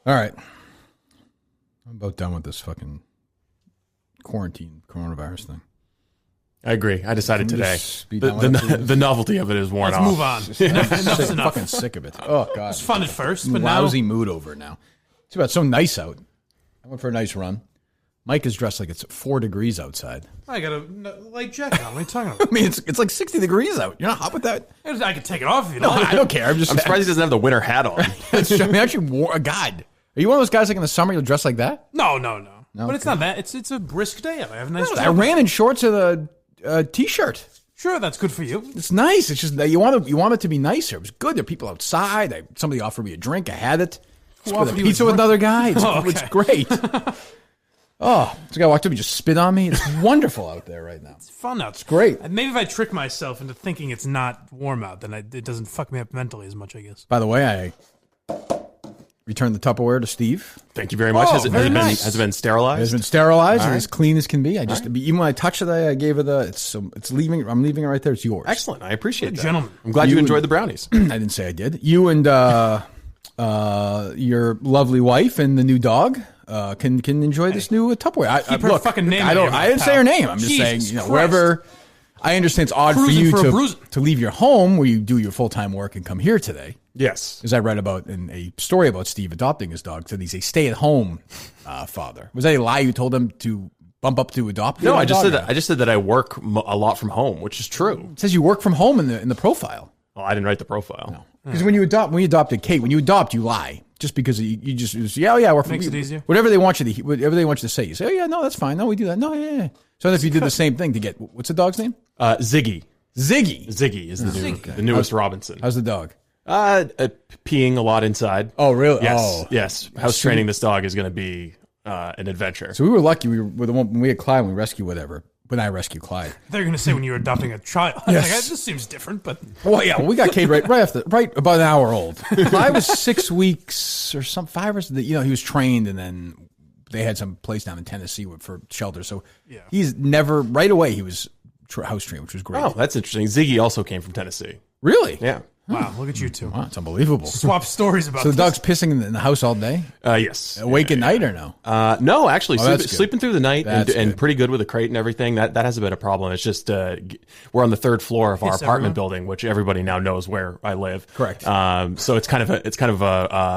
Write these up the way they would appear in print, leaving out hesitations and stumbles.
All right. I'm about done with this fucking quarantine coronavirus thing. I agree. I decided today. The novelty of it is worn off. Let's move on. Enough's enough. Fucking sick of it. Oh, God. It's fun at first, but lousy mood over it now. It's about so nice out. I went for a nice run. Mike is dressed like it's 4 degrees outside. I got a light jacket on. What are you talking about? I mean, it's like 60 degrees out. You're not hot with that? I can take it off if you No, don't. I don't care. I'm surprised he doesn't have the winter hat on. I mean, actually, God. Are you one of those guys like in the summer you'll dress like that? No. But it's not that. It's a brisk day. I have a nice I ran in shorts with a T-shirt. Sure, that's good for you. It's nice. It's just you want it to be nicer. It was good. There are people outside. Somebody offered me a drink. I had it. With a pizza with another guy. It's great. Oh, this guy walked up and just spit on me. It's wonderful out there right now. It's fun out. It's great. Maybe if I trick myself into thinking it's not warm out, then it doesn't fuck me up mentally as much, I guess. By the way, I returned the Tupperware to Steve. Thank you very much. Has it been sterilized? It has been sterilized and as clean as can be. Even when I touched it, I gave it it's leaving. I'm leaving it right there. It's yours. Excellent. I appreciate that. Gentlemen. I'm glad you enjoyed the brownies. I didn't say I did. You and your lovely wife and the new dog can enjoy this new Tupperware. Keep her fucking name. I didn't say her name. I'm just saying, wherever. I understand it's odd for you to leave your home where you do your full-time work and come here today. Yes. As I read about in a story about Steve adopting his dog, said he's a stay-at-home father. Was that a lie you told him to bump up to adopt? No, I just said that I work a lot from home, which is true. It says you work from home in the profile. Well, I didn't write the profile. No. Because when you adopted Kate, you lie just because you just we're from makes it easier. Whatever they want you to say, you say, oh yeah, no, that's fine. No, we do that. No, yeah. So if you did the same thing to get what's the dog's name? Ziggy. Ziggy is the newest Robinson. How's the dog? Peeing a lot inside. Oh really? Yes. House training this dog is going to be an adventure. So we were lucky. When we had Clyde, we rescued whatever. When I rescued Clyde, they're going to say when you were adopting a child. I was like, this seems different, but we got Kate right about an hour old. Clyde was 6 weeks or 5 or he was trained, and then they had some place down in Tennessee for shelter. So he's never right away. He was house trained, which was great. Oh, that's interesting. Ziggy also came from Tennessee. Really? Yeah. Wow, look at you two. Wow, it's unbelievable. Swap stories about So the dog's pissing in the house all day? Yes. Awake at night or no? No, actually, sleeping through the night and pretty good with a crate and everything. That hasn't been a problem. It's just we're on the 3rd floor of our apartment building, which everybody now knows where I live. Correct. So it's kind of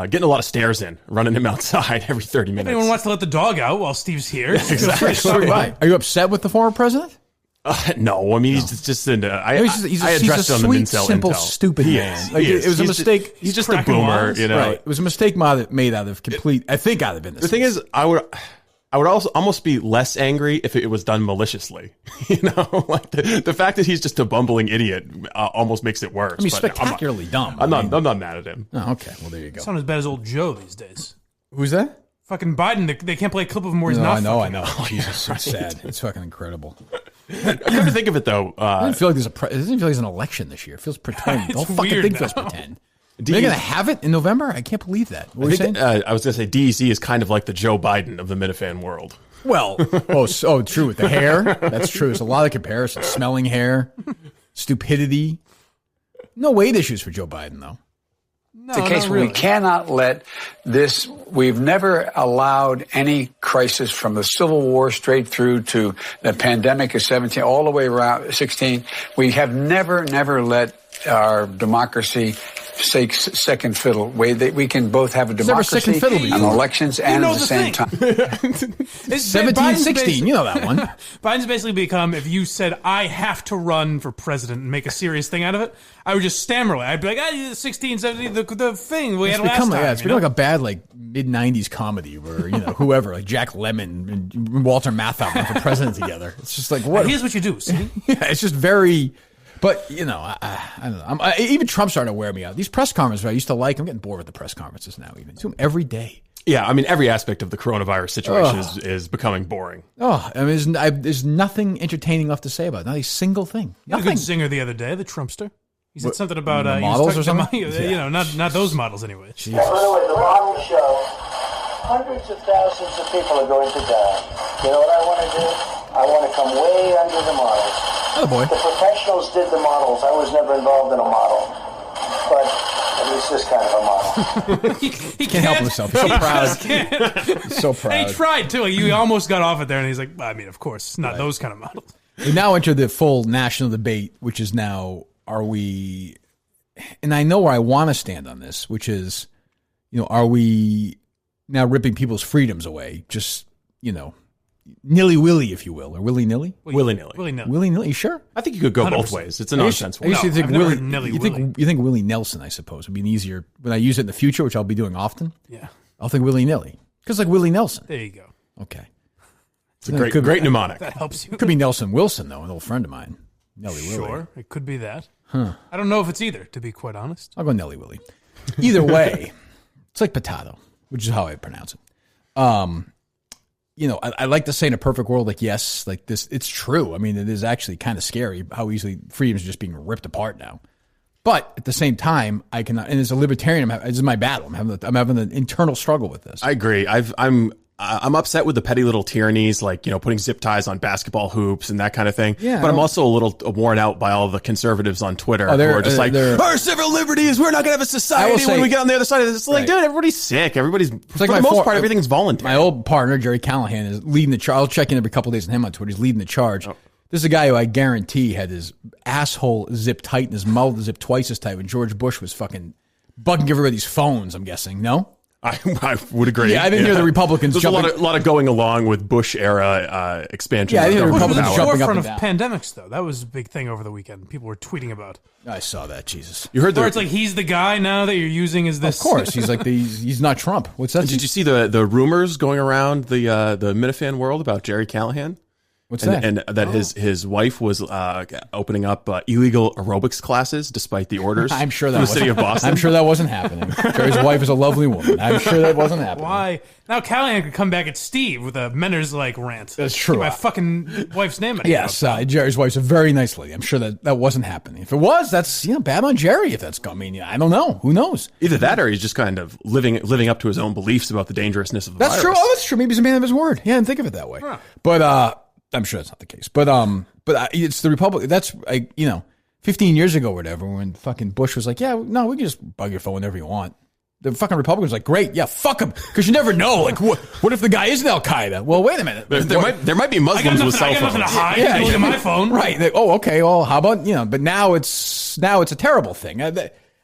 getting a lot of stairs in, running him outside every 30 minutes. If anyone wants to let the dog out while Steve's here, exactly. Are you upset with the former president? No, I mean he's just I addressed him on the Incel simple, stupid man. It was a mistake. He's just a boomer, you know. Right. It was a mistake made out of complete. I think out of innocence. The thing is, I would also almost be less angry if it was done maliciously. You know, like the fact that he's just a bumbling idiot almost makes it worse. I mean, spectacularly dumb. I'm not mad at him. Oh, okay, well there you go. It's not as bad as old Joe these days. Who's that? Fucking Biden. They can't play a clip of him where he's not. I know. Jesus, it's sad. It's fucking incredible. I come to think of it, though, it doesn't feel like there's an election this year. It feels pretend. The whole fucking thing feels pretend. They're going to have it in November? I can't believe that. What were you saying? I was going to say DEC is kind of like the Joe Biden of the Minifan world. Well, true. With the hair, that's true. There's a lot of comparisons. Smelling hair, stupidity. No weight issues for Joe Biden, though. It's a case where we cannot let this. We've never allowed any crisis from the Civil War straight through to the pandemic of 17, all the way around 16. We have never let our democracy take second fiddle. We can both have a democracy and elections and at the same time. 1716, you know that one. Biden's basically become, if you said, I have to run for president and make a serious thing out of it, I would just stammer it. I'd be like, 16, 17, the thing we had last time. Yeah, it's become like a bad, mid-90s comedy where, whoever, like Jack Lemmon and Walter Matthau run for president together. It's just like, what? Here's what you do, see? Yeah, it's just very... But, I don't know. Even Trump started to wear me out. These press conferences I used to like, I'm getting bored with the press conferences now even. Do them every day. Yeah, I mean, every aspect of the coronavirus situation is becoming boring. Oh, I mean, there's nothing entertaining left to say about it. Not a single thing. Nothing. A good singer the other day, the Trumpster. He said something about... models or something? Not those models anyway. By the way, the model show, hundreds of thousands of people are going to die. You know what I want to do? I want to come way under the models. Oh boy. The professionals did the models. I was never involved in a model. But it's this kind of a model. he can't help himself. He's so proud. He's so proud. And he tried too. He almost got off it there, and he's like, I mean, of course, not those kind of models. We now enter the full national debate, which is now, are we, and I know where I want to stand on this, which is, are we now ripping people's freedoms away? Just, nilly-willy, if you will, or willy-nilly? Willy-nilly. Willy-nilly. Willy-nilly, you sure? I think you could go 100%. Both ways. It's a nonsense one. I used to think Willy. You think Willie Nelson, I suppose, would be an easier, when I use it in the future, which I'll be doing often. Yeah. I'll think willy-nilly. Because like Willie Nelson. There you go. Okay. It's a great mnemonic. That helps you. It could be Nelson Wilson, though, an old friend of mine. Nelly Willie. Sure, it could be that. Huh. I don't know if it's either, to be quite honest. I'll go Nelly Willie. Either way, it's like potato, which is how I pronounce it. I like to say in a perfect world, like, yes, like this, it's true. I mean, it is actually kind of scary how easily freedoms are just being ripped apart now. But at the same time, I cannot, and as a libertarian, this is my battle. I'm having an internal struggle with this. I agree. I'm upset with the petty little tyrannies, like, putting zip ties on basketball hoops and that kind of thing. Yeah, but I'm also a little worn out by all the conservatives on Twitter who are just our civil liberties, we're not going to have a society when we get on the other side of this. It's like, dude, everybody's sick. Everybody's, for the most part, everything's voluntary. My old partner, Jerry Callahan, is leading the charge. I'll check in every couple of days on him on Twitter. He's leading the charge. Oh. This is a guy who I guarantee had his asshole zipped tight and his mouth zipped twice as tight when George Bush was fucking bugging everybody's phones, I'm guessing. No? I would agree. Yeah, I didn't hear the Republicans There's jumping. a lot of going along with Bush era expansion. Yeah, I think the Republicans was jumping the up and forefront down. of pandemics, though. That was a big thing over the weekend. People were tweeting about. I saw that. Jesus. You heard it's like he's the guy now that you're using as this. Of course, he's like he's not Trump. What's that? Did you see the rumors going around the Minifan world about Jerry Callahan? What's that? And that his wife was opening up illegal aerobics classes despite the orders. I'm sure that from the city of Boston. I'm sure that wasn't happening. Jerry's wife is a lovely woman. I'm sure that wasn't happening. Why? Now Callahan could come back at Steve with a Menner's rant. That's true. Get my fucking wife's name. Yes, Jerry's wife's a very nice lady. I'm sure that wasn't happening. If it was, that's bad on Jerry. If that's coming, I don't know. Who knows? Either that, or he's just kind of living up to his own beliefs about the dangerousness of the virus. That's true. Oh, that's true. Maybe he's a man of his word. Yeah, I didn't think of it that way. Huh. But I'm sure that's not the case. But it's the Republic. That's 15 years ago or whatever, when fucking Bush was like, yeah, no, we can just bug your phone whenever you want. The fucking Republicans like, great, yeah, fuck him, because you never know. Like, what if the guy is Al Qaeda? Well, wait a minute. There might be Muslims with cell phones. I got nothing to hide. Yeah, look at my phone. Right. Oh, okay. Well, how about But now it's a terrible thing.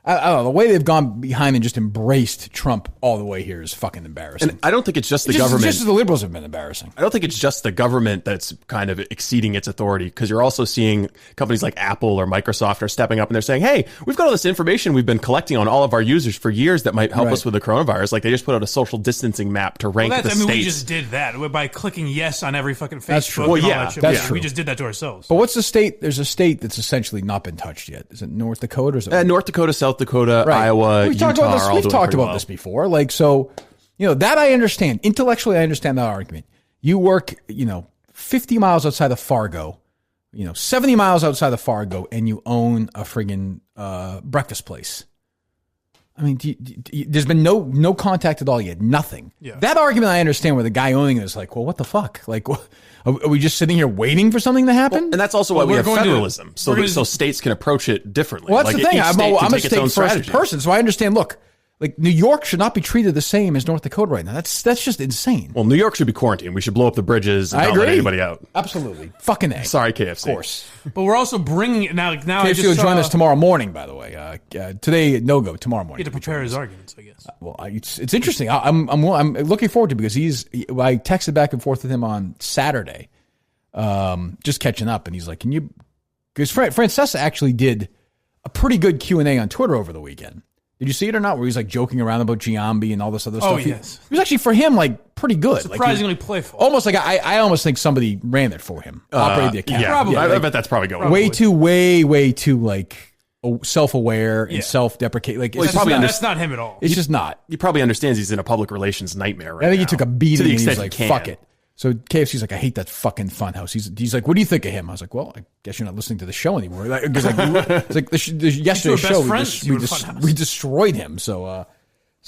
I don't know. The way they've gone behind and just embraced Trump all the way here is fucking embarrassing. And I don't think it's just the government. Just as the liberals have been embarrassing. I don't think it's just the government that's kind of exceeding its authority, because you're also seeing companies like Apple or Microsoft are stepping up and they're saying, hey, we've got all this information we've been collecting on all of our users for years that might help us with the coronavirus. Like, they just put out a social distancing map to rank the states. We just did that by clicking yes on every fucking Facebook. That's true. Well, yeah, that's true. We just did that to ourselves. But what's the state? There's a state that's essentially not been touched yet. Is it North Dakota or something? North Dakota, South Dakota, Iowa. We've talked about this before. Like, so, that I understand. Intellectually, I understand that argument. You work, 50 miles outside of Fargo, 70 miles outside of Fargo, and you own a friggin' breakfast place. I mean, there's been no contact at all yet. Nothing. Yeah. That argument I understand, where the guy owning it is like, well, what the fuck? Like, are we just sitting here waiting for something to happen? Well, and that's also why we have federalism, so states can approach it differently. Well, that's the thing. I'm a state first person, so I understand. Look, like, New York should not be treated the same as North Dakota right now. That's just insane. Well, New York should be quarantined. We should blow up the bridges and not let anybody out. Absolutely. Fucking A. Sorry, KFC. Of course. But we're also bringing it now. KFC will join us tomorrow morning, by the way. Today, no-go. Tomorrow morning. He had to prepare his arguments, I guess. It's interesting. I'm looking forward to it, because I texted back and forth with him on Saturday, just catching up, and he's like, because Francesa actually did a pretty good Q&A on Twitter over the weekend. Did you see it or not? Where he's like joking around about Giambi and all this other stuff. Oh, yes. He was actually, for him, like, pretty good. Surprisingly playful. Almost like, I almost think somebody ran it for him. Operated the account. Yeah, probably. I bet that's probably going. Way too, like, self-aware and self-deprecating. Like, that's not him at all. It's just not. He probably understands he's in a public relations nightmare right now. I think he took a beating, to the and extent he's like, he can. fuck it. So KFC's like, I hate that fucking funhouse. He's like, what do you think of him? I was like, well, I guess you're not listening to the show anymore. Because it's like yesterday's show, we destroyed him. So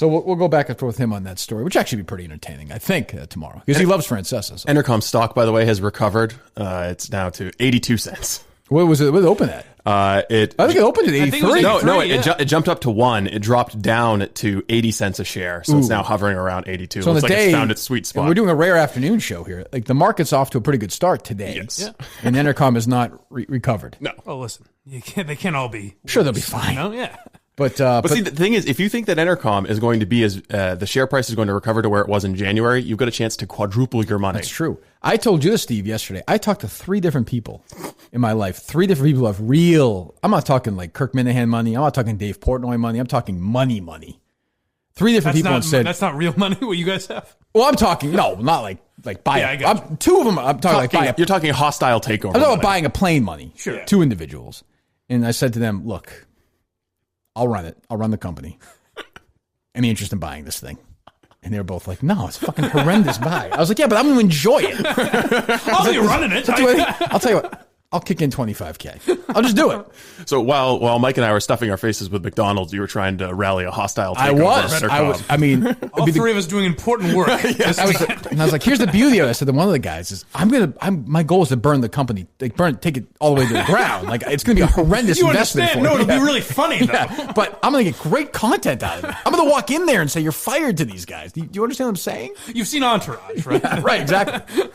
we'll go back and forth with him on that story, which actually be pretty entertaining, I think, tomorrow, because he loves Francesa. So. Entercom stock, by the way, has recovered. It's now to 82 cents. What was it? What did it open at? I think it opened at 83. It jumped up to 1. It dropped down to 80 cents a share. So it's now hovering around 82. So it looks like it's found its sweet spot. We're doing a rare afternoon show here. Like the market's off to a pretty good start today. Yes. Yeah. And Entercom has not recovered. No. Well, listen, they can't all be. Sure, they'll be fine. Yeah. But see, the thing is, if you think that Entercom is going to be the share price is going to recover to where it was in January, you've got a chance to quadruple your money. That's true. I told you this, Steve, yesterday. I talked to 3 different people in my life. 3 different people who have real. I'm not talking like Kirk Minihane money. I'm not talking Dave Portnoy money. I'm talking money. 3 different people said that's not real money. What you guys have? Well, I'm talking not like buy. Yeah, 2 of them. I'm talking like buy. You're talking hostile takeover. I'm talking about buying a plane money. Sure. 2 individuals, and I said to them, "Look, I'll run it. I'll run the company. Any interest in buying this thing?" And they were both like, "No, it's a fucking horrendous buy." I was like, "Yeah, but I'm going to enjoy it. I'll be running it. I'll tell you what. I'll kick in $25K. I'll just do it." So while Mike and I were stuffing our faces with McDonald's, you were trying to rally a hostile takeover. I was. I mean, all 3 of us doing important work. And I was like, "Here's the beauty of it." I said to one of the guys, "Is my goal is to burn the company, take it all the way to the ground. Like it's going to be a horrendous investment for me. No, you. it'll be really funny though. Yeah, but I'm going to get great content out of it. I'm going to walk in there and say you're fired to these guys. Do you understand what I'm saying? You've seen Entourage, right? Yeah, right, exactly.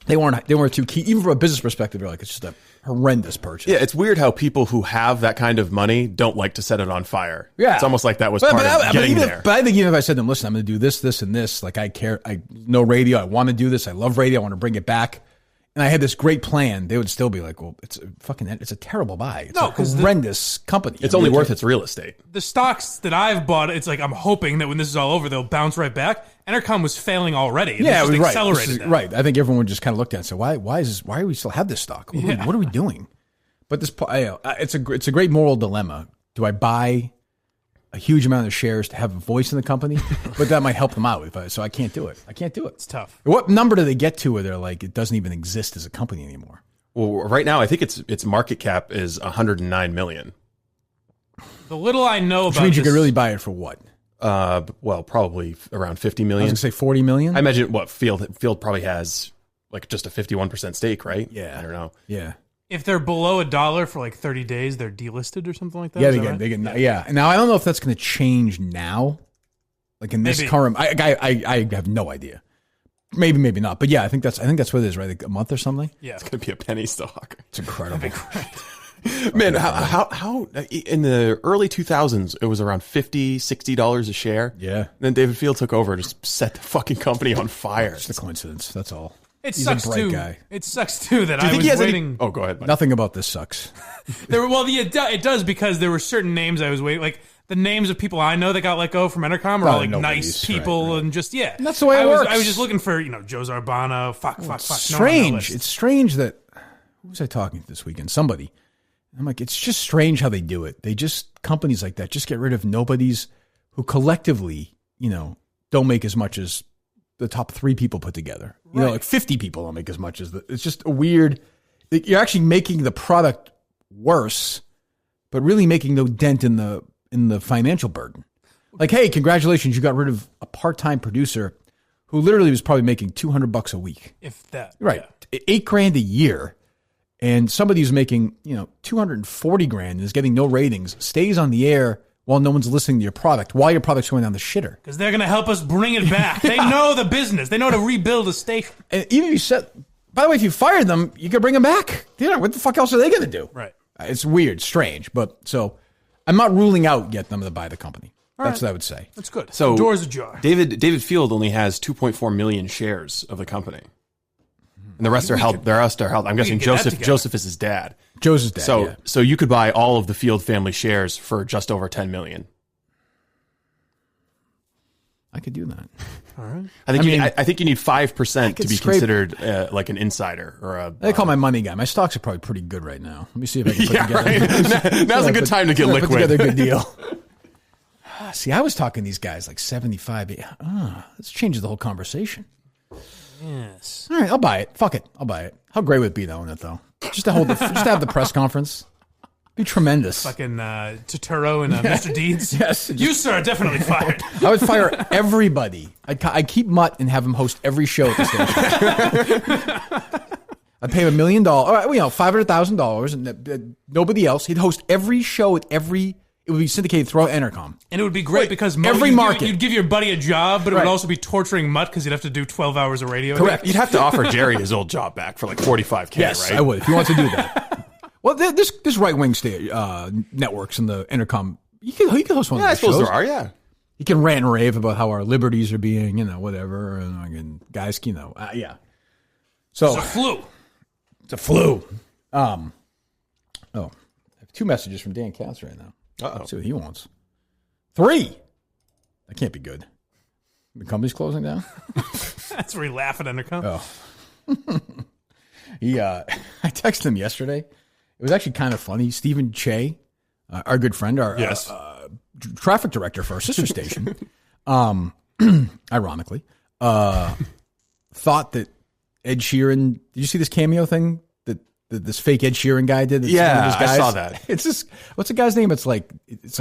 They weren't too key. Even from a business perspective, they're like, it's just a horrendous purchase. Yeah, it's weird how people who have that kind of money don't like to set it on fire. Yeah. It's almost like that was part of getting there. But I think even if I said to them, listen, I'm going to do this, this, and this, like I know radio, I want to do this, I love radio, I want to bring it back, and I had this great plan, they would still be like, well, it's a terrible buy. It's a horrendous company. It's only worth its real estate. The stocks that I've bought, it's like I'm hoping that when this is all over, they'll bounce right back. Entercom was failing already. Yeah, it was accelerated that. Right. I think everyone just kind of looked at it and said, why do we still have this stock? What are we doing? But it's a great moral dilemma. Do I buy a huge amount of shares to have a voice in the company? But that might help them out. So I can't do it. It's tough. What number do they get to where they're like, it doesn't even exist as a company anymore? Well, right now, I think its market cap is $109 million. The little I know about Which means you could really buy it for what? Well, probably around 50 million. I was going to say 40 million. I imagine Field probably has like just a 51% stake, right? Yeah. I don't know. Yeah. If they're below $1 for like 30 days, they're delisted or something like that. Yeah, they get. Yeah. Now I don't know if that's going to change now, like in this current. I have no idea. Maybe not. But yeah, I think that's what it is, right? Like a month or something. Yeah, it's going to be a penny stock. It's incredible. Man, how in the early 2000s it was around $50-$60 a share. Yeah. And then David Field took over and just set the fucking company on fire. It's a coincidence. That's all. He's a bright guy. It sucks too that I was waiting. Oh, go ahead. Buddy. Nothing about this sucks. It does because there were certain names I was waiting. Like the names of people I know that got let go from Entercom are all like nice people and just And that's the way it works. I was just looking for Joe Zarbano. Fuck. Strange. It's strange that who was I talking to this weekend? Somebody. I'm like, it's just strange how they do it. Companies like that just get rid of nobodies who collectively, don't make as much as the top 3 people put together. Like 50 people don't make as much as it's just a weird, you're actually making the product worse, but really making no dent in the financial burden. Like, hey, congratulations, you got rid of a part-time producer who literally was probably making $200 a week. If that. Right. Yeah. $8,000 a year. And somebody who's making, $240,000 and is getting no ratings, stays on the air while no one's listening to your product, while your product's going down the shitter. Because they're going to help us bring it back. They know the business. They know how to rebuild a station. And even if you said, by the way, if you fired them, you could bring them back. What the fuck else are they going to do? Right. It's weird, strange. But so I'm not ruling out yet them to buy the company. That's what I would say. That's good. So the door's ajar. David Field only has 2.4 million shares of the company. And the rest are held. I'm guessing Joseph is his dad. Joseph's dad. So you could buy all of the Field family shares for just over $10 million. I could do that. All right. I think you need 5% to be considered like an insider or a. They call my money guy. My stocks are probably pretty good right now. Let me see if I can put together. Right. Now's a good time to get liquid. Put together a good deal. See, I was talking to these guys like 75. This changes the whole conversation. Yes. All right, I'll buy it. Fuck it, I'll buy it. How great would it be to own it, though? Just to have the press conference. Be tremendous. Fucking Totoro and Mr. Deeds. Yes. You, sir, are definitely fired. I would fire everybody. I'd keep Mutt and have him host every show at the station. I'd pay him $1 million, $500,000, and nobody else. He'd host every show it would be syndicated throughout Entercom. And it would be great because every market. You'd give your buddy a job, but it would also be torturing Mutt because you'd have to do 12 hours of radio. Correct. You'd have to offer Jerry his old job back for like $45K, yes, right? I would, if he wants to do that. Well, this right-wing networks in the Entercom, he can host one of those shows. I suppose there are, yeah. He can rant and rave about how our liberties are being, whatever, and guys, yeah. So it's a flu. It's a flu. I have 2 messages from Dan Katz right now. Let's see what he wants. 3. That can't be good. The company's closing down. That's where he laugh at Entercom. Oh. I texted him yesterday. It was actually kind of funny. Stephen Che, our good friend, our traffic director for our sister station, ironically, thought that Ed Sheeran. Did you see this cameo thing that this fake Ed Sheeran guy did? I saw that. It's this. What's the guy's name? It's like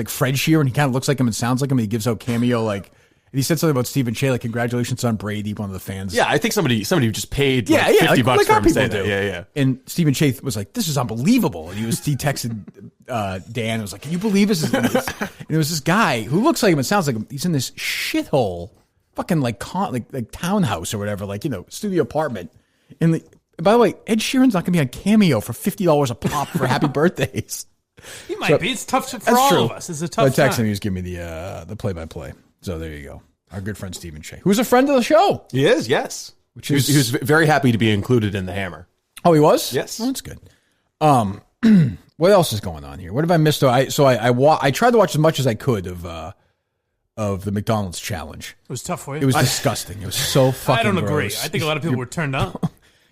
Fred Sheeran. He kind of looks like him and sounds like him. And he gives out cameo like. And he said something about Stephen Che, like congratulations on Brady, one of the fans. Yeah, I think somebody just paid $50 for him to say that. Yeah. And Stephen Che was like, "This is unbelievable." And he texted Dan and was like, "Can you believe this?" And it was this guy who looks like him and sounds like him. He's in this shithole, fucking like townhouse or whatever, studio apartment. And by the way, Ed Sheeran's not going to be on Cameo for $50 a pop for happy birthdays. He might be. It's tough for all of us. It's a tough time. I texted him. He was giving me the play-by-play. So there you go. Our good friend Stephen Che, who's a friend of the show. He is, yes. He was very happy to be included in the Hammer. Oh, he was? Yes. Oh, that's good. What else is going on here? What have I missed? I tried to watch as much as I could of the McDonald's challenge. It was tough for you. It was disgusting. It was so fucking I don't agree. gross. I think a lot of people were turned on.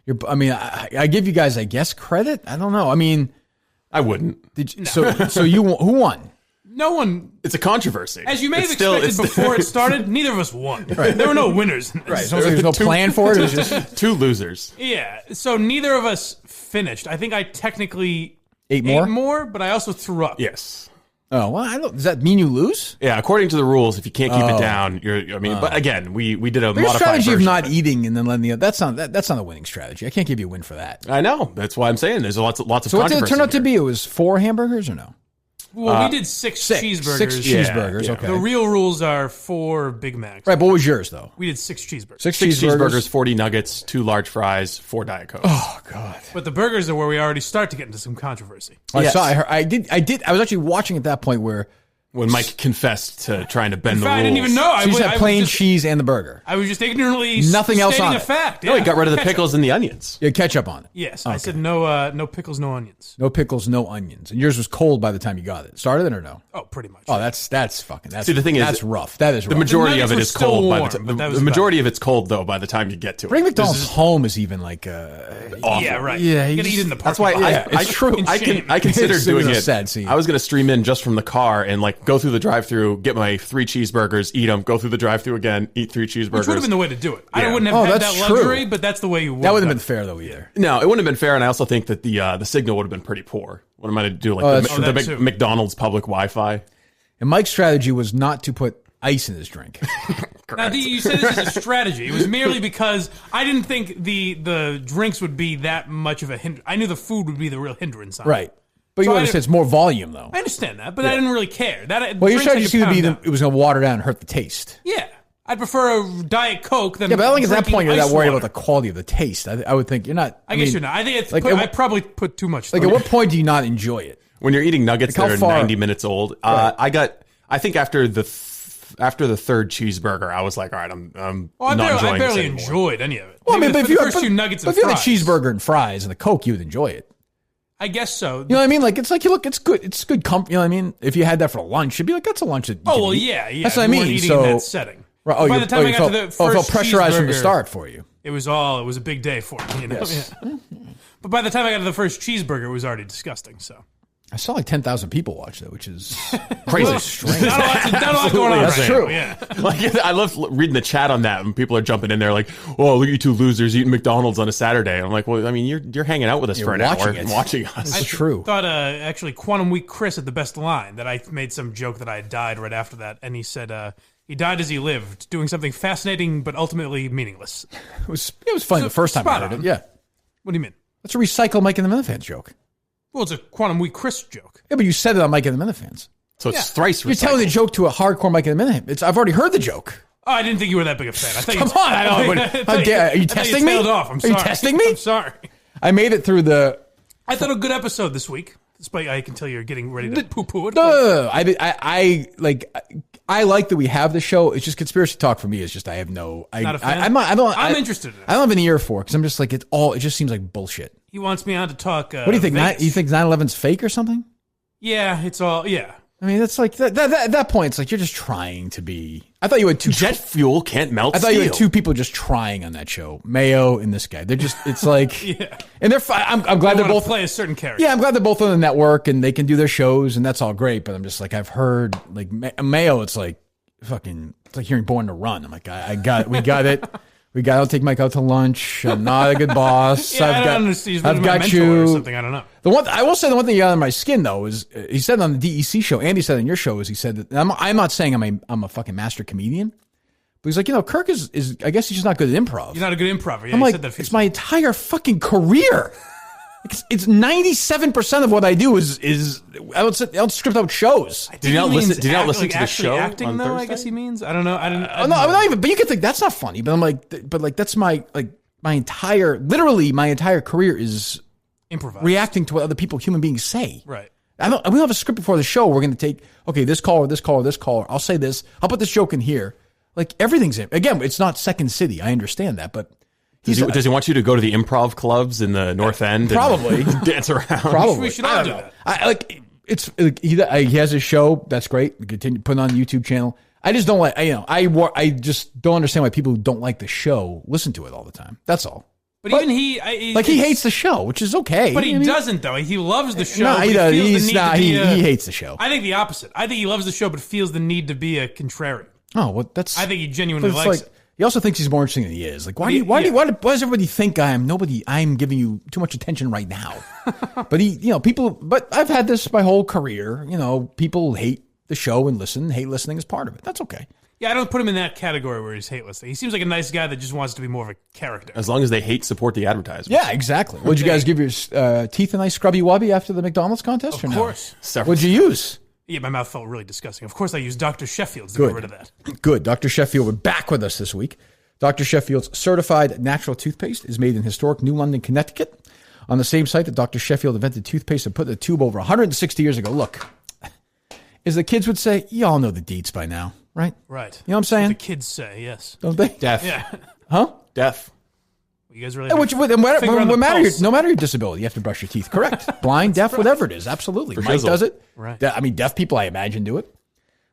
I give you guys, I guess, credit. I don't know. I mean, I wouldn't. So who won? No one. It's a controversy. As you may have expected before it started, neither of us won. Right. There were no winners. Right. So there was no plan for it. It was just 2 losers. Yeah. So neither of us finished. I think I technically ate more, but I also threw up. Yes. Oh, well, does that mean you lose? Yeah, according to the rules, if you can't keep it down, but again, we did a modified strategy version of not eating and then letting that's not a winning strategy. I can't give you a win for that. I know. That's why I'm saying there's lots of So what did it turn out to be? It was 4 hamburgers or no? Well, we did 6 cheeseburgers. 6 cheeseburgers, okay. The real rules are 4 Big Macs. Right, but what was yours, though? We did 6 cheeseburgers. 6 cheeseburgers, 40 nuggets, 2 large fries, 4 Diet Cokes. Oh, God. But the burgers are where we already start to get into some controversy. Yes. I was actually watching at that point when Mike confessed to trying to bend the rules. I didn't even know. So you had plain cheese and the burger. I was just ignorantly nothing else on a fact. No, he got rid of the pickles and the onions. You had ketchup on it. Yes, okay. I said no pickles, no onions. No pickles, no onions. And yours was cold by the time you got it. Started it or no? Oh, pretty much. Oh, that's fucking. See, the thing is, that's rough. That is rough. The majority of it is cold by the time. The majority of it's cold though by the time you get to it. Bring McDonald's home is even like awful. Yeah, right. Yeah, you gotta eat in the parking lot. That's why it's true. I considered doing it. Sad scene. I was going to stream in just from the car and go through the drive-through, get my 3 cheeseburgers, eat them, go through the drive-through again, eat 3 cheeseburgers. Which would have been the way to do it. Yeah. I wouldn't have had that luxury, but that's the way you would. That wouldn't have been fair though either. No, it wouldn't have been fair, and I also think that the signal would have been pretty poor. What am I to do? The McDonald's public Wi-Fi. And Mike's strategy was not to put ice in his drink. Now, you said this is a strategy. It was merely because I didn't think the drinks would be that much of a hindrance. I knew the food would be the real hindrance on it. Right. But you understand it's more volume, though. I understand that, but I didn't really care. Your strategy would be it was going to water down and hurt the taste. Yeah. I'd prefer a Diet Coke than but I don't think at that point you're not worried water. about the quality of the taste. I would think you're not. I guess you're not. I think I probably put too much. At what point do you not enjoy it? When you're eating nuggets that are 90 minutes old. Right. I think after the 3rd cheeseburger, I was like, all right, I'm not enjoying this anymore. I barely enjoyed any of it. Well, but if you had few nuggets and fries, if you had a cheeseburger and fries and the Coke, you would enjoy it. I guess so. You know what I mean? It's good. It's good comfort. You know what I mean? If you had that for lunch, you'd be like, that's a lunch that you can eat. Yeah. That's what I mean. Eating in that setting. Right. By the time I got to the first it felt pressurized from the start for you. It was a big day for me. You know? Yes. Yeah. But by the time I got to the first cheeseburger, it was already disgusting. So I saw 10,000 people watch that, which is crazy strange. Not a lot going on. That's right true. Now, yeah. I love reading the chat on that, and people are jumping in there like, "Oh, look at you 2 losers eating McDonald's on a Saturday." And I'm like, "Well, I mean, you're hanging out with us for an hour and watching us." That's true. I thought actually Quantum Week Chris had the best line. That I made some joke that I had died right after that, and he said he died as he lived, doing something fascinating but ultimately meaningless. It was funny the first time I heard it. Yeah. What do you mean? Let's recycle Mike and the Minifans joke. Well, it's a Quantum Week Chris joke. Yeah, but you said it on Mike and the Minifans. So it's thrice recycled. You're telling the joke to a hardcore Mike and the Minifans. I've already heard the joke. Oh, I didn't think you were that big a fan. I thought Come on. Are you testing me? I'm sorry. Are you testing me? I'm sorry. I made it through the... I thought a good episode this week. Despite I can tell you're getting ready to poo-poo it. No. I like that we have the show. It's just conspiracy talk for me. It's just I have no... Not a fan? I'm interested in it. I don't have an ear for it because I'm just like, it just seems like bullshit. He wants me on to talk... what do you think? You think 9/11's fake or something? Yeah, it's all... Yeah. I mean, it's like at that point, it's like you're just trying to be. I thought you had two jet fuel can't melt. I thought you had two people just trying on that show, Mayo and this guy. They're just. It's like, yeah. And they're fine. I'm glad they're both play a certain character. Yeah, I'm glad they're both on the network and they can do their shows and that's all great. But I'm just like, I've heard like Mayo. It's like fucking. It's like hearing Born to Run. I'm like, we got it. I'll take Mike out to lunch. I'm not a good boss. Yeah, I've got you. Or something. I don't know. I will say the one thing you got on my skin though is he said on the DEC show. Andy said on your show is he said that I'm not saying I'm a fucking master comedian, but he's like Kirk is I guess he's just not good at improv. You're not a good improver. Yeah, I'm like said that it's my entire fucking career. It's 97% of what I do is I don't script out shows. Did you not listen to the show? Acting on though, Thursday? I guess he means. I don't know. I'm not even. But you can think that's not funny. But I'm like, that's my entire career is improvised, reacting to what other human beings say. Right. We don't have a script before the show. We're going to take this caller, this caller, this caller. I'll say this. I'll put this joke in here. Like everything's in. Again, it's not Second City. I understand that, but. Does he want you to go to the improv clubs in the North End? Probably and dance around. Probably we should all do that. He has his show. That's great. We continue putting on the YouTube channel. I just don't like. I just don't understand why people who don't like the show listen to it all the time. That's all. But even he hates the show, which is okay. But he doesn't though. He loves the show. No, he does. He hates the show. I think the opposite. I think he loves the show, but feels the need to be a contrarian. Oh, well, that's. I think he genuinely likes it. He also thinks he's more interesting than he is. Like, why does everybody think I'm giving you too much attention right now? But I've had this my whole career. People hate the show and hate listening is part of it. That's okay. Yeah, I don't put him in that category where he's hate listening. He seems like a nice guy that just wants to be more of a character. As long as they support the advertisement. Yeah, exactly. Would you guys give your teeth a nice scrubby wubby after the McDonald's contest? Of course. No? What'd you use? Yeah, my mouth felt really disgusting. Of course, I used Dr. Sheffield's to get rid of that. Good. Dr. Sheffield, we're back with us this week. Dr. Sheffield's certified natural toothpaste is made in historic New London, Connecticut. On the same site that Dr. Sheffield invented toothpaste and put in the tube over 160 years ago. Look, as the kids would say, you all know the deets by now, right? Right. You know what I'm saying? What the kids say, yes. Don't they? Deaf. Yeah. Huh? Deaf. You guys really no matter your disability, you have to brush your teeth. Correct. Blind, deaf, whatever it is. Absolutely. Mike does it. Right. Deaf people, I imagine, do it.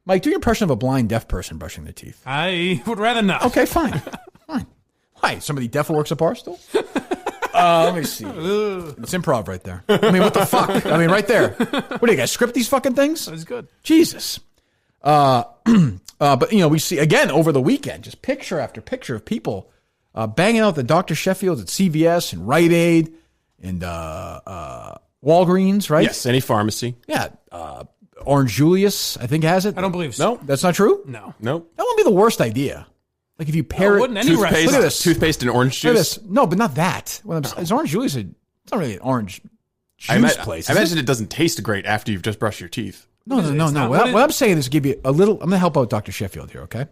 Mike, do your impression of a blind, deaf person brushing their teeth. I would rather not. Okay, fine. Fine. Why? Somebody deaf who works at Barstool? Let me see. It's improv right there. I mean, what the fuck? I mean, right there. What do you guys script these fucking things? That's good. Jesus. But we see again over the weekend, just picture after picture of people banging out the Dr. Sheffield's at CVS and Rite Aid and Walgreens, right? Yes, any pharmacy. Yeah. Orange Julius, I think, has it. I don't believe so. No, that's not true? No. That wouldn't be the worst idea. Like if you pair it, look at this. Toothpaste and orange juice. No, but not that. Is Orange Julius it's not really an orange juice place. I imagine it doesn't taste great after you've just brushed your teeth. No. What I'm saying is give you a little. I'm going to help out Dr. Sheffield here, okay?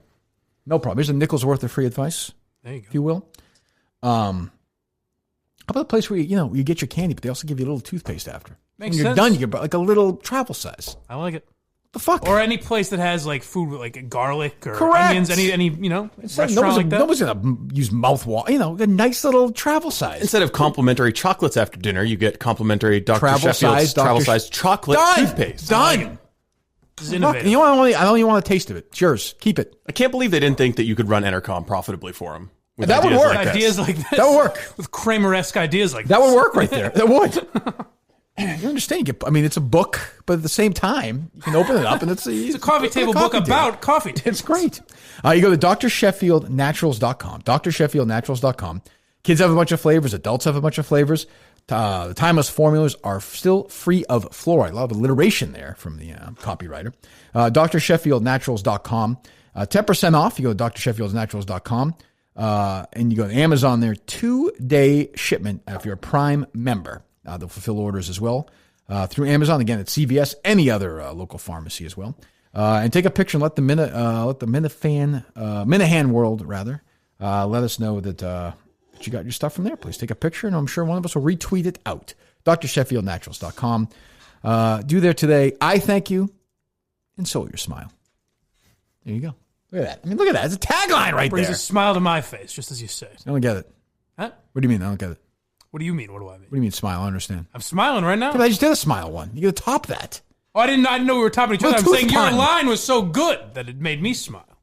No problem. Here's a nickel's worth of free advice, there you go. if you will. How about a place where you get your candy, but they also give you a little toothpaste after. Makes when you're sense. done, you get like a little travel size. I like it. The fuck? Or any place that has like food with like garlic or Correct. onions, any restaurant like that. Nobody's gonna use mouthwash. A nice little travel size. Instead of complimentary chocolates after dinner, you get complimentary Dr. Sheffield's travel size chocolate toothpaste. Done. This is innovative. I don't even want a taste of it. It's yours. Keep it. I can't believe they didn't think that you could run Entercom profitably for them. That would work. Ideas like this. That would work. With Kramer-esque ideas like that would work right there. That would. You understand? It's a book, but at the same time, you can open it up and it's a coffee table book about coffee tables. It's great. You go to drsheffieldnaturals.com. drsheffieldnaturals.com. Kids have a bunch of flavors. Adults have a bunch of flavors. The timeless formulas are still free of fluoride. A lot of alliteration there from the copywriter. drsheffieldnaturals.com. 10% off. You go to drsheffieldnaturals.com. And you go to Amazon there, 2-day shipment if you're a Prime member. They'll fulfill orders as well through Amazon. Again, at CVS, any other local pharmacy as well. And take a picture and let the Minihane world, rather, let us know that you got your stuff from there. Please take a picture, and I'm sure one of us will retweet it out. DrSheffieldNaturals.com. Do there today. I thank you, and so will your smile. There you go. Look at that. I mean, look at that. It's a tagline right there. Brings a smile to my face, just as you say. I don't get it. Huh? What do you mean? I don't get it. What do you mean? What do I mean? What do you mean smile? I don't understand. I'm smiling right now. Yeah, but I just did a smile one. You got to top that. Oh, I didn't know we were topping each other. I'm saying your line was so good that it made me smile.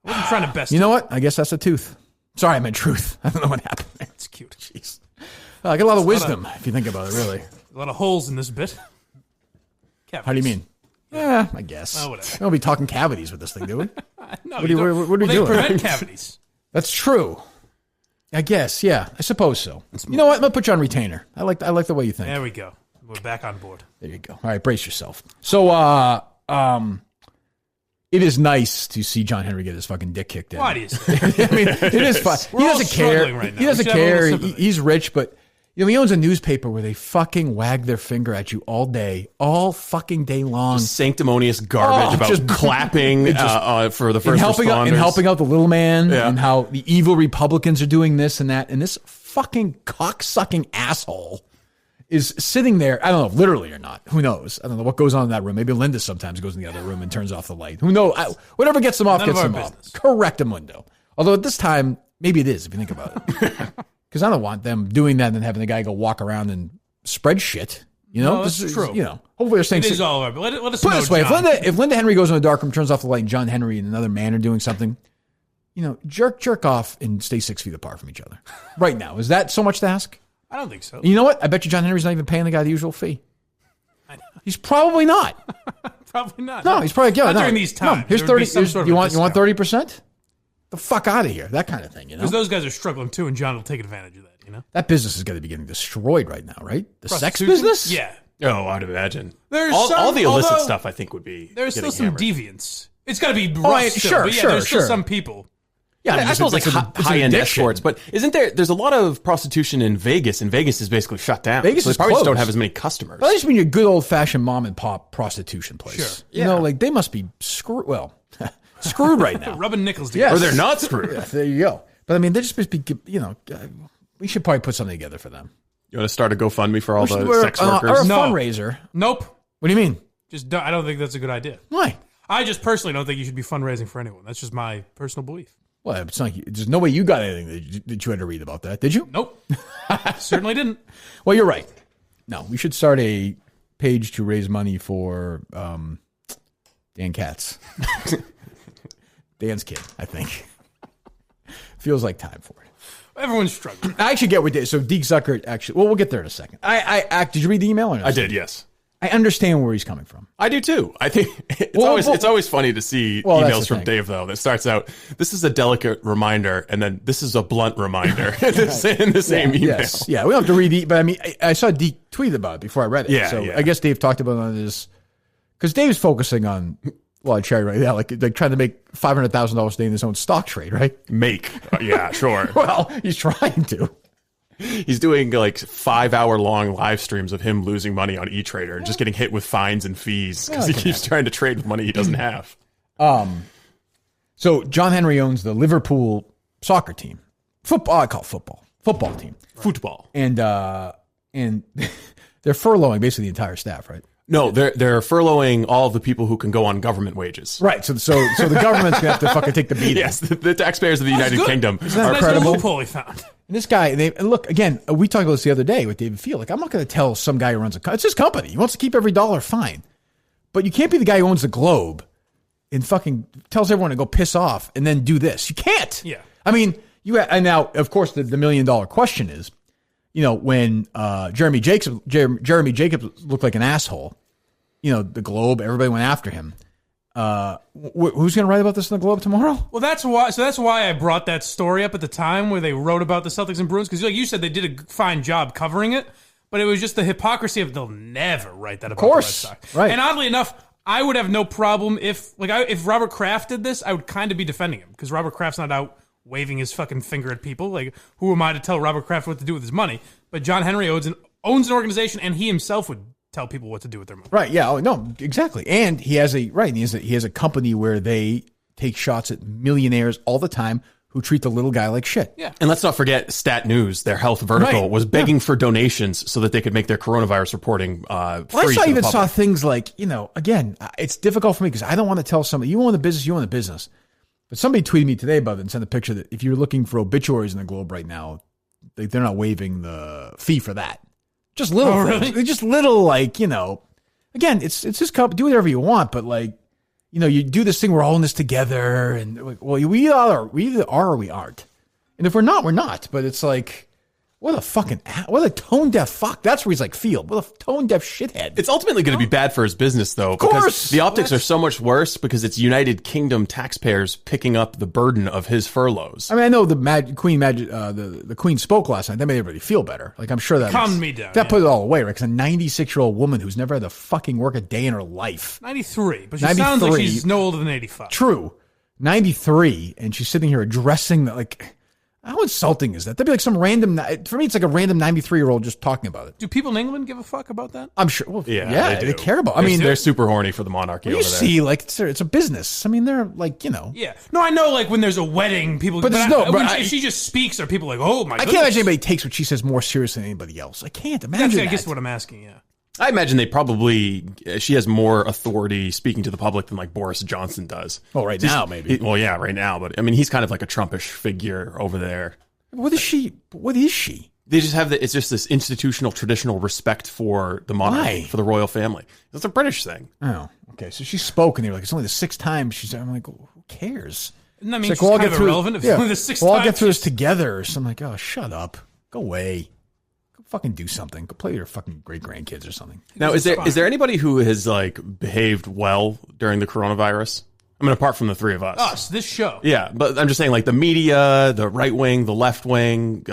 I wasn't trying to best You know what? I guess that's a tooth. Sorry, I meant truth. I don't know what happened there. It's cute. Jeez. I got a lot of wisdom, if you think about it, really. A lot of holes in this bit. Cavities. How do you mean? Yeah, I guess. Oh, whatever. We don't be talking cavities with this thing, do we? No, what are we doing? They prevent cavities. That's true. I guess, yeah. I suppose so. You know what? I'm going to put you on retainer. I like the way you think. There we go. We're back on board. There you go. All right, brace yourself. So, it is nice to see John Henry get his fucking dick kicked in. Why do you say? I mean, it is fun. He doesn't care. Right now. He doesn't care. He's rich, but you know, he owns a newspaper where they fucking wag their finger at you all day, all fucking day long. Just sanctimonious garbage about just clapping for the first responders. And helping out the little man, and how the evil Republicans are doing this and that. And this fucking cocksucking asshole is sitting there. I don't know, literally or not. Who knows? I don't know what goes on in that room. Maybe Linda sometimes goes in the other room and turns off the light. Who knows? Whatever gets them off, gets them off. Correctamundo. Although at this time, maybe it is, if you think about it. Because I don't want them doing that and then having the guy go walk around and spread shit. You know? No, that's true. You know, hopefully they're saying... It is all right, but let us put know, it this way, John. if Linda Henry goes in the dark room, turns off the light, and John Henry and another man are doing something, you know, jerk off and stay 6 feet apart from each other. Right now. Is that so much to ask? I don't think so. You know what? I bet you John Henry's not even paying the guy the usual fee. He's probably not. Probably not. No, he's probably not during these times. No, here's 30. You want 30%? The fuck out of here. That kind of thing, you know? Because those guys are struggling too, and John will take advantage of that, you know? That business is going to be getting destroyed right now, right? The sex business? Yeah. Oh, I'd imagine. There's all the illicit stuff, I think, would be. There's still some deviants. It's got to be rough sure, there's still some people. Yeah, I suppose like high-end escorts, but isn't there's a lot of prostitution in Vegas, and Vegas is basically shut down. Vegas so is they probably closed. just don't have as many customers. But I just mean your good old-fashioned mom-and-pop prostitution place. Sure. You know, like they must be screwed right now. Rubbing nickels together. Yes. Or they're not screwed. Yeah, there you go. But I mean, they just must be, you know, we should probably put something together for them. You want to start a GoFundMe for all the sex workers? Or a fundraiser. Nope. What do you mean? I don't think that's a good idea. Why? I just personally don't think you should be fundraising for anyone. That's just my personal belief. Well, it's not, there's no way you got anything that you had to read about that, did you? Nope. Certainly didn't. Well, you're right. No, we should start a page to raise money for Dan Katz. Dan's kid, I think. Feels like time for it. Everyone's struggling. I actually get what Dave. So Deke Zucker actually. Well, we'll get there in a second. Did you read the email or not? I did, yes. I understand where he's coming from. I do too. I think it's always funny to see emails from Dave though that starts out, "This is a delicate reminder," and then "This is a blunt reminder" in the same email. Yes. Yeah, we don't have to read it, but I mean, I saw Deke tweet about it before I read it. Yeah, so I guess Dave talked about it on his, because Dave's focusing on cherry right now, like trying to make $500,000 a day in his own stock trade, right? Yeah, sure. Well, he's trying to. He's doing like 5-hour long live streams of him losing money on E-Trader and just getting hit with fines and fees because he keeps trying to trade with money he doesn't have. So John Henry owns the Liverpool soccer team. Football, I call it football. Football team. Right. Football. And they're furloughing basically the entire staff, right? No, they're furloughing all of the people who can go on government wages. Right. So the government's gonna have to fucking take the beating. Yes, the taxpayers of the United Kingdom are credible. That's a loophole we found. And this guy, and look, again, we talked about this the other day with David Field. Like, I'm not going to tell some guy who runs it's his company. He wants to keep every dollar, fine. But you can't be the guy who owns the Globe and fucking tells everyone to go piss off and then do this. You can't. Yeah. I mean, and now, of course, the $1 million question is, you know, when Jeremy Jacobs looked like an asshole, you know, the Globe, everybody went after him. Who's going to write about this in the Globe tomorrow? Well, that's why I brought that story up at the time where they wrote about the Celtics and Bruins, because like you said, they did a fine job covering it, but it was just the hypocrisy of they'll never write that about the Red Sox. Right. And oddly enough, I would have no problem if Robert Kraft did this, I would kind of be defending him because Robert Kraft's not out waving his fucking finger at people. Like, who am I to tell Robert Kraft what to do with his money? But John Henry owns an organization, and he himself would tell people what to do with their money. Right, yeah. Oh, no, exactly. And he has a company where they take shots at millionaires all the time who treat the little guy like shit. Yeah. And let's not forget Stat News, their health vertical, was begging for donations so that they could make their coronavirus reporting free. I saw things like, again, it's difficult for me because I don't want to tell somebody, you own the business. But somebody tweeted me today about it and sent a picture that if you're looking for obituaries in the Globe right now, they're not waiving the fee for that. Just little things. Really? Just little, again, it's just do whatever you want, but you do this thing, we're all in this together, and we either are or we aren't. And if we're not, we're not. But it's like, what a tone deaf fuck. That's where he's feel. What a tone deaf shithead. It's ultimately going to be bad for his business, though. Of course. Because the optics are so much worse because it's United Kingdom taxpayers picking up the burden of his furloughs. I mean, I know the Queen spoke last night. That made everybody feel better. I'm sure that calmed me down. That put it all away, right? Because a 96-year-old woman who's never had to fucking work a day in her life. 93, but she sounds like she's no older than 85. True. 93, and she's sitting here addressing how insulting is that? That'd be like some random, for me, it's like a random 93-year-old just talking about it. Do people in England give a fuck about that? I'm sure. Well, yeah, they care about it. I mean, they're super horny for the monarchy over there. You see, it's a business. I mean, they're Yeah. No, I know, when there's a wedding, people, if she just speaks, are people oh my goodness. I can't imagine anybody takes what she says more seriously than anybody else. I can't imagine I guess what I'm asking, yeah. I imagine she has more authority speaking to the public than Boris Johnson does. Well, now, maybe. Right now. But I mean, he's kind of like a Trumpish figure over there. What is she? They just have it's just this institutional, traditional respect for the monarchy, for the royal family. It's a British thing. Oh, okay. So she spoke, and they were it's only the 6th time I'm like, who cares? Doesn't that mean she's kind of irrelevant? If it's only the 6th time. We'll all get through this together. So I'm like, oh, shut up. Go away. Go fucking do something. Go play with your fucking great-grandkids or something. Now, is there anybody who has behaved well during the coronavirus? I mean, apart from the three of us. Us, this show. Yeah, but I'm just saying, the media, the right wing, the left wing,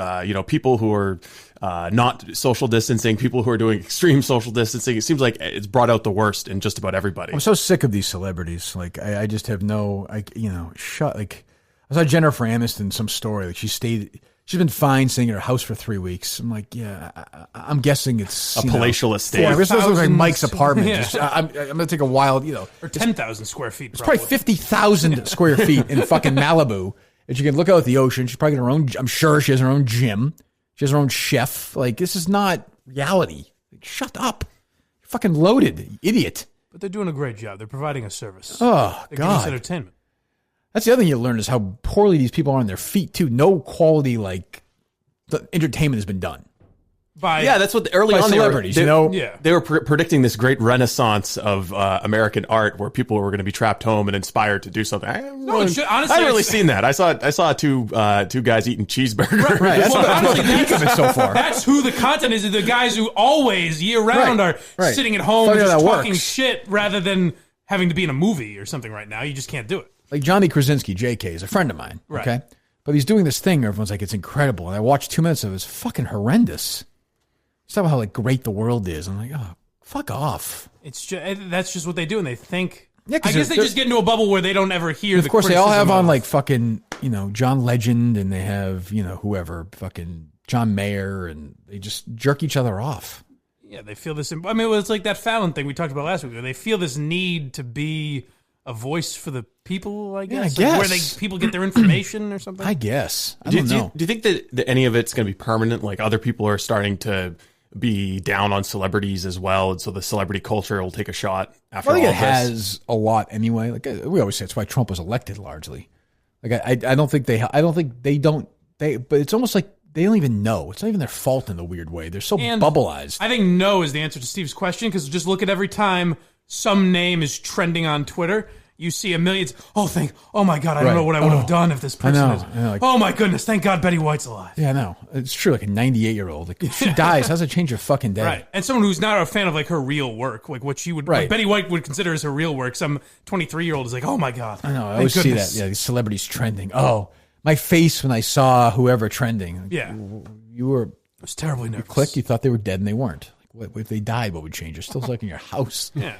people who are not social distancing, people who are doing extreme social distancing. It seems like it's brought out the worst in just about everybody. I'm so sick of these celebrities. I just have no, I saw Jennifer Aniston, some story, she's been fine staying at her house for 3 weeks. I'm like, yeah, I'm guessing it's a palatial estate. Yeah, this looks like Mike's apartment. Yeah. I'm going to take a wild, or 10,000 square feet. It's probably 50,000 square feet in fucking Malibu. And she can look out at the ocean. She's probably got her own, I'm sure she has her own gym. She has her own chef. This is not reality. Shut up. You're fucking loaded, you idiot. But they're doing a great job. They're providing a service. Oh, they're God. giving us entertainment. That's the other thing you learn is how poorly these people are on their feet, too. No quality, the entertainment has been done. That's what early on celebrities, they were predicting this great renaissance of American art where people were going to be trapped home and inspired to do something. I haven't really seen that. I saw two guys eating cheeseburgers. Right. That's the peak of it so far. That's who the content is. The guys who always year round are sitting at home just talking shit rather than having to be in a movie or something right now. You just can't do it. Like Johnny Krasinski, JK, is a friend of mine. Right. Okay. But he's doing this thing. Everyone's like, it's incredible. And I watched 2 minutes of it. It's fucking horrendous. He's talking about how great the world is. I'm like, oh, fuck off. That's just what they do. And they think, I guess they just get into a bubble where they don't ever hear the criticism. Of course, they all have on fucking, John Legend, and they have, whoever, fucking John Mayer, and they just jerk each other off. Yeah, they feel this. I mean, it's like that Fallon thing we talked about last week, where they feel this need to be a voice for the people, I guess. Yeah, I guess. Where people get their information or something. I guess. I don't know. Do you think that any of it's going to be permanent? Like other people are starting to be down on celebrities as well, and so the celebrity culture will take a shot after all this? I think it has a lot anyway. We always say, it's why Trump was elected largely. I don't think but it's almost like they don't even know. It's not even their fault in a weird way. They're so bubbleized. I think no is the answer to Steve's question, because just look at every time some name is trending on Twitter, you see a million. Oh my God, I don't know what I would have done if this person is. Oh my goodness, thank God Betty White's alive. Yeah, no, it's true. Like a 98-year-old, if she dies, how's it change your fucking day? Right, and someone who's not a fan of her real work, what she would, Betty White would consider as her real work. Some 23-year-old is like, oh my God. I know. I always see that. Yeah, these celebrities trending. Oh, my face when I saw whoever trending. Yeah, you were. I was terribly nervous. You clicked. You thought they were dead, and they weren't. What if they died? What would change? They're still stuck in your house. Yeah.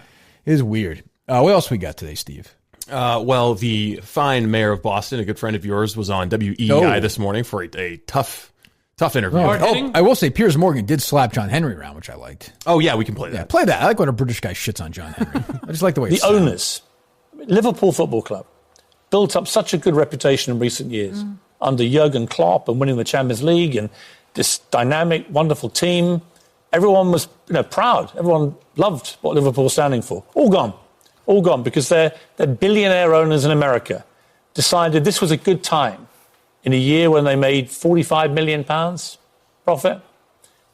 It is weird. What else we got today, Steve? Well, the fine mayor of Boston, a good friend of yours, was on WEEI this morning for a tough interview. I will say Piers Morgan did slap John Henry around, which I liked. Oh, yeah, we can play that. Yeah, play that. I like when a British guy shits on John Henry. I just like the way the owners, Liverpool Football Club, built up such a good reputation in recent years under Jurgen Klopp and winning the Champions League and this dynamic, wonderful team. Everyone was proud. Everyone loved what Liverpool was standing for. All gone because they're billionaire owners in America decided this was a good time in a year when they made £45 million profit,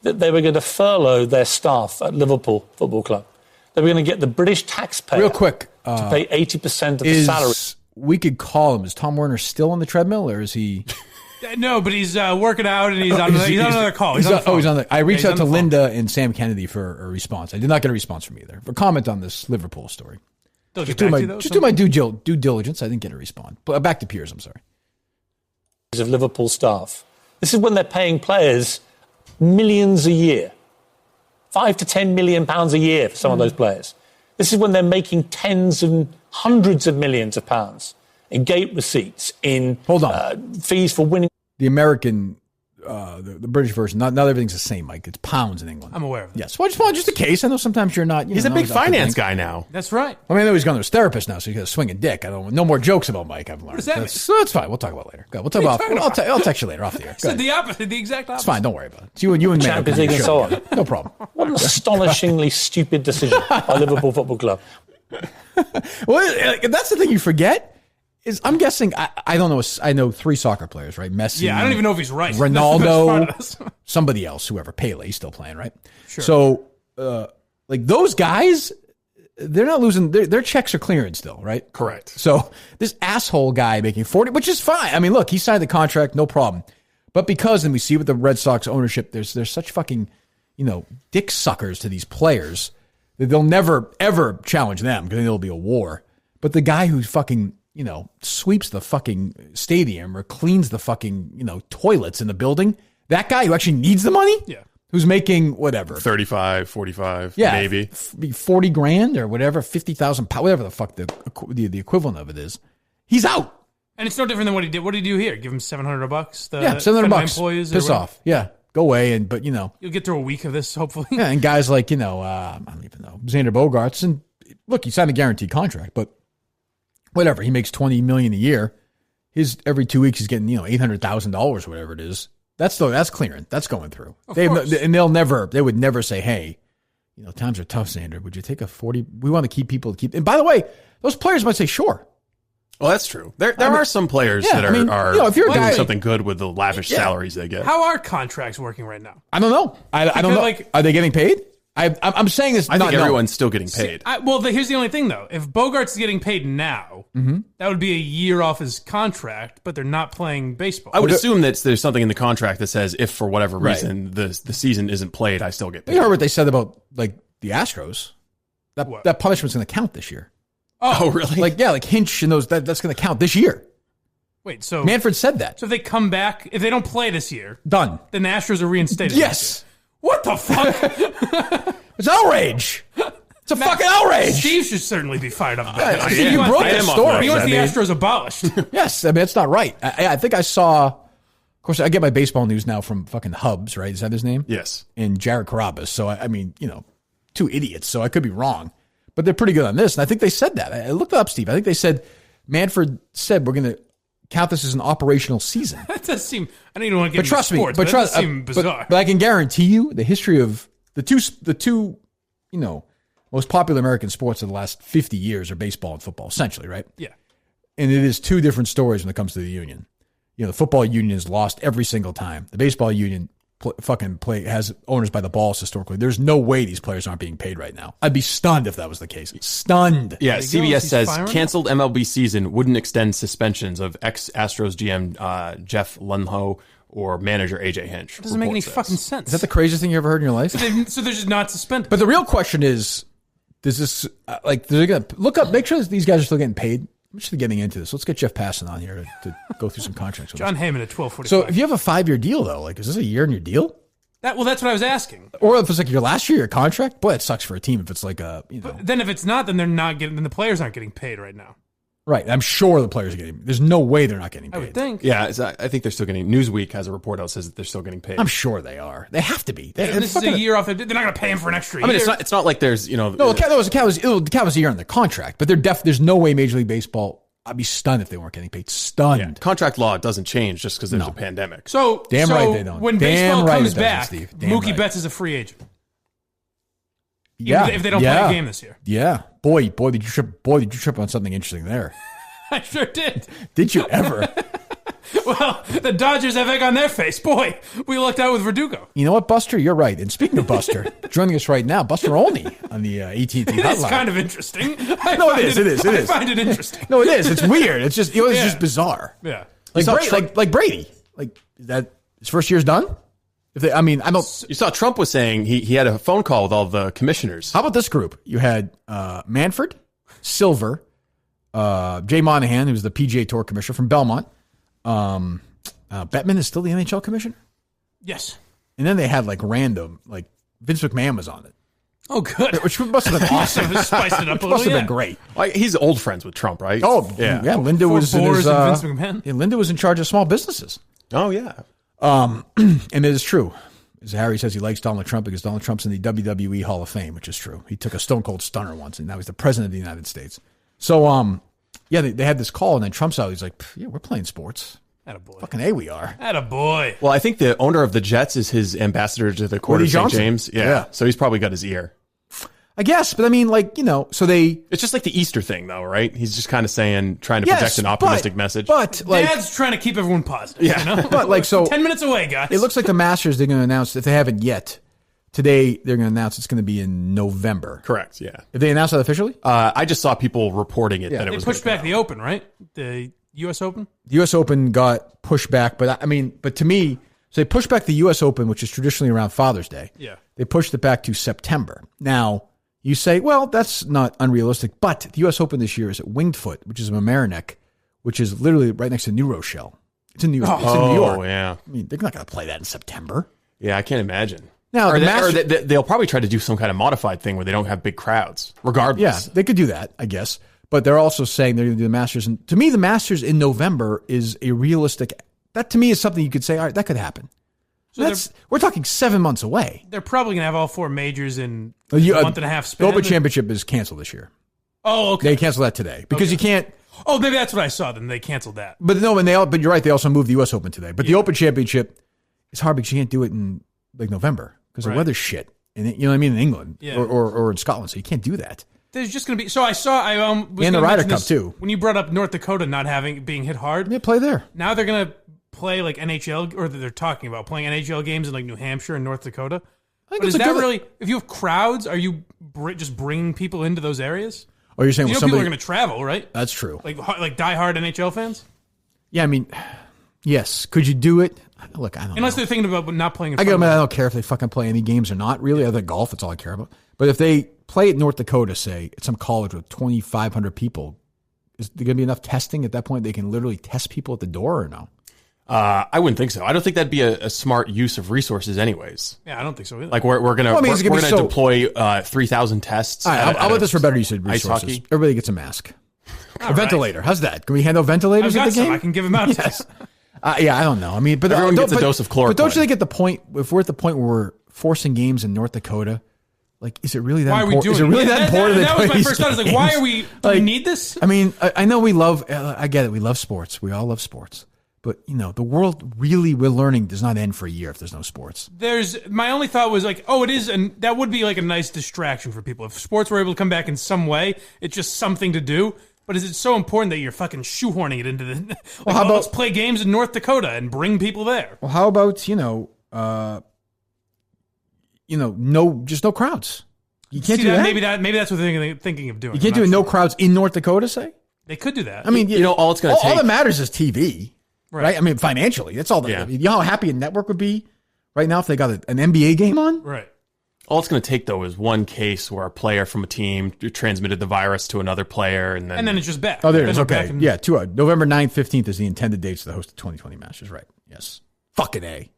that they were going to furlough their staff at Liverpool Football Club. They were going to get the British taxpayer real quick to pay 80% of the salary. We could call him. Is Tom Werner still on the treadmill, or is he? No, but he's working out and he's on another call. He's on the phone. I reached out to Linda and Sam Kennedy for a response. I did not get a response from either. For comment on this Liverpool story. Just do my due diligence. I didn't get a response. But back to Piers. I'm sorry. Of Liverpool staff. This is when they're paying players millions a year, £5 to $10 million a year for some of those players. This is when they're making tens and hundreds of millions of pounds in gate receipts, in fees for winning. The American, the British version, not everything's the same, Mike. It's pounds in England. I'm aware of that. Yes. Well, just a case. I know sometimes you're not. He's a big finance guy now. That's right. I mean, I know he's going to his therapist now, so he's got a swinging dick. No more jokes about Mike, I've learned. What does that mean? So that's fine. We'll talk about it later. We'll talk about. I'll text you later off the air. So the opposite, the exact opposite. It's fine. Don't worry about it. It's you and Mayor. Champions League and so on. No problem. What an astonishingly stupid decision by Liverpool Football Club. Well, that's the thing you forget. I'm guessing, I don't know, I know 3 soccer players, right? Messi. Yeah, I don't even know if he's right. Ronaldo, somebody else, whoever, Pele, he's still playing, right? Sure. So, those guys, they're not losing, their checks are clearing still, right? Correct. So, this asshole guy making 40, which is fine. I mean, look, he signed the contract, no problem. But because, and we see with the Red Sox ownership, there's such fucking, dick suckers to these players that they'll never, ever challenge them because there'll be a war. But the guy who's fucking, sweeps the fucking stadium or cleans the fucking, toilets in the building, that guy who actually needs the money, who's making whatever, 35, 45, maybe 40 grand or whatever, 50,000, whatever the fuck the equivalent of it is, he's out. And it's no different than what he did. What did he do here? Give him $700? $700. Employees piss off. Yeah. Go away. But you'll get through a week of this, hopefully. Yeah. And guys like, I don't even know, Xander Bogaerts, and look, he signed a guaranteed contract, but whatever, he makes $20 million a year. Every 2 weeks he's getting $800,000, whatever it is. That's clearing. That's going through. They would never say, hey, times are tough, Xander. Would you take a 40? We want to keep people. And by the way, those players might say, sure. Well, that's true. There are some players that are if you're doing something good with the lavish salaries they get. How are contracts working right now? I don't know. I don't know. Are they getting paid? I'm saying this. I think everyone's still getting paid. Here's the only thing, though. If Bogart's getting paid now, that would be a year off his contract, but they're not playing baseball. I would assume that there's something in the contract that says if for whatever reason the season isn't played, I still get paid. You heard what they said about the Astros? That punishment's going to count this year. Oh, really? Like Hinch and those. That's going to count this year. Wait, so Manfred said that. So if they come back, if they don't play this year, done. Then the Astros are reinstated. Yes. What the fuck? It's outrage. It's a fucking outrage. Steve should certainly be fired up. You broke that story. He wants the Astros abolished. Yes, I mean, it's not right. I think I saw, of course, I get my baseball news now from fucking Hubs, right? Is that his name? Yes. And Jared Carrabis. So, I mean, 2 idiots, so I could be wrong. But they're pretty good on this. And I think they said that. I looked it up, Steve. I think they said, Manfred said we're going to count this as an operational season. That does seem, I don't even want to get into sports, but that does seem bizarre. But I can guarantee you the history of the two most popular American sports of the last 50 years are baseball and football, essentially, right? Yeah. And it is 2 different stories when it comes to the union. The football union has lost every single time. The baseball union has owners by the balls historically. There's no way these players aren't being paid right now. I'd be stunned if that was the case. Stunned. Yeah, CBS says canceled MLB season wouldn't extend suspensions of ex-Astros GM Jeff Lunho or manager AJ Hinch. It doesn't make any fucking sense. Is that the craziest thing you ever heard in your life? So they're just not suspended. But the real question is, does this, they're going to look up, make sure that these guys are still getting paid. I'm just getting into this. Let's get Jeff Passan on here to go through some contracts. John Heyman at 12:45. So if you have a 5-year deal, though, is this a year in your deal? That's what I was asking. Or if it's like your last year, your contract, boy, it sucks for a team if it's like a, But then if it's not, then they're not getting. Then the players aren't getting paid right now. Right. I'm sure the players are getting. There's no way they're not getting paid. I would think. Yeah, I think they're still getting. Newsweek has a report out that says that they're still getting paid. I'm sure they are. They have to be. This is a year off. They're not going to pay him for an extra year. I mean, it's not like there's No, the cap was a year on the contract, but there's no way Major League Baseball. I'd be stunned if they weren't getting paid. Stunned. Yeah. Contract law doesn't change just because there's a pandemic. So right they don't. When damn baseball right comes back, Mookie Betts is a free agent. If they don't play a game this year. Yeah. Boy, did you trip on something interesting there. I sure did. Did you ever? Well, the Dodgers have egg on their face. Boy, we lucked out with Verdugo. You know what, Buster? You're right. And speaking of Buster, joining us right now, Buster Olney on the AT&T hotline. It's kind of interesting. It is. I find it interesting. No, it is. It's weird. It's just just bizarre. Yeah. Like Brady. Like that his first year's done? I don't. You saw Trump was saying he had a phone call with all the commissioners. How about this group? You had Manfred, Silver, Jay Monahan, who's the PGA Tour commissioner from Belmont. Bettman is still the NHL commissioner? Yes. And then they had random, Vince McMahon was on it. Oh, good. Which must have been awesome. Spiced it up a little. Must have been great. He's old friends with Trump, right? Oh, yeah. Linda was in his, Vince McMahon. Yeah, Linda was in charge of small businesses. Oh, yeah. And it is true. As Harry says, he likes Donald Trump because Donald Trump's in the WWE Hall of Fame, which is true. He took a Stone Cold Stunner once, and now he's the president of the United States. So, they had this call, and then Trump's out. He's like, yeah, we're playing sports. Attaboy. Fucking A, we are. Attaboy. Well, I think the owner of the Jets is his ambassador to the Court of St. James. Yeah. So he's probably got his ear. I guess, but so they... It's just like the Easter thing, though, right? He's just kind of trying to project an optimistic message. But, Dad's trying to keep everyone positive. Yeah. You know? But, 10 minutes away, guys. It looks like the Masters, they're going to announce, if they haven't yet, today they're going to announce it's going to be in November. Correct, yeah. Have they announced that officially? I just saw people reporting it that it was... They pushed back the Open, right? The U.S. Open? The U.S. Open got pushed back, but to me, so they pushed back the U.S. Open, which is traditionally around Father's Day. Yeah. They pushed it back to September. Now, you say, well, that's not unrealistic, but the U.S. Open this year is at Winged Foot, which is in Mamaroneck, which is literally right next to New Rochelle. It's in New York. Oh, yeah. They're not going to play that in September. Yeah, I can't imagine. Now, they'll probably try to do some kind of modified thing where they don't have big crowds, regardless. Yeah, they could do that, I guess. But they're also saying they're going to do the Masters. And to me, the Masters in November is a realistic... That, to me, is something you could say, all right, that could happen. So we're talking 7 months away. They're probably going to have all four majors in a month and a half span. The Open Championship is canceled this year. Oh, okay. They canceled that today because you can't... Oh, maybe that's what I saw. Then they canceled that. But you're right. They also moved the U.S. Open today. But the Open Championship, it's hard because you can't do it in November because the weather's shit. And you know what I mean? In England or in Scotland. So you can't do that. There's just going to be... So I saw... and the Ryder Cup, too. When you brought up North Dakota not being hit hard. They play there. Now they're going to play NHL, or they're talking about playing NHL games in New Hampshire and North Dakota. But is that really... If you have crowds, are you just bringing people into those areas? Or you're saying people are going to travel, right? That's true. Like diehard NHL fans? Yeah, yes. Could you do it? Look, I don't know. Unless they're thinking about not playing. I don't care if they fucking play any games or not, really. Other than golf, that's all I care about. But if they play at North Dakota, say, at some college with 2,500 people, is there going to be enough testing at that point they can literally test people at the door or no? I wouldn't think so. I don't think that'd be a smart use of resources anywais. Yeah, I don't think so either. We're gonna deploy 3,000 tests. All right, I'll bet this for better use of resources. Everybody gets a mask. A ventilator. How's that? Can we handle ventilators at the game? I can give them out. Yes. Yeah, I don't know. But everyone gets a dose of chloroquine. But don't you think at the point, if we're at the point where we're forcing games in North Dakota, is it really that important? Is it really that important? That was my first thought. I was like, why are we... Do we need this? I know we love... I get it. We love sports. We all love sports. But, the world really, we're learning, does not end for a year if there's no sports. My only thought was it is, and that would be a nice distraction for people. If sports were able to come back in some way, it's just something to do. But is it so important that you're fucking shoehorning it into the... let's play games in North Dakota and bring people there. Well, how about, no crowds. You can't do that. Maybe that's what they're thinking of doing. You can't do no crowds in North Dakota, say? They could do that. All it's going to take... All that matters is TV. Right. Financially, that's all. You know how happy a network would be right now if they got an NBA game on? Right. All it's going to take, though, is one case where a player from a team transmitted the virus to another player, and then it's just back. Oh, there it is. Okay. Yeah, November 9th, 15th is the intended dates to the host of 2020 Masters. Right. Yes. Fucking A.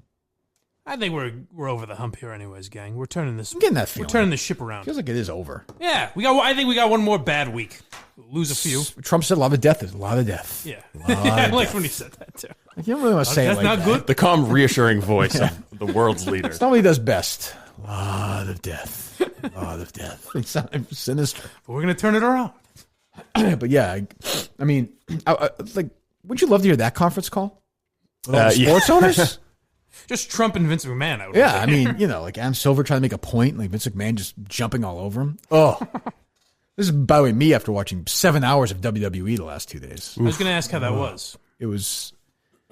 I think we're over the hump here, anyways, gang. We're turning this. I'm getting that feeling. We're turning the ship around. Feels like it is over. Yeah, I think we got one more bad week. Lose a few. Trump said a lot of death. There's a lot of death. Yeah, I like when he said that too. You don't really want to say it like that's not good. The calm, reassuring voice of the world's leader. It's not what he does best. A lot of death. A lot of death. It sounds sinister. But we're gonna turn it around. But yeah, I mean, like, wouldn't you love to hear that conference call with all the sports owners? Just Trump and Vince McMahon. I mean, like Adam Silver trying to make a point, like Vince McMahon just jumping all over him. Oh, this is, by the way, me after watching 7 hours of WWE the last 2 days. I was going to ask how that was. It was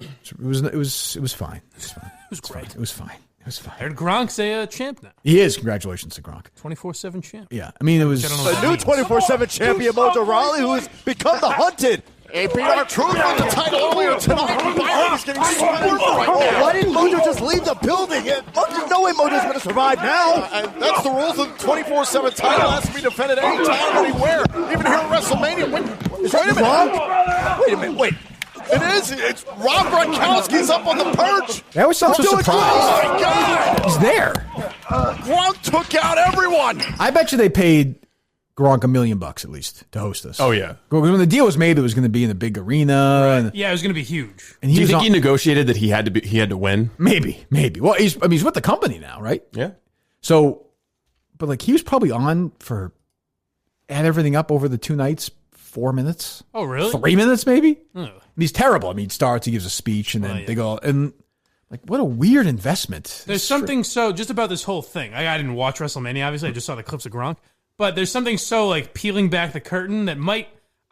fine. It was fine. It was great. It was fine. It was fine. I heard Gronk's a champ now. He is. Congratulations to Gronk. 24/7 champ. Yeah, I mean, it was a new 24/7 champion, Mojo Rawley, who has become the hunted. APR Truth won the title earlier tonight. Byron's getting slammed right now. Why didn't Mojo just leave the building? There's no way Mojo's going to survive now. And that's the rules of the 24/7 title. Has to be defended anytime, anywhere. Even here at WrestleMania. Wait a minute. It is. It's Rob Gronkowski's up on the perch. That was such a surprise. Oh, my God. He's there. Gronk took out everyone. I bet you they paid Gronk $1 million at least to host this. Oh, yeah. Because when the deal was made, it was going to be in a big arena. Right. And, yeah, it was going to be huge. And Do you think he negotiated that he had to win? Maybe. Well, he's with the company now, right? Yeah. So, but like he was probably on for add everything up over the 2 nights, 4 minutes. Oh, really? 3 minutes, maybe. Oh. And he's terrible. I mean, he starts, he gives a speech, and then they go and like, what a weird investment. There's something so just about this whole thing. I didn't watch WrestleMania, obviously. I just saw the clips of Gronk. But there's something so like peeling back the curtain that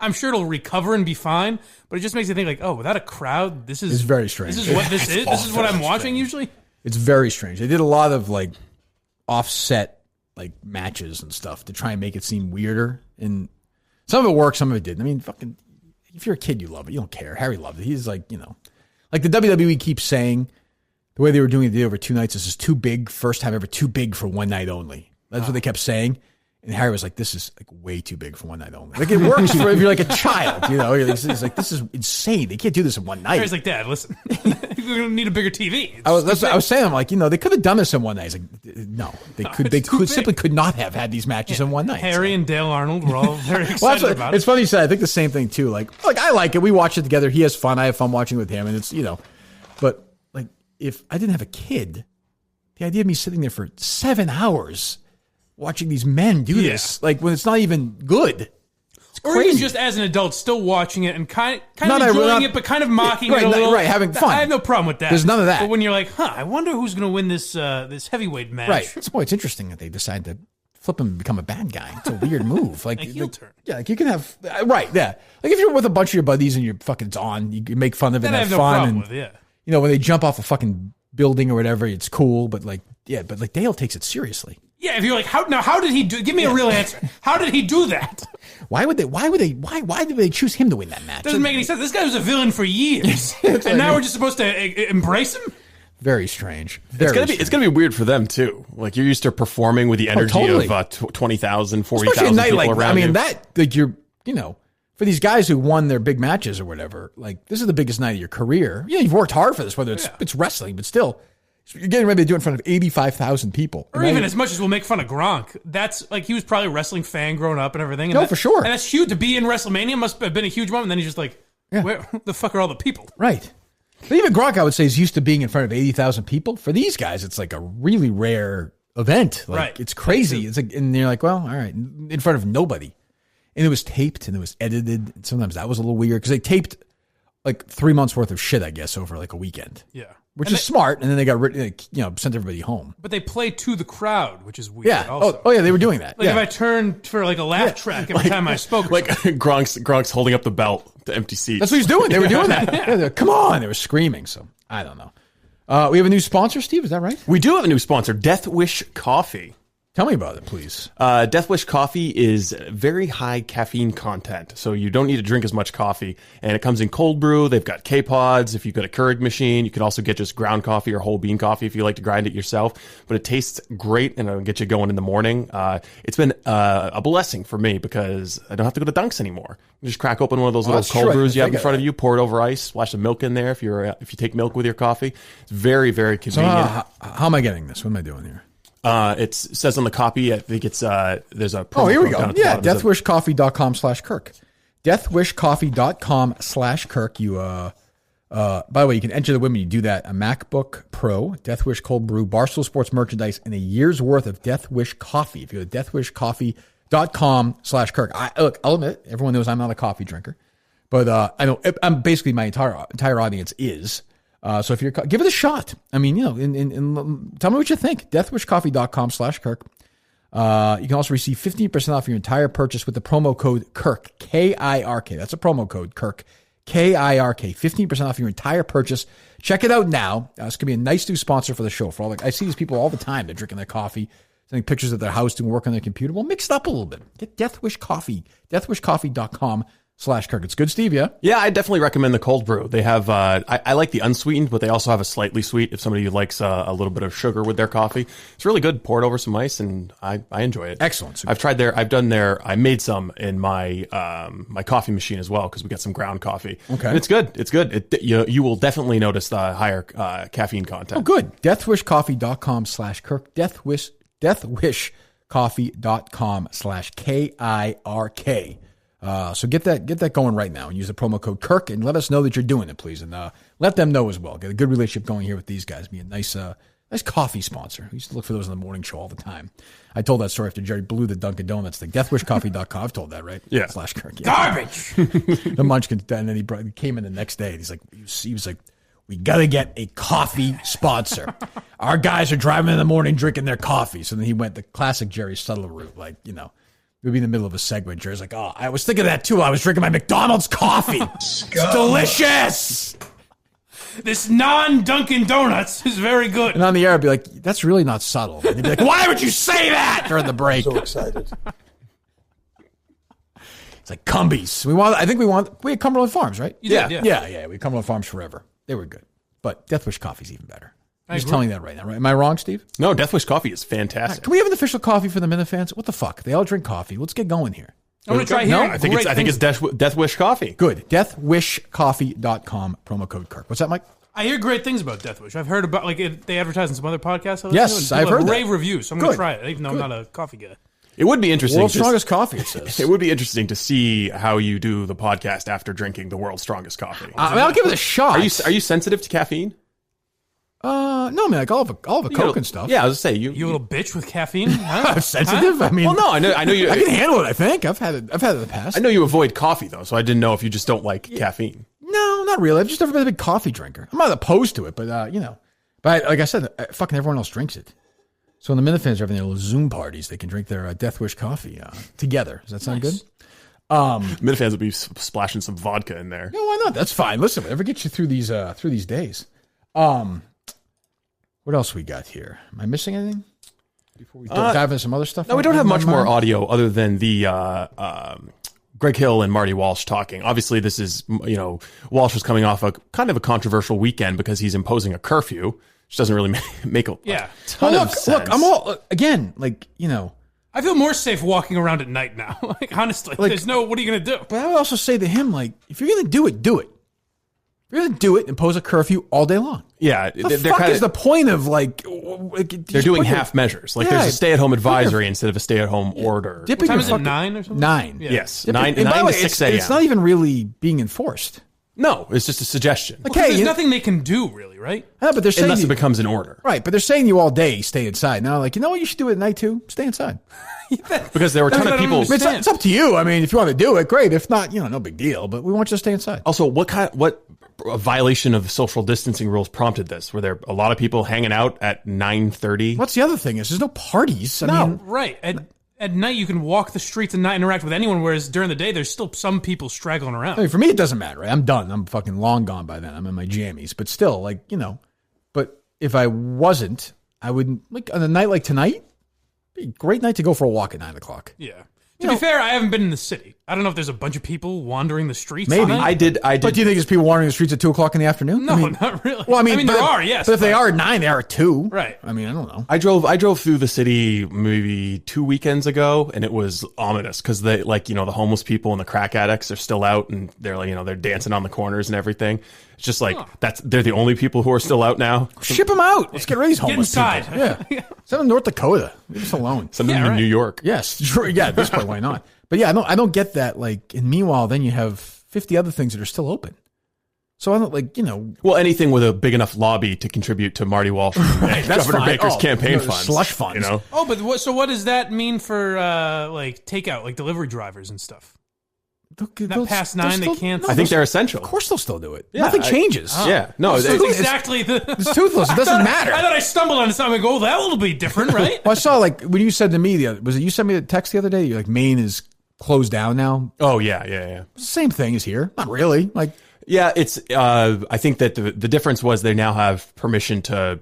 I'm sure it'll recover and be fine. But it just makes you think like, oh, without a crowd, this is very strange. This is what this is. This is what I'm watching usually. It's very strange. They did a lot of like offset like matches and stuff to try and make it seem weirder. And some of it worked, some of it didn't. I mean, fucking, if you're a kid, you love it. You don't care. Harry loved it. He's like, like the WWE keeps saying the way they were doing the deal over 2 nights, this is too big. First time ever, too big for one night only. That's what they kept saying. And Harry was like, this is like way too big for one night only. Like it works for if you're like a child, He's like, this is insane. They can't do this in one night. Harry's like, Dad, listen, we're going to need a bigger TV. I was saying, I'm like, they could have done this in one night. He's like, no, they simply could not have had these matches in one night. Harry and Dale Arnold were all very excited about it. It's funny you said, I think the same thing too. Like I like it. We watch it together. He has fun. I have fun watching with him. And it's, but like if I didn't have a kid, the idea of me sitting there for 7 hours watching these men do this, like when it's not even good. It's crazy. Or even just as an adult, still watching it and kind of enjoying it, but kind of mocking it a little. Right, having fun. I have no problem with that. There's none of that. But when you're like, I wonder who's going to win this heavyweight match. Right. It's interesting that they decide to flip him and become a bad guy. It's a weird move. Like a heel turn. Yeah, like you can have right. Yeah, like if you're with a bunch of your buddies and you're fucking it's on, you can make fun of it and have fun. No problem with, when they jump off a fucking building or whatever, it's cool. But like Dale takes it seriously. Yeah, if you're like, how did he do? Give me a real answer. How did he do that? Why did they choose him to win that match? Doesn't make any sense. This guy was a villain for years, and now we're just supposed to embrace him. Very strange. It's gonna be weird for them too. Like you're used to performing with the energy of 20,000, 40,000 people around you. I mean that like you're for these guys who won their big matches or whatever. Like this is the biggest night of your career. You've worked hard for this, whether it's wrestling, but still. You're getting ready to do it in front of 85,000 people. Or even as much as we'll make fun of Gronk. That's like he was probably a wrestling fan growing up and everything. And for sure. And that's huge. To be in WrestleMania must have been a huge moment. And then he's just like, where the fuck are all the people? Right. But even Gronk, I would say, is used to being in front of 80,000 people. For these guys, it's like a really rare event. Like it's crazy. It's like, and you're like, well, all right, in front of nobody. And it was taped and it was edited. And sometimes that was a little weird because they taped like 3 months worth of shit, I guess, over like a weekend. Yeah. Which is smart, and then they got sent everybody home. But they play to the crowd, which is weird. Yeah. Also. Oh yeah, they were doing that. Like if I turned for like a laugh track every time I spoke, like Gronk's holding up the belt to empty seats. That's what he's doing. They were doing that. Come on, they were screaming. So I don't know. We have a new sponsor, Steve. Is that right? We do have a new sponsor, Death Wish Coffee. Tell me about it, please. Death Wish coffee is very high caffeine content, so you don't need to drink as much coffee. And it comes in cold brew. They've got K-Pods. If you've got a Keurig machine, you can also get just ground coffee or whole bean coffee if you like to grind it yourself. But it tastes great, and it'll get you going in the morning. It's been a blessing for me because I don't have to go to Dunks anymore. You just crack open one of those little cold brews you have in front of you, pour it over ice, splash some milk in there if you take milk with your coffee. It's very, very convenient. So how am I getting this? What am I doing here? It says on the copy, I think it's, there's a promo here we code go. Yeah, deathwishcoffee.com/Kirk. Deathwishcoffee.com/Kirk. You, by the way, you can enter the win when you do that. A MacBook Pro, Death Wish Cold Brew, Barstool Sports merchandise, and a year's worth of Death Wish coffee. If you go to deathwishcoffee.com/Kirk. Look, I'll admit, everyone knows I'm not a coffee drinker, but I know I'm basically my entire audience is. So if give it a shot. I mean, tell me what you think. Deathwishcoffee.com/Kirk. You can also receive 15% off your entire purchase with the promo code Kirk, K-I-R-K. That's a promo code, Kirk, K-I-R-K. 15% off your entire purchase. Check it out now. It's going to be a nice new sponsor for the show. I see these people all the time. They're drinking their coffee, sending pictures of their house, doing work on their computer. Well, mix it up a little bit. Get Death Wish Coffee. Deathwishcoffee.com/Kirk. It's good, Steve, yeah? Yeah, I definitely recommend the cold brew. They have, I like the unsweetened, but they also have a slightly sweet if somebody likes a little bit of sugar with their coffee. It's really good. Pour it over some ice, and I enjoy it. Excellent. I made some in my my coffee machine as well because we got some ground coffee. Okay. And it's good. It's good. You will definitely notice the higher caffeine content. Oh, good. Deathwishcoffee.com/Kirk. Deathwishcoffee.com/KIRK. So get that going right now and use the promo code Kirk and let us know that you're doing it, please. And let them know as well. Get a good relationship going here with these guys. Be a nice coffee sponsor. We used to look for those in the morning show all the time. I told that story after Jerry blew the Dunkin' Donuts thing. Deathwishcoffee.com. I've told that, right? Yeah. /Kirk. Yeah. Garbage. The Munchkin. And then he came in the next day and he was like, we got to get a coffee sponsor. Our guys are driving in the morning drinking their coffee. So then he went the classic Jerry Suttle route, we'd be in the middle of a segment. Jerry's like, oh, I was thinking of that too. I was drinking my McDonald's coffee. It's delicious. This non-Dunkin' Donuts is very good. And on the air, I'd be like, that's really not subtle. And he'd be like, why would you say that during the break? So excited. It's like Cumbies. We had Cumberland Farms, right? Yeah. We had Cumberland Farms forever. They were good. But Death Wish coffee's even better. I'm just telling you that right now, right? Am I wrong, Steve? No, Death Wish coffee is fantastic. Can we have an official coffee for the Minifans? What the fuck? They all drink coffee. Let's get going here. I'm going to try here. No, I think it's Death Wish coffee. Good. Deathwishcoffee.com, promo code Kirk. What's that, Mike? I hear great things about Death Wish. I've heard about, they advertise in some other podcasts. Yes, I've heard that. Rave reviews, so I'm going to try it, even though I'm not a coffee guy. It would be interesting. World's strongest coffee, it says. It would be interesting to see how you do the podcast after drinking the world's strongest coffee. I'll give it a shot. Are you sensitive to caffeine? No, man. I'll have a Coke and stuff. Yeah, I was gonna say you little bitch with caffeine. Huh? Sensitive? Huh? I mean, well, no, I know you. I can handle it. I think I've had it in the past. I know you avoid coffee though, so I didn't know if you just don't like caffeine. No, not really. I've just never been a big coffee drinker. I'm not opposed to it, but But like I said, fucking everyone else drinks it. So when the Minifans are having their little Zoom parties, they can drink their Death Wish coffee together. Does that sound good? Minifans will be splashing some vodka in there. No, why not? That's fine. Listen, whatever gets you through these days. What else we got here? Am I missing anything? Before we dive into some other stuff? No, we don't have much more audio other than the Greg Hill and Marty Walsh talking. Obviously, this is, Walsh was coming off a kind of a controversial weekend because he's imposing a curfew, which doesn't really make a ton of sense. Look, I'm all, again, I feel more safe walking around at night now. Honestly, there's what are you going to do? But I would also say to him, if you're going to do it, do it. If you're going to do it, impose a curfew all day long. Yeah. The fuck is the point of, they're doing half measures. There's a stay-at-home advisory instead of a stay-at-home order. What time is it, 9 or something? 9. Yeah. Yes. 9 to 6 a.m. It's not even really being enforced. No, it's just a suggestion. There's nothing they can do, really, right? Yeah, but they're saying unless it becomes an order. Right, but they're saying you all day stay inside. Now, you know what you should do at night, too? Stay inside. Because there were a ton of people... It's up to you. I mean, if you want to do it, great. If not, no big deal. But we want you to stay inside. Also, what violation of social distancing rules prompted this? Were there a lot of people hanging out at 9:30? What's the other thing is there's no parties. Right. At night, you can walk the streets and not interact with anyone, whereas during the day, there's still some people straggling around. I mean, for me, it doesn't matter. Right? I'm done. I'm fucking long gone by then. I'm in my jammies. But still, But if I wasn't, I wouldn't... on a night like tonight, Great night to go for a walk at 9 o'clock. Yeah. To be fair, I haven't been in the city. I don't know if there's a bunch of people wandering the streets. Maybe. I did. But do you think there's people wandering the streets at 2 o'clock in the afternoon? No, not really. Well, I mean there are, yes. But if they are at 9, they are at 2. Right. I mean, I don't know. I drove through the city maybe 2 weekends ago, and it was ominous because they, the homeless people and the crack addicts are still out, and they're they're dancing on the corners and everything. It's just they're the only people who are still out now. Ship them out. Let's get rid of these homeless inside. people. Yeah. Send them to North Dakota. Leave us alone. Send them to New York. Yes. Sure. Yeah. At this point, why not? But yeah, I don't get that. And meanwhile, then you have 50 other things that are still open. So I don't Well, anything with a big enough lobby to contribute to Marty Walsh and Governor Baker's campaign funds. Slush funds. Oh, but what does that mean for takeout, delivery drivers and stuff? That past 9, they can't. I think they're essential. Of course, they'll still do it. Yeah, Nothing changes. Yeah, no, it's exactly it's toothless. It doesn't matter. I thought I stumbled on something and go, that will be different, right? Well, I saw when you said to me you sent me the text the other day? You're like, Maine is closed down now. Oh yeah. Same thing as here. Not really. Yeah, it's. I think that the difference was they now have permission to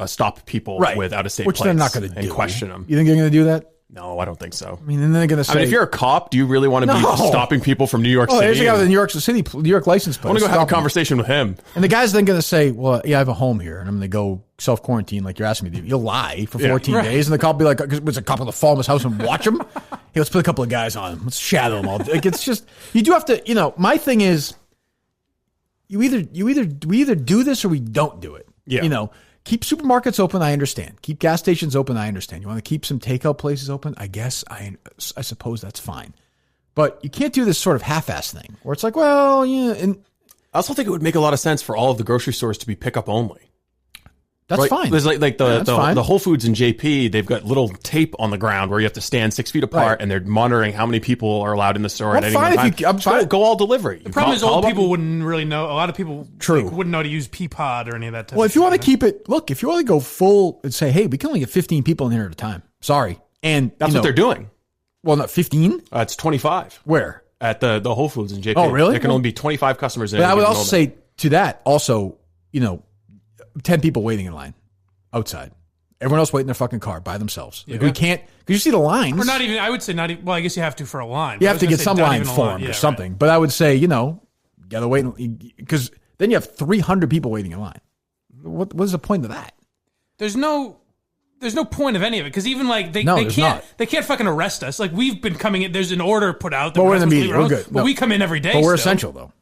stop people with out of state plates, which they're not going to do. And question them. You think they're going to do that? No, I don't think so. I mean, then they're going to say. If you're a cop, do you really want to be stopping people from New York City? There's a guy with a New York license plate. I want to go have a conversation with him. And the guy's then going to say, well, yeah, I have a home here, and I'm going to go self-quarantine like you're asking me to do. You'll lie for 14 days, and the cop will be like, was a cop going to fall in his house and watch him? Hey, let's put a couple of guys on him. Let's shadow them all. It's just, you do have to, my thing is, we either do this or we don't do it. Yeah. Keep supermarkets open, I understand. Keep gas stations open, I understand. You want to keep some takeout places open? I guess, I suppose that's fine. But you can't do this sort of half-ass thing where it's like, well, yeah. And I also think it would make a lot of sense for all of the grocery stores to be pickup only. That's fine. There's the Whole Foods and JP, they've got little tape on the ground where you have to stand 6 feet apart, and they're monitoring how many people are allowed in the store at any one time. Go all delivery. The problem is old people wouldn't really know. A lot of people wouldn't know how to use Peapod or any of that type of if you want to keep it, if you want to go full and say, hey, we can only get 15 people in here at a time. Sorry. And that's what they're doing. Well, not 15? It's 25. Where? At the Whole Foods and JP. Oh, really? There can only be 25 customers in. But I would also say to that, 10 people waiting in line. Outside. Everyone else waiting in their fucking car by themselves. We can't, because you see the lines. Or not even, I would say not even, well, I guess you have to for a line. You have to get some line formed or something. Right. But I would say, you gotta wait, because then you have 300 people waiting in line. What is the point of that? There's no point of any of it, because even they can't fucking arrest us. We've been coming in, there's an order put out. But we're in the media, we're good. But we come in every day. But we're essential though.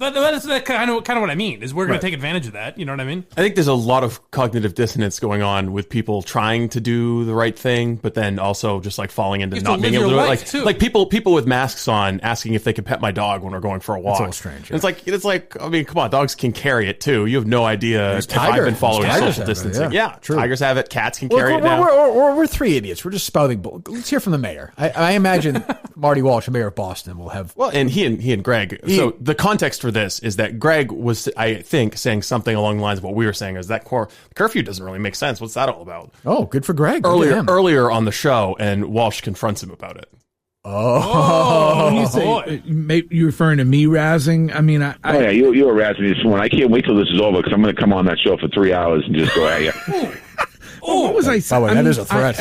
But that's kind of what I mean, is we're going to take advantage of that. You know what I mean? I think there's a lot of cognitive dissonance going on with people trying to do the right thing, but then also just falling into not being able to do it. People with masks on asking if they can pet my dog when we're going for a walk. It's all strange. Yeah. It's like, I mean, come on, dogs can carry it too. You have no idea if I've been following social distancing. True. Tigers have it. Cats can carry it now. We're three idiots. We're just spouting. Let's hear from the mayor. I imagine Marty Walsh, the mayor of Boston, will have. Well, and he and Greg. So the context for this is that Greg was, I think, saying something along the lines of what we were saying, is that curfew doesn't really make sense. What's that all about? Oh, good for Greg. Earlier on the show, and Walsh confronts him about it. When you say, you referring to me razzing? I mean, you were razzing me this morning. I can't wait till this is over because I'm going to come on that show for 3 hours and just go at you. What was I saying? By the way, that is a threat.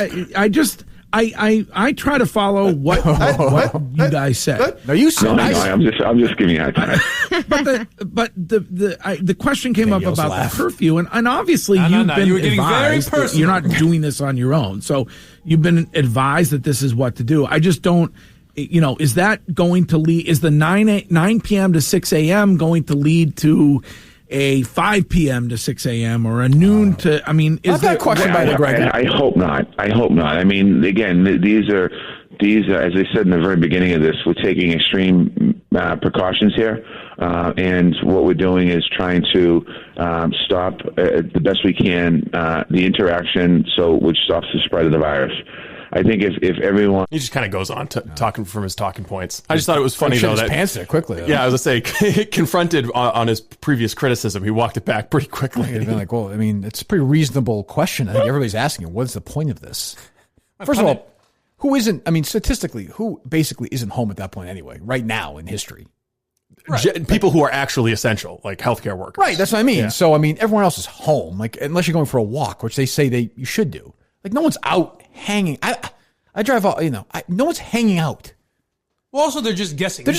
I try to follow what you guys said. No, you said. No, I'm just giving you a time. But the question came up about the curfew, and obviously you've been advised that you're not doing this on your own. So you've been advised that this is what to do. I just don't. Is that going to lead? Is the 9 p.m. to 6 a.m. going to lead to a 5 p.m. to 6 a.m. or a noon to, I mean, is that question by the Greg? I hope not. I mean, again, these are, as I said in the very beginning of this, we're taking extreme precautions here. And what we're doing is trying to stop the best we can the interaction, which stops the spread of the virus. I think if everyone... He just kind of goes on talking from his talking points. I just thought it was funny, though. His pants there quickly. Yeah, I was going to say, confronted on his previous criticism, he walked it back pretty quickly. He'd been like, well, I mean, it's a pretty reasonable question. I think everybody's asking, what's the point of this? First of all, statistically, who basically isn't home at that point anyway, right now in history? Right. People who are actually essential, like healthcare workers. Right, that's what I mean. Yeah. So, I mean, everyone else is home, unless you're going for a walk, which they say you should do. Like no one's out hanging. I drive all, no one's hanging out. Well, also they're just guessing. Where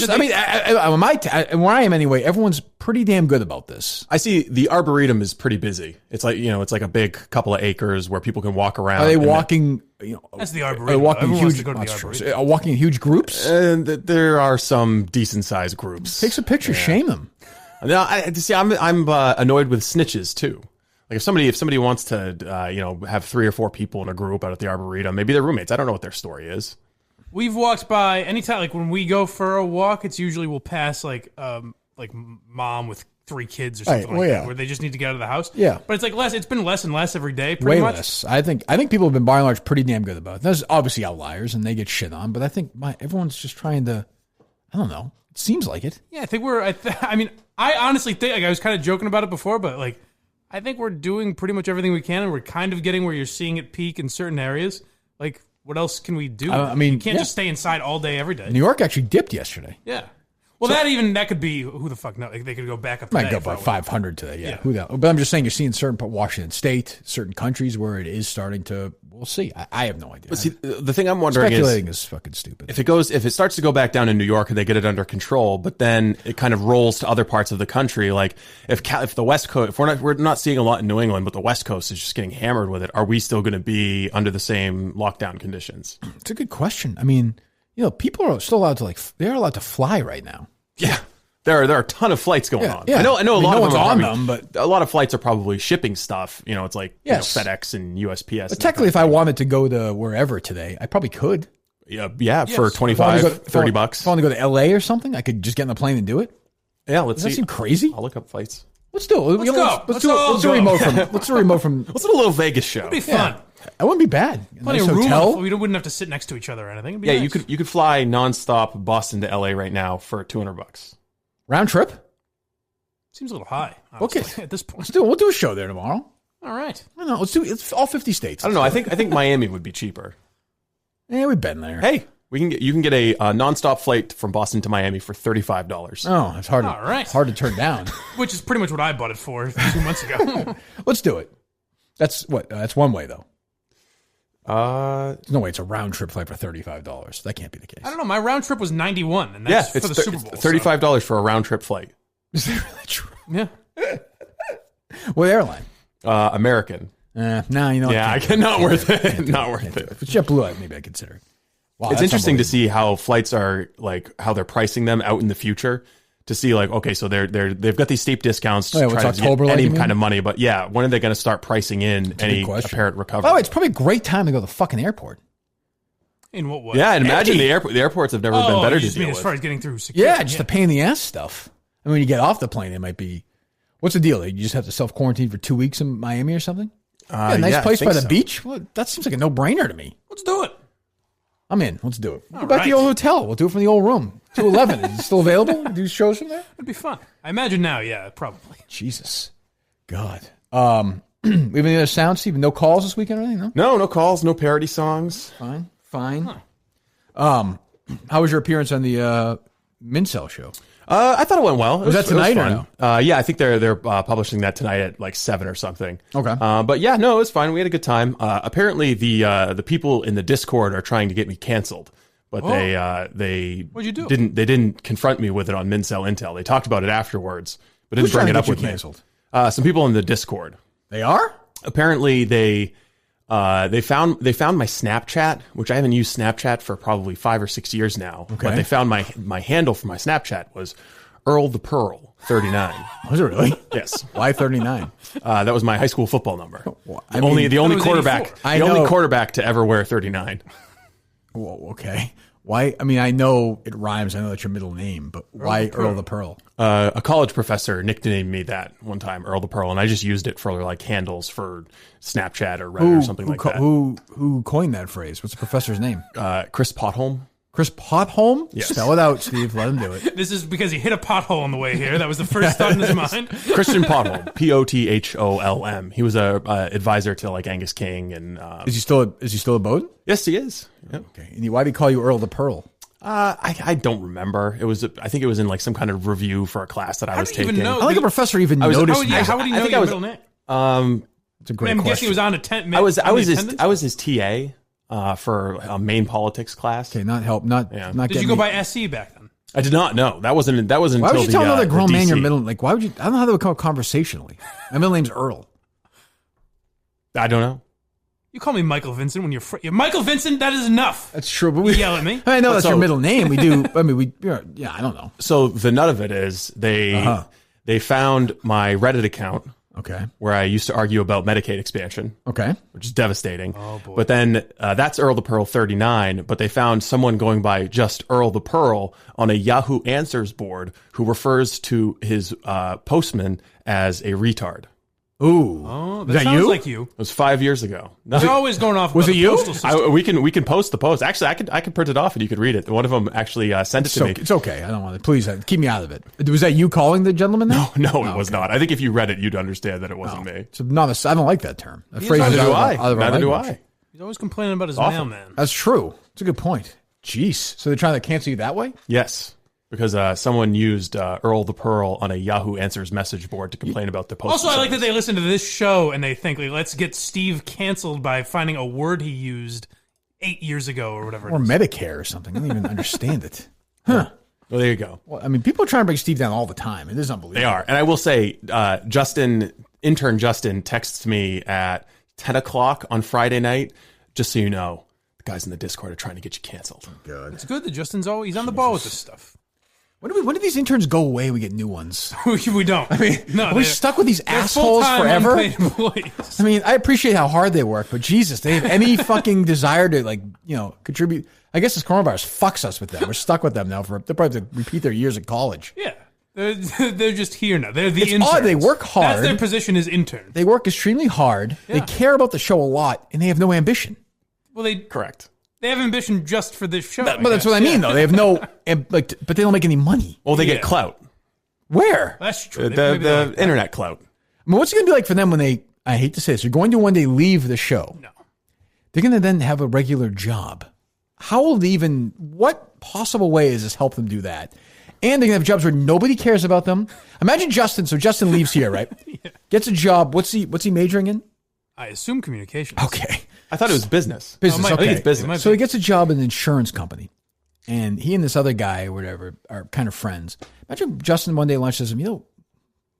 I am anyway, everyone's pretty damn good about this. I see the Arboretum is pretty busy. It's like, it's like a big couple of acres where people can walk around. Are they walking? That's the Arboretum. Walking in huge groups? And there are some decent sized groups. Take some pictures, shame them. No, I'm annoyed with snitches too. Like if somebody wants to, have 3 or 4 people in a group out at the Arboretum, maybe they're roommates. I don't know what their story is. We've walked by anytime, like when we go for a walk, it's usually we'll pass like mom with 3 kids or something that, where they just need to get out of the house. Yeah, but it's like less. It's been less and less every day. Pretty much. Less. I think people have been by and large pretty damn good about it. There's obviously outliers and they get shit on, but I think everyone's just trying to. I don't know. It seems like it. Yeah, I think I honestly think I was kind of joking about it before, but like I think we're doing pretty much everything we can, and we're kind of getting where you're seeing it peak in certain areas. Like. What else can we do? You can't just stay inside all day, every day. New York actually dipped yesterday. Yeah. Well, that could be, who the fuck knows? Like, they could go back up today. Might go by 500 today, yeah. Who knows? But I'm just saying you're seeing certain Washington State, certain countries where it is starting to, we'll see. I have no idea. But see, the thing I'm wondering speculating is fucking stupid. If it starts to go back down in New York and they get it under control, but then it kind of rolls to other parts of the country, like if the West Coast, if we're not seeing a lot in New England, but the West Coast is just getting hammered with it, are we still going to be under the same lockdown conditions? It's a good question. I mean, people are still allowed to they're allowed to fly right now. Yeah. There are a ton of flights going on. Yeah. I know a lot of them on them, but a lot of flights are probably shipping stuff. It's like FedEx and USPS. But technically, if I wanted to go to wherever today, I probably could. Yeah, for $25, $30. If I want to go to LA or something, I could just get in the plane and do it. Yeah, let's see. Does that seem crazy? I'll look up flights. Let's do it. Let's go. Let's do a remote from. Let's do a remote from. Let's do a little Vegas show. It'd be fun. That wouldn't be bad. Plenty of room. We wouldn't have to sit next to each other or anything. Yeah, nice. You could fly nonstop Boston to LA right now for $200. Round trip? Seems a little high. Honestly, okay, at this point, we'll do a show there tomorrow. All right. I don't know. It's all 50 states. I don't know. I think Miami would be cheaper. Yeah, we've been there. Hey, you can get a nonstop flight from Boston to Miami for $35. Oh, it's hard. All right. Hard to turn down. Which is pretty much what I bought it for 2 months ago. Let's do it. That's one way though. No way. It's a round trip flight for $35. That can't be the case. I don't know. My round trip was $91, and that's for the Super Bowl. $35 for a round trip flight. Is that really true? Yeah. What airline? American. No, you know. Yeah, not worth it. Not worth it. If it's JetBlue, maybe I consider it. Wow, it's interesting to see how flights are how they're pricing them out in the future. To see okay, so they've got these steep discounts to try to get any kind of money, but when are they going to start pricing in any apparent recovery? Oh, it's probably a great time to go to the fucking airport. In what way? Yeah, and imagine the airports have never been better to deal with. As far as getting through security. Yeah, just the pain in the ass stuff. I mean, when you get off the plane, it might be. What's the deal? You just have to self-quarantine for 2 weeks in Miami or something? Nice place by the beach? Well, that seems like a no-brainer to me. Let's do it. I'm in. Let's do it. Go back to the old hotel. We'll do it from the old room. 211. Is it still available? Do shows from there? It'd be fun. I imagine now, yeah, probably. Jesus. God. We have any other sounds, Steve? No calls this weekend or anything? No calls. No parody songs. Fine. Huh. How was your appearance on the Mincel show? I thought it went well. Was that tonight or no? Yeah, I think they're publishing that tonight at 7 or something. Okay. But yeah, no, it was fine. We had a good time. Apparently the people in the Discord are trying to get me canceled, but they What'd you do? They didn't confront me with it on Mincel Intel. They talked about it afterwards, but didn't bring it up with canceled? Me. Some people in the Discord. They are? Apparently they found my Snapchat, which I haven't used Snapchat for probably 5 or 6 years now. Okay. But they found my handle for my Snapchat was Earl the Pearl 39. Was it really? Yes. Why 39? That was my high school football number. Well, the only quarterback to ever wear 39. Well, okay. Why? I mean, I know it rhymes. I know that's your middle name, but why Earl the Pearl? A college professor nicknamed me that one time, Earl the Pearl, and I just used it for handles for Snapchat or Reddit or something like that. Who coined that phrase? What's the professor's name? Chris Potholm. Chris Potholm? Yes. Spell it out, Steve. Let him do it. This is because he hit a pothole on the way here. That was the first thought in his mind. Christian Potholm. Potholm. He was a advisor to Angus King and. Is he still a Bowden? Yes, he is. Yep. Okay. And why did he call you Earl the Pearl? I don't remember. I think it was in some kind of review for a class that I was taking. Even know? I think a professor even noticed. How would he know your middle name? It's a great question. I'm guessing he was on a tent. I was his TA for a main politics class. Okay, not help, not Did you go by SE back then? I did not know. That wasn't. Why would you tell another grown man your middle? Like, why would you? I don't know how they would call it conversationally. My middle name's Earl. I don't know. You call me Michael Vincent when you're Michael Vincent. That is enough. That's true. But you yell at me. I know that's your middle name. We do. I mean, yeah, I don't know. So the nut of it is they found my Reddit account. Okay. Where I used to argue about Medicaid expansion. Okay. Which is devastating. Oh, boy. But then that's Earl the Pearl 39, but they found someone going by just Earl the Pearl on a Yahoo Answers board who refers to his postman as a retard. Ooh. Oh, that sounds like you. It was 5 years ago. You're always going off. Was it you? We can post the post. Actually, I could print it off and you could read it. One of them actually sent it to me. It's okay. I don't want to. Please keep me out of it. Was that you calling the gentleman? No, it was not. I think if you read it, you'd understand that it wasn't me. So I don't like that term. That phrase. Neither do I. He's always complaining about his mailman. That's true. It's a good point. Jeez. So they're trying to cancel you that way? Yes. Because someone used Earl the Pearl on a Yahoo Answers message board to complain about the post. Also, I like that they listen to this show and they think, like, let's get Steve canceled by finding a word he used 8 years ago or whatever. Or Medicare or something. I don't even understand it. Huh. Well, there you go. Well, I mean, people are trying to bring Steve down all the time. It is unbelievable. They are. And I will say, intern Justin texts me at 10 o'clock on Friday night, just so you know, the guys in the Discord are trying to get you canceled. Good. It's good that Justin's he's on the ball with this stuff. When do these interns go away? We get new ones. We don't. I mean, are we stuck with these assholes forever? I mean, I appreciate how hard they work, but Jesus, they have any fucking desire to contribute. I guess this coronavirus fucks us with them. We're stuck with them now they'll probably have to repeat their years at college. Yeah. They're just here now. They're the interns. Odd. They work hard. That's their position as interns. They work extremely hard. Yeah. They care about the show a lot, and they have no ambition. Well, correct. They have ambition just for this show. But that's what I mean, though. They have no, but they don't make any money. Well, they get clout. Where? That's true. The internet clout. I mean, what's it going to be like for them when they, I hate to say this, they're going to one day leave the show. No. They're going to then have a regular job. What possible way does this help them do that? And they're going to have jobs where nobody cares about them. Imagine Justin. So Justin leaves here, right? Yeah. Gets a job. What's he majoring in? I assume communications. Okay. I thought it was business. Okay. I think it's business. So he gets a job in an insurance company. And he and this other guy or whatever are kind of friends. Imagine Justin one day at lunch says, we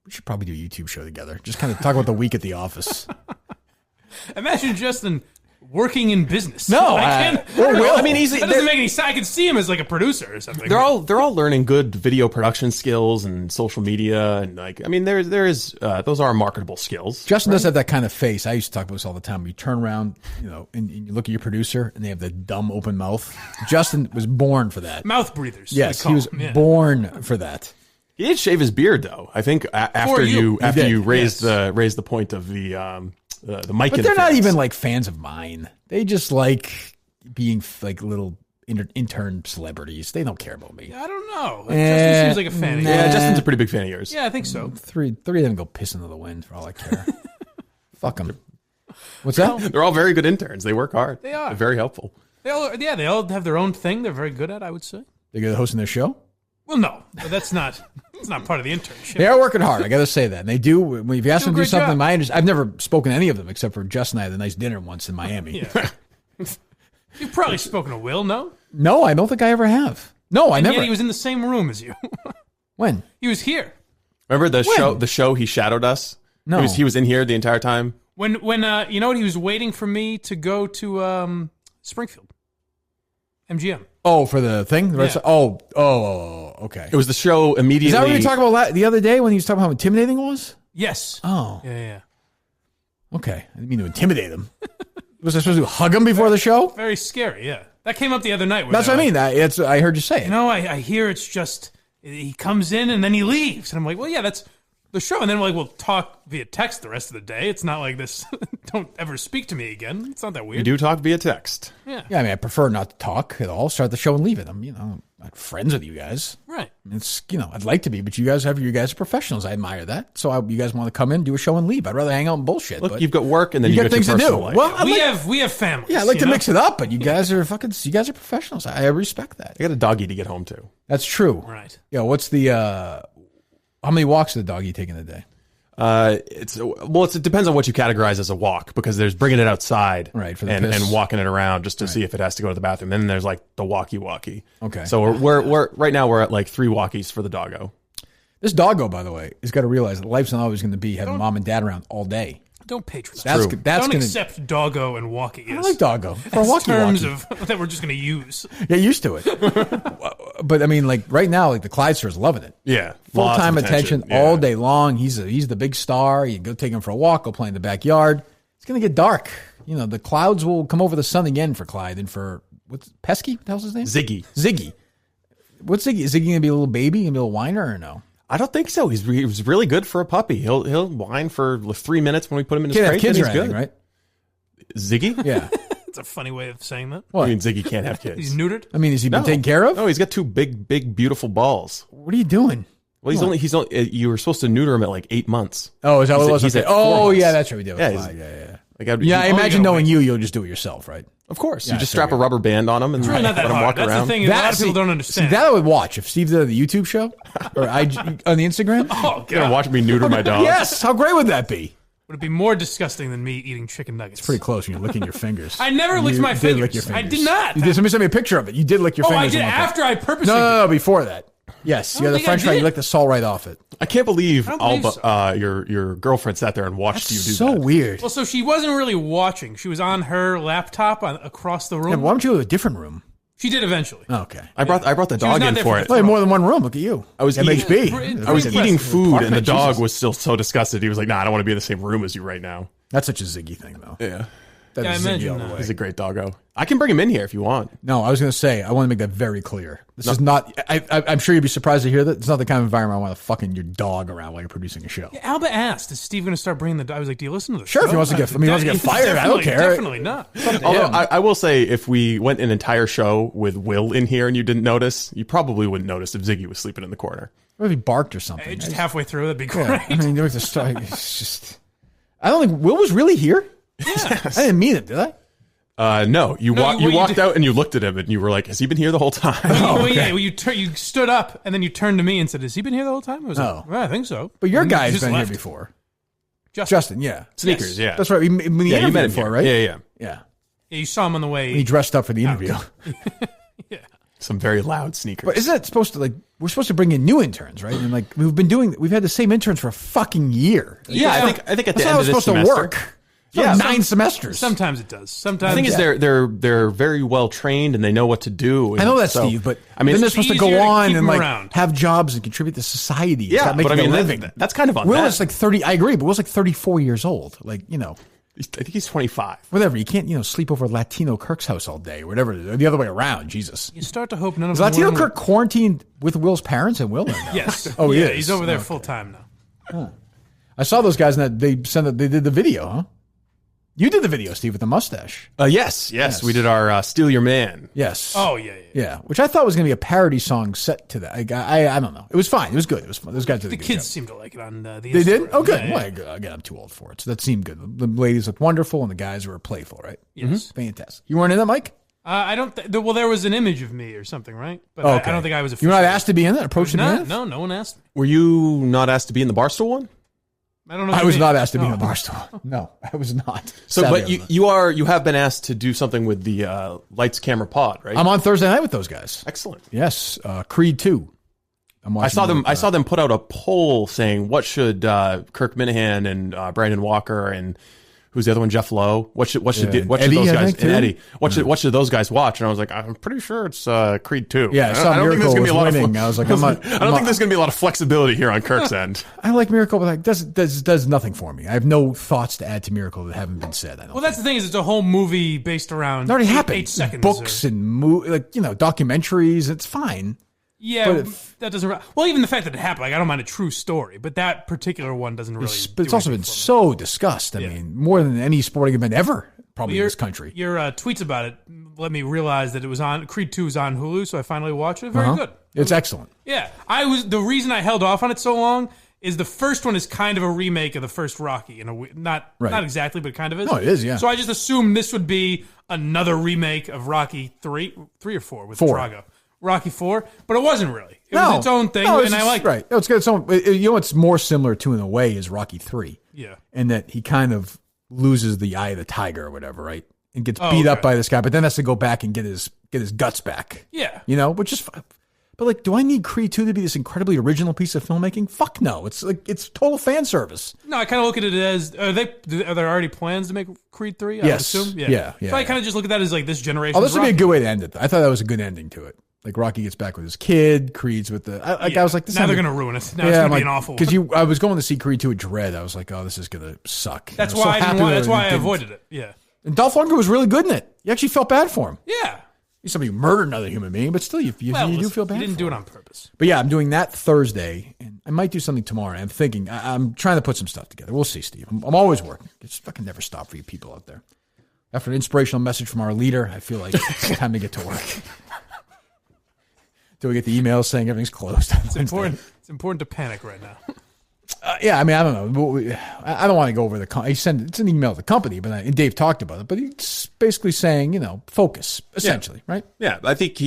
should probably do a YouTube show together. Just kind of talk about the week at the office. Imagine Justin working in business. No, that doesn't make any sense. I could see him as like a producer or something. They're all learning good video production skills and social media and there is those are marketable skills. Justin does have that kind of face. I used to talk about this all the time. You turn around, and you look at your producer and they have the dumb open mouth. Justin was born for that. Mouth breathers. Yes, he was born for that. He did shave his beard though. I think after you raised the point of the mic. But they're not even like fans of mine. They just like being like little intern celebrities. They don't care about me. I don't know. Justin seems like a fan of yours. Yeah, Justin's a pretty big fan of yours. Yeah, I think so. Three of them go piss into the wind for all I care. Fuck them. What's that? They're all very good interns. They work hard. They are. They're very helpful. They all have their own thing they're very good at, I would say. They're good at hosting their show? Well, no, but it's not part of the internship. They are working hard. I got to say that. And they do. When you ask them to do something, I've never spoken to any of them except for Justin and I had a nice dinner once in Miami. Yeah. You've probably spoken to Will, no? No, I don't think I ever have. No, I never. Yet he was in the same room as you. When? He was here. Remember the show he shadowed us? No. He was in here the entire time? When you know what, he was waiting for me to go to Springfield. MGM. Oh, for the thing? Okay. It was the show immediately. Is that what you were talking about the other day when he was talking about how intimidating it was? Yes. Oh. Yeah. Okay. I didn't mean to intimidate him. Was I supposed to hug him before the show? Very scary, yeah. That came up the other night. That's what I mean. I heard you say it. I hear it's just, he comes in and then he leaves. And I'm like, well, yeah, that's the show. And then we'll talk via text the rest of the day. It's not like this, don't ever speak to me again. It's not that weird. You do talk via text. Yeah. Yeah, I mean, I prefer not to talk at all. Start the show and leave it. I'm not friends with you guys. Right. It's, I'd like to be, but you guys are professionals. I admire that. So you guys want to come in, do a show and leave. I'd rather hang out and bullshit. Look, you've got work and then you got things your to do. life. Well, we have families. Yeah, I like to mix it up, but you guys are professionals. I respect that. I got a doggy to get home to. That's true. Right. Yeah, what's the how many walks did the doggy take in a day? It depends on what you categorize as a walk, because there's bringing it outside, right, and walking it around just to see if it has to go to the bathroom. Then there's like the walkie. Okay. So we're right now we're at like 3 walkies for the doggo. This doggo, by the way, has got to realize that life's not always going to be having mom and dad around all day. Don't patronize. Don't accept doggo and walkie. I like doggo for walkie. Terms of that we're just going to use. Get used to it. But I mean, like right now, like the Clydester's loving it. Yeah, full-time attention all day long. He's the big star. You go take him for a walk. Go play in the backyard. It's going to get dark. The clouds will come over the sun again for Clyde and for what's Pesky? What the hell's his name? Ziggy. What's Ziggy? Is Ziggy going to be a little baby? Going to be a little whiner or no? I don't think so. He was really good for a puppy. He'll whine for 3 minutes when we put him in his crate. Kids and or he's anything, good, right? Ziggy? Yeah. It's a funny way of saying that. What? I mean, Ziggy can't have kids. He's neutered? I mean, has he been taken care of? No, he's got 2 big, beautiful balls. What are you doing? Well, he's only. You were supposed to neuter him at like 8 months. Oh, is that what it was? He's at 4 months. Yeah, that's what we do. Yeah. I imagine knowing you'll just do it yourself, right? Of course. You just strap a rubber band on him and let him walk around. That's the thing. A lot of people don't understand. See, that I would watch. If Steve did the YouTube show or on the Instagram. Oh, God. You're going to watch me neuter my dog? Yes. How great would that be? Would it be more disgusting than me eating chicken nuggets? It's pretty close when you're licking your fingers. I never licked my fingers. Lick your fingers. I did not. You did. Somebody sent me a picture of it. You did lick your fingers. Oh, I did after I purposely. No, before that. Yes, you had the French fry. You licked the salt right off it. I can't believe your girlfriend sat there and watched you do that. So weird. Well, so she wasn't really watching. She was on her laptop across the room. Yeah, why don't you go to a different room? She did eventually. Okay. I brought the dog in for it. Well, more than one room. Look at you. I was MHB. I was eating food, and the dog was still so disgusted. He was like, "Nah, I don't want to be in the same room as you right now." That's such a Ziggy thing, though. Yeah. I imagine that. He's a great doggo. I can bring him in here if you want. No, I was going to say, I want to make that very clear. This is not, I'm sure you'd be surprised to hear that. It's not the kind of environment I want to fucking your dog around while you're producing a show. Yeah, Alba asked, is Steve going to start bringing the dog? I was like, do you listen to the show? Sure, if he wants to get fired, I don't care. Definitely not. Although I will say, if we went an entire show with Will in here and you didn't notice, you probably wouldn't notice if Ziggy was sleeping in the corner. Or if he barked or something. Just halfway through, that'd be great. Yeah, I mean, you have to start. It's just, I don't think Will was really here. Yeah. I didn't mean it, did I? No, you walked out and you looked at him and you were like, "Has he been here the whole time?" You stood up and then you turned to me and said, "Has he been here the whole time?" I was like, well, I think so. But your guy's been here before. Justin, yeah, Sneakers, yeah, that's right. You met him before, right? Yeah. Yeah, you saw him on the way. He dressed up for the interview. Yeah, some very loud sneakers. But isn't it supposed to we're supposed to bring in new interns, right? And we've had the same interns for a fucking year. Yeah, I think at the end of this semester, supposed to work. Yeah, 9 semesters. Sometimes it does. Sometimes the thing is they're very well trained and they know what to do. I know that, Steve, but I mean, then they're supposed to go on and have jobs and contribute to society. Yeah, but I mean, living. That's kind of on Will is 30. I agree, but Will's 34 years old. I think he's 25. Whatever. You can't sleep over Latino Kirk's house all day or whatever. The other way around. Jesus. You start to hope none of them. Is Latino Kirk quarantined with Will's parents and Will? Yes. Oh, he is. He's over there full time now. Huh. I saw those guys and they did the video, huh? You did the video, Steve, with the mustache. Yes. We did our Steal Your Man. Yes. Oh, yeah. Which I thought was going to be a parody song set to that. I don't know. It was fine. It was good. It was fun. Those guys did a good job. The kids seem to like it on the They Instagram. did? Oh, good. Yeah, Well, again, I'm too old for it. So that seemed good. The ladies looked wonderful and the guys were playful, right? Yes. Fantastic. You weren't in that, Mike? I don't. Well, there was an image of me or something, right? But I don't think I was. You were not asked to be in that? Approached to be in it? No one asked me. Were you not asked to be in the Barstool one? I don't know. I was not asked to be in the Barstool. No, I was not. So, but you have been asked to do something with the Lights Camera Pod, right? I'm on Thursday night with those guys. Excellent. Yes, Creed 2. I saw them put out a poll saying what should Kirk Minihane and Brandon Walker and who's the other one, Jeff Lowe? What should Eddie, those guys and Eddie? What Mm-hmm. should those guys watch? And I was like, I'm pretty sure it's Creed 2. Yeah, I don't think there's gonna be a lot of. I was like, I don't think there's gonna be a lot of flexibility here on Kirk's end. I like Miracle, but does nothing for me. I have no thoughts to add to Miracle that haven't been said. Well, that's the thing is it's a whole movie based around. It already happened. 8 seconds. Books and documentaries. It's fine. Yeah, that doesn't. Well, even the fact that it happened, I don't mind a true story, but that particular one doesn't really. But it's also been so discussed. I mean, more than any sporting event ever, probably in this country. Your tweets about it let me realize that it was on Creed 2 is on Hulu, so I finally watched it. Very good. It's excellent. Yeah, the reason I held off on it so long is the first one is kind of a remake of the first Rocky in a way, not exactly, but kind of is. No, it is. Yeah. So I just assumed this would be another remake of Rocky 3 or 4 with Drago. Rocky IV, but it wasn't really. It was its own thing, and I liked it. Right. It's got its own. You know what's more similar to in a way is Rocky III. Yeah. And that he kind of loses the eye of the tiger or whatever, right? And gets beat up by this guy, but then has to go back and get his guts back. Yeah. You know, which is fine. But like, do I need Creed 2 to be this incredibly original piece of filmmaking? Fuck no. It's like it's total fan service. No, I kind of look at it as are there already plans to make Creed 3? I would assume. Yeah. So I kind of just look at that as like this generation. Oh, this would be a good way to end it. I thought that was a good ending to it. Like Rocky gets back with his kid, Creed's with the. I was like, this now they're gonna ruin it. Now it's gonna be an awful. Because I was going to see Creed 2 at Dread. I was like, oh, this is gonna suck. That's why I avoided it. Yeah. And Dolph Lundgren was really good in it. You actually felt bad for him. Yeah. He's somebody who murdered another human being, but still, you do feel bad. He didn't do it on purpose. But yeah, I'm doing that Thursday, and I might do something tomorrow. I'm thinking, I'm trying to put some stuff together. We'll see, Steve. I'm always working. It's fucking never stop for you people out there. After an inspirational message from our leader, I feel like it's time to get to work. Do we get the emails saying everything's closed? It's important. It's important to panic right now. Yeah, I mean, I don't know. I don't want to go over it's an email to the company, but and Dave talked about it. But he's basically saying, focus, essentially, right? Yeah, I think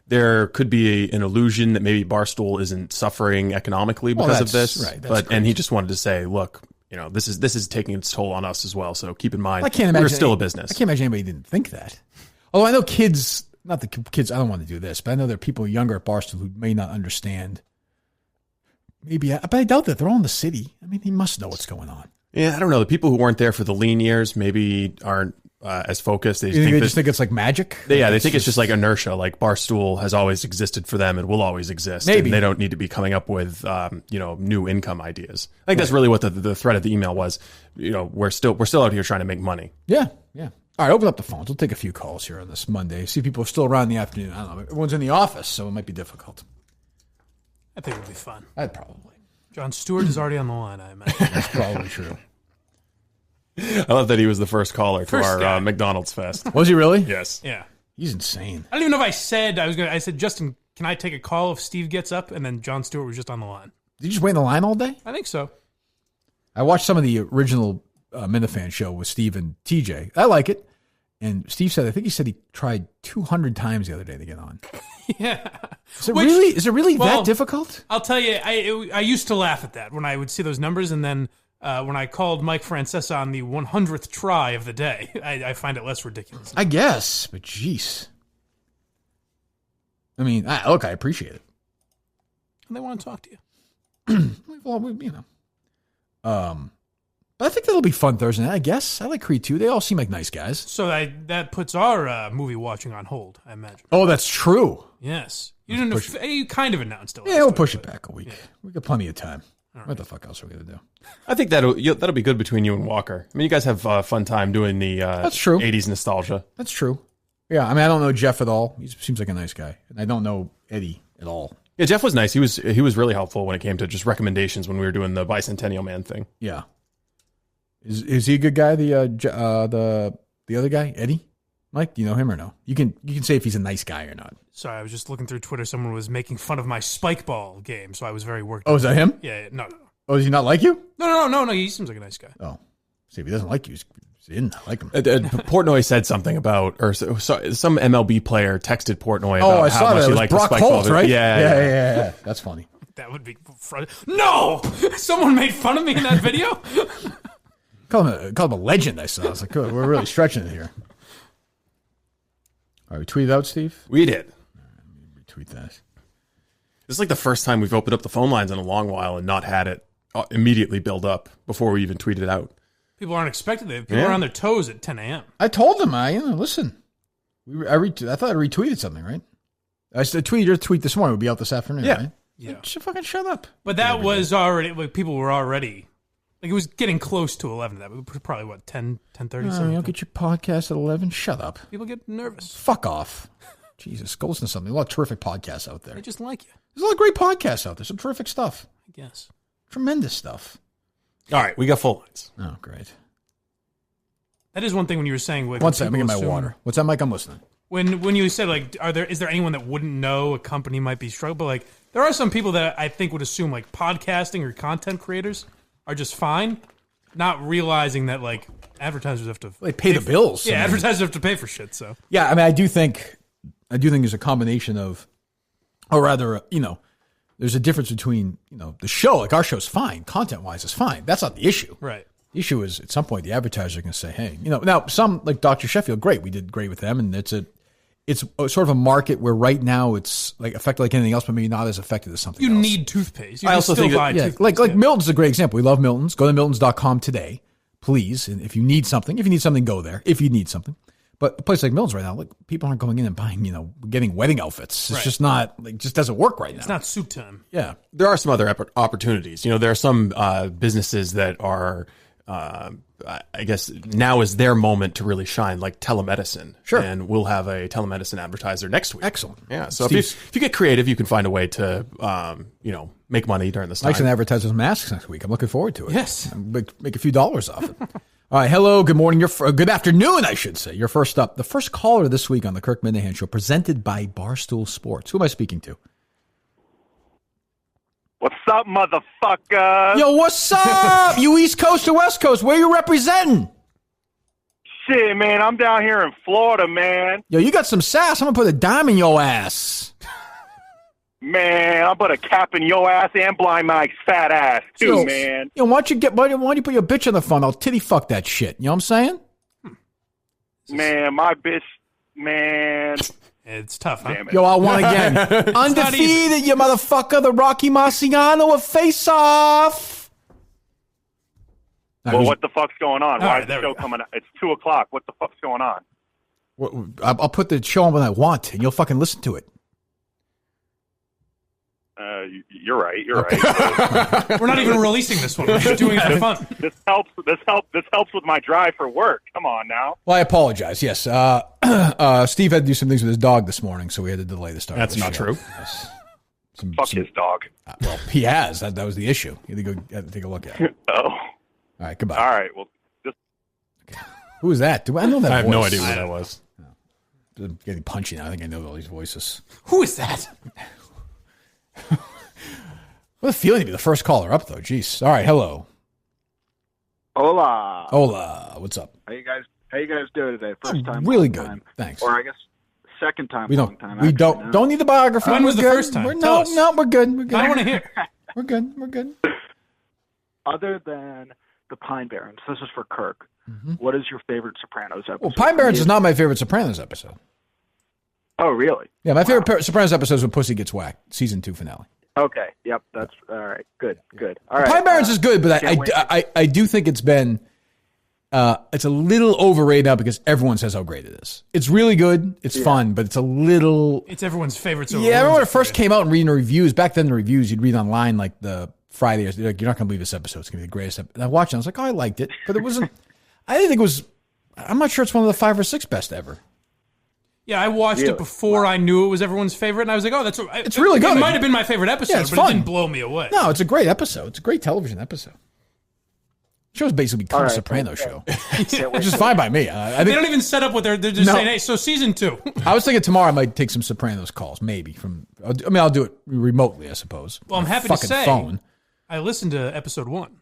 there could be an illusion that maybe Barstool isn't suffering economically because of this. Right, and he just wanted to say, look, this is taking its toll on us as well. So keep in mind, we're still a business. I can't imagine anybody didn't think that. Although I know kids, not the kids, I don't want to do this, but I know there are people younger at Barstool who may not understand. Maybe, but I doubt that they're all in the city. I mean, he must know what's going on. Yeah, I don't know. The people who weren't there for the lean years maybe aren't as focused. They just think it's like magic? They think it's just like inertia. Like Barstool has always existed for them and will always exist. Maybe. And they don't need to be coming up with new income ideas. I think that's really what the thread of the email was. We're still out here trying to make money. Yeah. All right, open up the phones. We'll take a few calls here on this Monday. See if people are still around in the afternoon. I don't know. Everyone's in the office, so it might be difficult. I think it would be fun. I'd probably. John Stewart is already on the line, I imagine. That's probably true. I love that he was the first caller to our McDonald's fest. Was he really? Yes. Yeah. He's insane. I don't even know if I said, Justin, can I take a call if Steve gets up? And then John Stewart was just on the line. Did you just wait in the line all day? I think so. I watched some of the original Minifan show with Steve and TJ. I like it. And Steve said, I think he said he tried 200 times the other day to get on. Yeah. Is it really that difficult? I'll tell you, I used to laugh at that when I would see those numbers, and then when I called Mike Francesa on the 100th try of the day, I find it less ridiculous. I guess, but jeez. I mean, I appreciate it. And they want to talk to you. Well, but I think that'll be fun Thursday night, I guess. I like Creed 2. They all seem like nice guys. So that puts our movie watching on hold, I imagine. Oh, that's true. Yes. You kind of announced it. Yeah, we'll push it back a week. Yeah. We've got plenty of time. Right. What the fuck else are we going to do? I think that'll be good between you and Walker. I mean, you guys have a fun time doing the that's true. 80s nostalgia. That's true. Yeah, I mean, I don't know Jeff at all. He seems like a nice guy. And I don't know Eddie at all. Yeah, Jeff was nice. He was really helpful when it came to just recommendations when we were doing the Bicentennial Man thing. Yeah. Is he a good guy? The other guy, Eddie? Mike, do you know him or no? You can say if he's a nice guy or not. Sorry, I was just looking through Twitter. Someone was making fun of my spike ball game, so I was very worked. Oh, is that him? Yeah, no. Oh, does he not like you? No. He seems like a nice guy. Oh, see, if he doesn't like you, he didn't like him. Portnoy said something about, or some MLB player texted Portnoy about how much he liked Brock the spike Holt, ball. Right? Yeah. That's funny. That would be no. Someone made fun of me in that video. Call him a legend. I saw. I was like, oh, we're really stretching it here. All right, we tweeted out, Steve? We did. All right, let me retweet that. This is like the first time we've opened up the phone lines in a long while and not had it immediately build up before we even tweeted it out. People aren't expecting it. People are on their toes at 10 a.m. I told them, listen. I thought I retweeted something, right? I tweeted your tweet this morning. Would be out this afternoon, right? Yeah. Fucking shut up. But that was already, people were already, it was getting close to 11 that. Probably, 10:30 something. You don't get your podcast at 11? Shut up. People get nervous. Fuck off. Jesus, go listen to something. A lot of terrific podcasts out there. They just like you. There's a lot of great podcasts out there. Some terrific stuff. I guess. Tremendous stuff. All right, we got full lines. Oh, great. That is one thing when you were saying. One second, let me get my water. What's that, Mike? I'm listening. When you said, is there anyone that wouldn't know a company might be struggling? But, there are some people that I think would assume, podcasting or content creators are just fine, not realizing that, advertisers have to... They pay the bills. Yeah, advertisers have to pay for shit, so... Yeah, I mean, I do think... I do think there's a combination of, or rather, there's a difference between, the show, like our show's fine, content-wise is fine. That's not the issue. Right. The issue is at some point the advertisers are going to say, hey, now some, like Dr. Sheffield, great, we did great with them, and it's sort of a market where right now it's like affected like anything else, but maybe not as affected as something else. You need toothpaste. I also think like Milton's a great example. We love Milton's. Go to Milton's.com today, please. And if you need something, go there. If you need something. But a place like Milton's right now, like people aren't going in and buying, getting wedding outfits. It's just not, like, just doesn't work right now. It's not suit time. Yeah. There are some other opportunities. There are some businesses that are, I guess now is their moment to really shine, like telemedicine. Sure. And we'll have a telemedicine advertiser next week. Excellent. Yeah. So if you get creative, you can find a way to, make money during this time. I can advertise with masks next week. I'm looking forward to it. Yes. Make a few dollars off it. All right. Hello. Good morning. Good afternoon, I should say. You're first up. The first caller this week on the Kirk Minihane Show, presented by Barstool Sports. Who am I speaking to? What's up, motherfucker? Yo, what's up? You East Coast or West Coast? Where you representing? Shit, man, I'm down here in Florida, man. Yo, you got some sass. I'm going to put a dime in your ass. Man, I'm going to cap in your ass and blind Mike's fat ass, too, man. Yo, why don't you put your bitch on the phone? I'll titty fuck that shit. You know what I'm saying? Man, my bitch, man. It's tough, huh? Yo, I won again. Undefeated, you motherfucker. The Rocky Marciano of Face Off. Well, what the fuck's going on? Why is the show coming out? It's 2 o'clock. What the fuck's going on? I'll put the show on when I want, and you'll fucking listen to it. You're right. You're right. We're not even releasing this one. We're just doing it for fun. This helps with my drive for work. Come on now. Well, I apologize. Yes, Steve had to do some things with his dog this morning, so we had to delay the start. That's not true. Yes. Fuck his dog. Well, he has. That was the issue. You had to take a look at it. Oh. All right. Goodbye. All right. Well, just who is that? Do I know that? I have voice? no idea who that was. I'm getting punchy now. I think I know all these voices. Who is that? What a feeling to be the first caller up, though. Jeez. All right. Hello. Hola. What's up? How you guys doing today? First time. Really good. Time. Thanks. Or I guess second time. We don't need the biography. When was the first time? We're good. I want to hear. We're good. Other than the Pine Barrens, this is for Kirk. Mm-hmm. What is your favorite Sopranos episode? Well, Pine Barrens is not my favorite Sopranos episode. Oh, really? Yeah, my favorite Sopranos episode is when Pussy Gets Whacked, season 2 finale. Okay. Yep. That's all right. Good. All right. Pine Barrens is good, but I do think it's been it's a little overrated now because everyone says how great it is. It's really good. It's fun, but it's a little. It's everyone's favorite. So yeah, I remember when it first came out and reading the reviews. Back then, the reviews you'd read online like the Friday. Like, you're not going to believe this episode. It's going to be the greatest episode. And I watched it. I was like, oh, I liked it, but it wasn't. I didn't think it was. I'm not sure it's one of the 5 or 6 best ever. Yeah, I watched it before I knew it was everyone's favorite, and I was like, "Oh, it's really good." It might have been my favorite episode, but fun. It didn't blow me away. No, it's a great episode. It's a great television episode. The show's basically become a Soprano show, which is fine by me. They don't even set up what they're just saying. Hey, so season 2. I was thinking tomorrow I might take some Sopranos calls, maybe I'll do it remotely, I suppose. Well, I'm happy to say I listened to episode 1.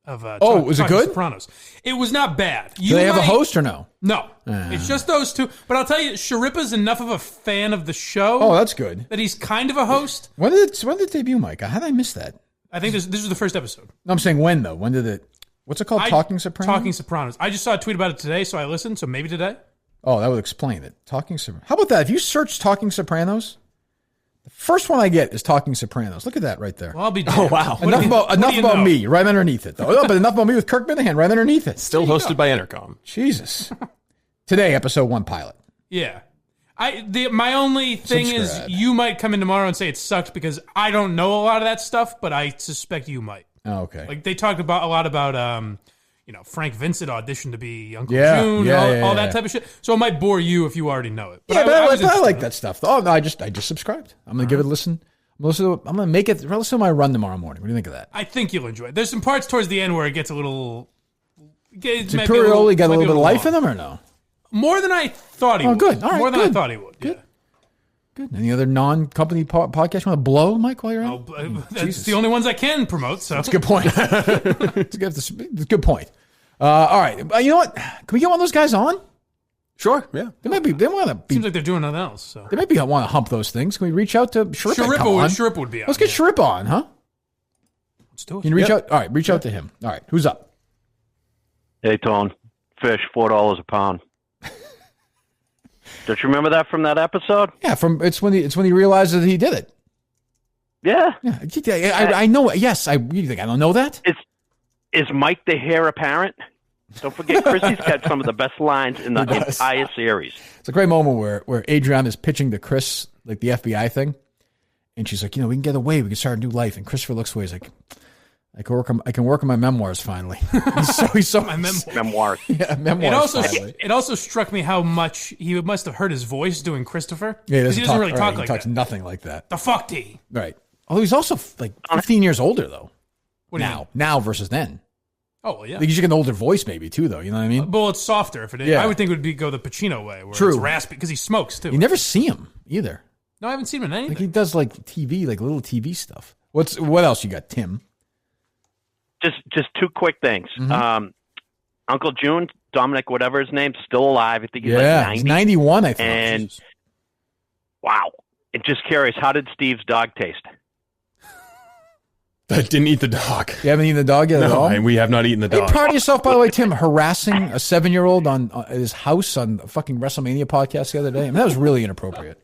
Was it good? Sopranos. It was not bad. Do they have a host or no? No. It's just those two. But I'll tell you, Sharippa's enough of a fan of the show. Oh, that's good. That he's kind of a host. When did it debut, Mike? How did I miss that? I think this was the first episode. No, I'm saying when, though. When did it... What's it called? Talking Sopranos? Talking Sopranos. I just saw a tweet about it today, so I listened. So maybe today. Oh, that would explain it. Talking Sopranos. How about that? If you search Talking Sopranos... The first one I get is Talking Sopranos. Look at that right there. Well, I'll be damned. Oh, wow. Enough about me right underneath it, though. No, but enough about me with Kirk Minihane right underneath it. Still hosted by Intercom. Jesus. Today, episode 1 pilot. Yeah. My only thing is you might come in tomorrow and say it sucked because I don't know a lot of that stuff, but I suspect you might. Oh, okay. Like they talked about a lot about Frank Vincent auditioned to be Uncle June, all that type of shit. So it might bore you if you already know it. But I like that stuff. Oh no, I just subscribed. I'm gonna give it a listen. I'm gonna listen to my run tomorrow morning. What do you think of that? I think you'll enjoy it. There's some parts towards the end where it gets a little. Did Purioli got a little bit of life in him or no? More than I thought he would. Oh, good. All right, more than I thought he would. Good. Yeah. Good. Any other non-company podcast you want to blow, Mike, while you're out? That's the only ones I can promote. So that's a good point. That's a good point. All right. You know what? Can we get one of those guys on? Sure, yeah. They want to be. Seems like they're doing nothing else. So. They might want to hump those things. Can we reach out to Sharippa? Sharippa would be on. Let's get Sharippa on, huh? Let's do it. Can you reach out? All right, reach out to him. All right, who's up? Hey, Tone. Fish, $4 a pound. Don't you remember that from that episode? Yeah, it's when he realizes that he did it. Yeah. I know. Yes, you think I don't know that? Is Mike the heir apparent? Don't forget, Chrissy's got some of the best lines in the entire series. It's a great moment where Adrienne is pitching to Chris, like the FBI thing. And she's like, we can get away. We can start a new life. And Christopher looks away. He's like, I can work on my memoirs finally. he's so my memoirs. Yeah, memoirs. It also struck me how much he must have heard his voice doing Christopher. Yeah, he doesn't really talk like that. He talks nothing like that. The fuck D. Right. Although he's also like 15 years older though. What do you mean? Now versus then. Oh, well, yeah. Like you should get an older voice maybe too, though. You know what I mean? Well, it's softer. If it is. Yeah. I would think it would go the Pacino way, where it's raspy, because he smokes too. You never see him either. No, I haven't seen him in anything. Like he does like TV, like little TV stuff. What else you got, Tim? Just two quick things. Mm-hmm. Uncle June, Dominic, whatever his name, still alive. I think he's like 90. He's 91, I think. And wow. And just curious, how did Steve's dog taste? I didn't eat the dog. You haven't eaten the dog yet at all? No, we have not eaten the dog. Are you proud of yourself, by the way, Tim, harassing a 7-year-old on his house on a fucking WrestleMania podcast the other day? I mean, that was really inappropriate.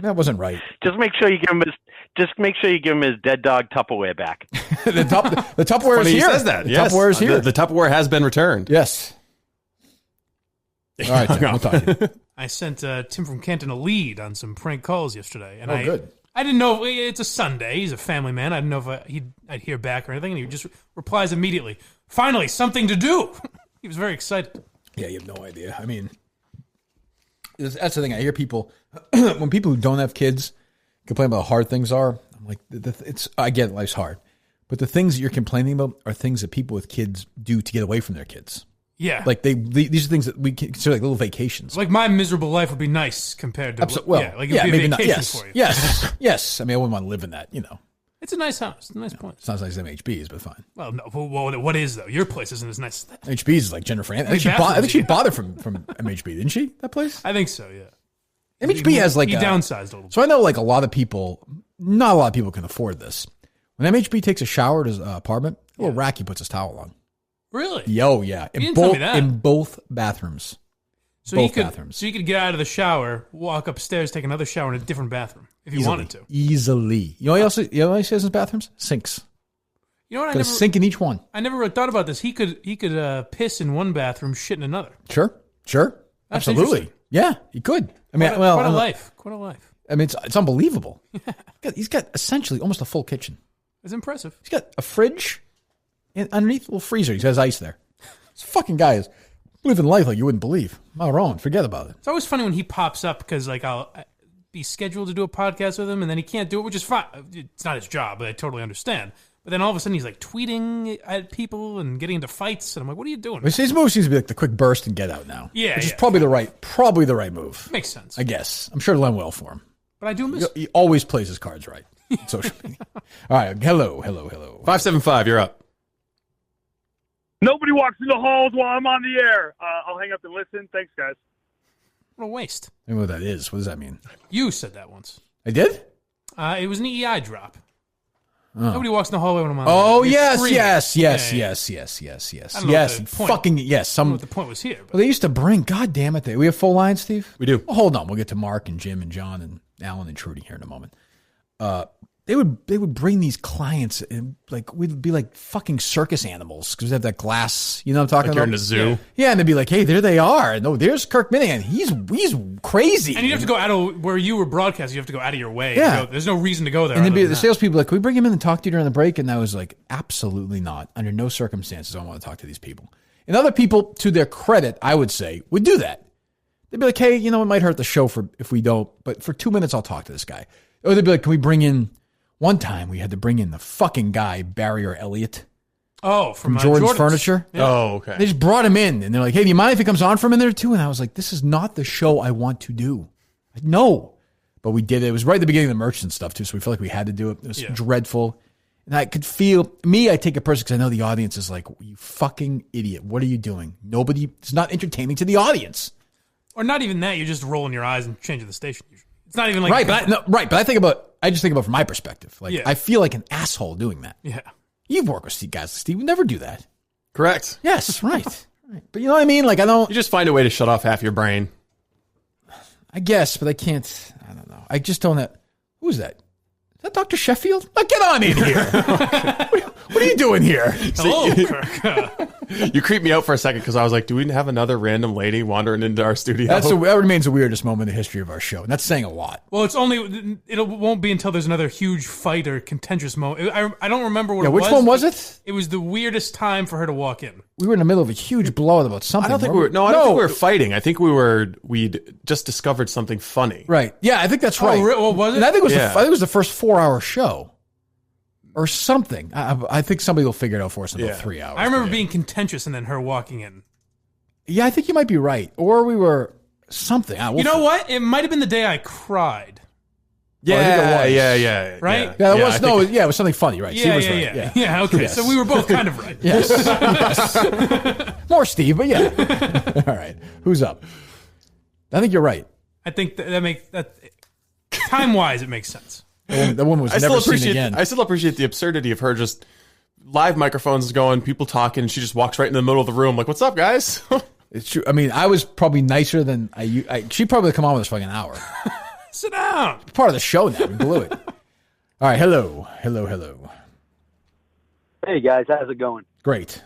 That wasn't right. Just make sure you give him his dead dog Tupperware back. the Tupperware is here. He says that. The Tupperware is here. The Tupperware has been returned. Yes. All right, Tim, we'll talk to you. I sent Tim from Canton a lead on some prank calls yesterday, and good. I didn't know, it's a Sunday. He's a family man. I didn't know if I'd hear back or anything. And he just replies immediately, finally, something to do. He was very excited. Yeah, you have no idea. I mean, that's the thing. I hear people, when people who don't have kids complain about how hard things are, I'm like, I get it, life's hard. But the things that you're complaining about are things that people with kids do to get away from their kids. Yeah. Like these are things that we consider like little vacations. Like my miserable life would be nice compared to it would be a vacation for you. Yes. Yes. I mean, I wouldn't want to live in that, It's a nice house. It's a nice place. It's not as nice as MHB's, but fine. Well, no. Well, what is though? Your place isn't as nice as that. MHB's is like Jennifer Aniston. I think she bought it from MHB, didn't she? That place? I think so, yeah. MHB has like he downsized a little bit. So I know like a lot of people, not a lot of people can afford this. When MHB takes a shower at his apartment, a little rack he puts his towel on. Really? Yo, yeah. You didn't tell me that. In both bathrooms. So you could get out of the shower, walk upstairs, take another shower in a different bathroom if you wanted to. Easily. You know what else he has in his bathrooms? Sinks. You know what? Got a sink in each one. I never really thought about this. He could piss in one bathroom, shit in another. Sure. That's absolutely. Yeah, he could. I mean, quite a life. I mean, it's unbelievable. He's got essentially almost a full kitchen. It's impressive. He's got a fridge. And underneath a little freezer, he has ice there. This fucking guy is living life like you wouldn't believe. Not wrong. Forget about it. It's always funny when he pops up because like I'll be scheduled to do a podcast with him and then he can't do it, which is fine. It's not his job, but I totally understand. But then all of a sudden he's like tweeting at people and getting into fights, and I'm like, what are you doing? His move seems to be like the quick burst and get out now. Yeah, which is probably the right move. Makes sense. I guess. I'm sure it'll end well for him. But I do miss. He always plays his cards right. Social media. All right. Hello. 575. You're up. Nobody walks in the halls while I'm on the air. I'll hang up and listen. Thanks, guys. What a waste. I don't know what that is. What does that mean? You said that once. I did? It was an EEI drop. Oh. Nobody walks in the hallway when I'm on. Oh, yes. Yes. I don't know what the point was here. Well, they used to bring, God damn it. We have full lines, Steve? We do. Well, hold on. We'll get to Mark and Jim and John and Alan and Trudy here in a moment. They would bring these clients and like we'd be like fucking circus animals because we have that glass, you know what I'm talking like about? You're in a zoo. Yeah, and they'd be like, hey, there they are. No, there's Kirk Minihane. He's crazy. And you have to go out of where you were broadcasting. You have to go out of your way. Yeah. There's no reason to go there. And then the salespeople like, can we bring him in and talk to you during the break? And I was like, absolutely not. Under no circumstances I want to talk to these people. And other people, to their credit, I would say, would do that. They'd be like, hey, it might hurt the show if we don't, but for 2 minutes I'll talk to this guy. Or they'd be like, can we bring in? One time we had to bring in the fucking guy, Barry or Elliott. Oh, from Jordan's Furniture. Yeah. Oh, okay. They just brought him in and they're like, hey, do you mind if he comes on for a minute or two? And I was like, this is not the show I want to do. No. But we did it. It was right at the beginning of the merchant stuff too, so we felt like we had to do it. It was dreadful. And I could feel I take it personally because I know the audience is like, you fucking idiot. What are you doing? It's not entertaining to the audience. Or not even that. You're just rolling your eyes and changing the station. It's not even like. Right. But I just think about from my perspective. Like, I feel like an asshole doing that. Yeah. You've worked with Steve would never do that. Correct. Yes. Right. Right. But you know what I mean? Like, you just find a way to shut off half your brain. I guess, but I can't. I don't know. I just don't. Who is that? Is that Dr. Sheffield? Like, get on in here. What are you doing here? Hello, Kirk. You creeped me out for a second because I was like, do we have another random lady wandering into our studio? That remains the weirdest moment in the history of our show. And that's saying a lot. Well, it won't be until there's another huge fight or contentious moment. I don't remember what it was. Which one was it? It was the weirdest time for her to walk in. We were in the middle of a huge blowout about something. I don't think we were fighting. I think we'd just discovered something funny. Right. Yeah, I think that's right. Well, was it? And I think it was the first 4-hour show. Or something. I think somebody will figure it out for us in about 3 hours. I remember being contentious and then her walking in. Yeah, I think you might be right. Or we were something. You know what? It might have been the day I cried. Yeah, yeah. Right? Yeah, it was something funny, right? Yeah, Steve was right. Yeah, okay. Yes. So we were both kind of right. Yes. More Steve, but yeah. All right. Who's up? I think you're right. I think that makes time-wise, it makes sense. The woman was never seen again. I still appreciate the absurdity of her just live microphones going, people talking, and she just walks right in the middle of the room like, what's up, guys? It's true. I mean, I was probably nicer than she probably come on with us for like an hour. Sit down. It's part of the show now. We blew it. All right. Hello. Hey, guys. How's it going? Great.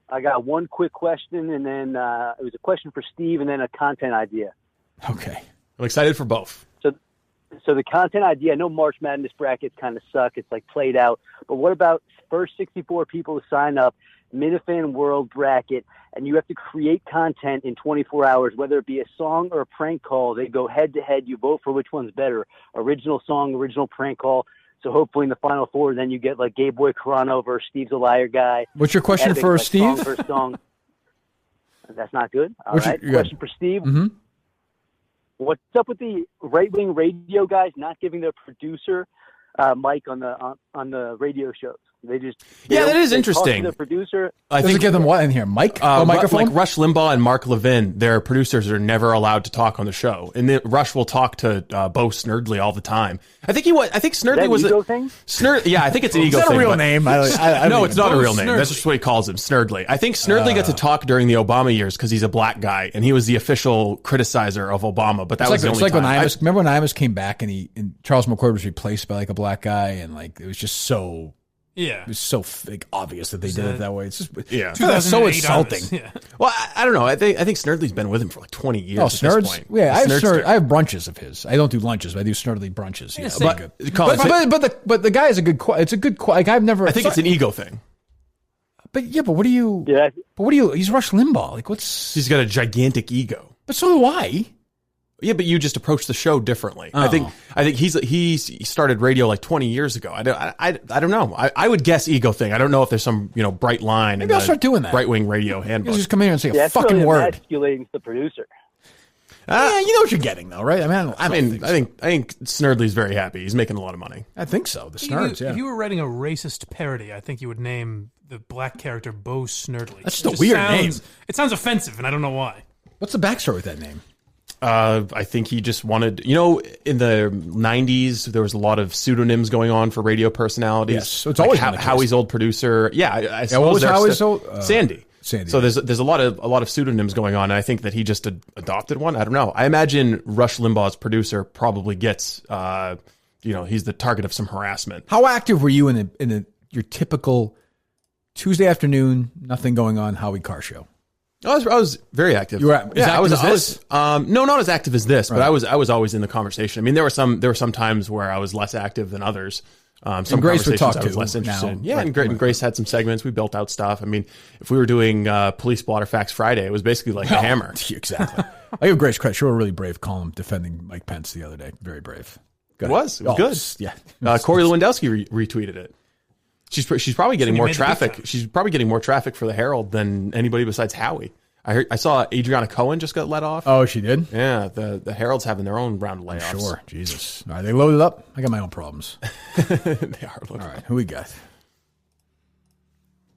I got one quick question, and then it was a question for Steve, and then a content idea. Okay. I'm excited for both. So the content idea, I know March Madness brackets kind of suck. It's like played out. But what about first 64 people to sign up, Minifan World bracket, and you have to create content in 24 hours, whether it be a song or a prank call. They go head-to-head. You vote for which one's better, original song, original prank call. So hopefully in the Final Four, then you get like Gay Boy Carano versus Steve's a Liar Guy. What's your question for Steve? Song versus song. That's not good. All right. Question for Steve. Mm-hmm. What's up with the right-wing radio guys not giving their producer mic on the radio shows? That is interesting. The producer. I think give them what in here? Microphone? Like Rush Limbaugh and Mark Levin, their producers are never allowed to talk on the show, and Rush will talk to Bo Snerdley all the time. I think Snerdley was an ego thing. Yeah, I think it's an ego thing. Is that a real name? No, it's not a real name. That's just what he calls him, Snerdley. I think Snerdley got to talk during the Obama years because he's a black guy, and he was the official criticizer of Obama. But that was the only time. Remember when Imus came back and Charles McCord was replaced by like a black guy, and like it was just so. Yeah, it was so obvious that they did it that way. It's just that's so insulting. Yeah. Well, I don't know. I think Snerdley's been with him for like 20 years. Oh, at this point. Yeah, I have brunches of his. I don't do lunches, but I do Snerdley brunches. But the guy is a good. It's a good. Like I've never. I think it's an ego thing. But what do you? Yeah. But what do you? He's Rush Limbaugh. Like what's? He's got a gigantic ego. But so do I. Yeah, but you just approach the show differently. I think he started radio like 20 years ago. I don't know. I would guess ego thing. I don't know if there's some Bright line. Maybe I'll start doing that. Right wing radio handbook. You just come here and say a fucking really word. Emasculating the producer. Yeah, you know what you're getting though, right? I think Snerdley's very happy. He's making a lot of money. I think so. The Snerds. If you were writing a racist parody, I think you would name the black character Bo Snerdley. That's just a weird name. It sounds offensive, and I don't know why. What's the backstory with that name? I think he just wanted, in the 90s, there was a lot of pseudonyms going on for radio personalities. Yes, so it's always Howie's old producer. Yeah, I suppose what was Howie's old? Sandy. So there's a lot of pseudonyms going on, and I think that he just adopted one. I don't know. I imagine Rush Limbaugh's producer probably gets, he's the target of some harassment. How active were you in your typical Tuesday afternoon, nothing going on Howie Carr show? I was very active. You were I was no, not as active as this, but I was always in the conversation. I mean, there were some times where I was less active than others. Some Grace would talk I was less interested in. Yeah, right. and Grace had some segments. We built out stuff. I mean, if we were doing Police Blotter Facts Friday, it was basically like a hammer. Exactly. I give Grace credit. She wrote a really brave column defending Mike Pence the other day. Very brave. It was good. Yeah. Corey Lewandowski retweeted it. She's probably getting more traffic. She's probably getting more traffic for the Herald than anybody besides Howie. I saw Adriana Cohen just got let off. Oh, she did? Yeah, the Herald's having their own round of layoffs. Sure, Jesus. All right, they loaded up. I got my own problems. They are. All right, who we got?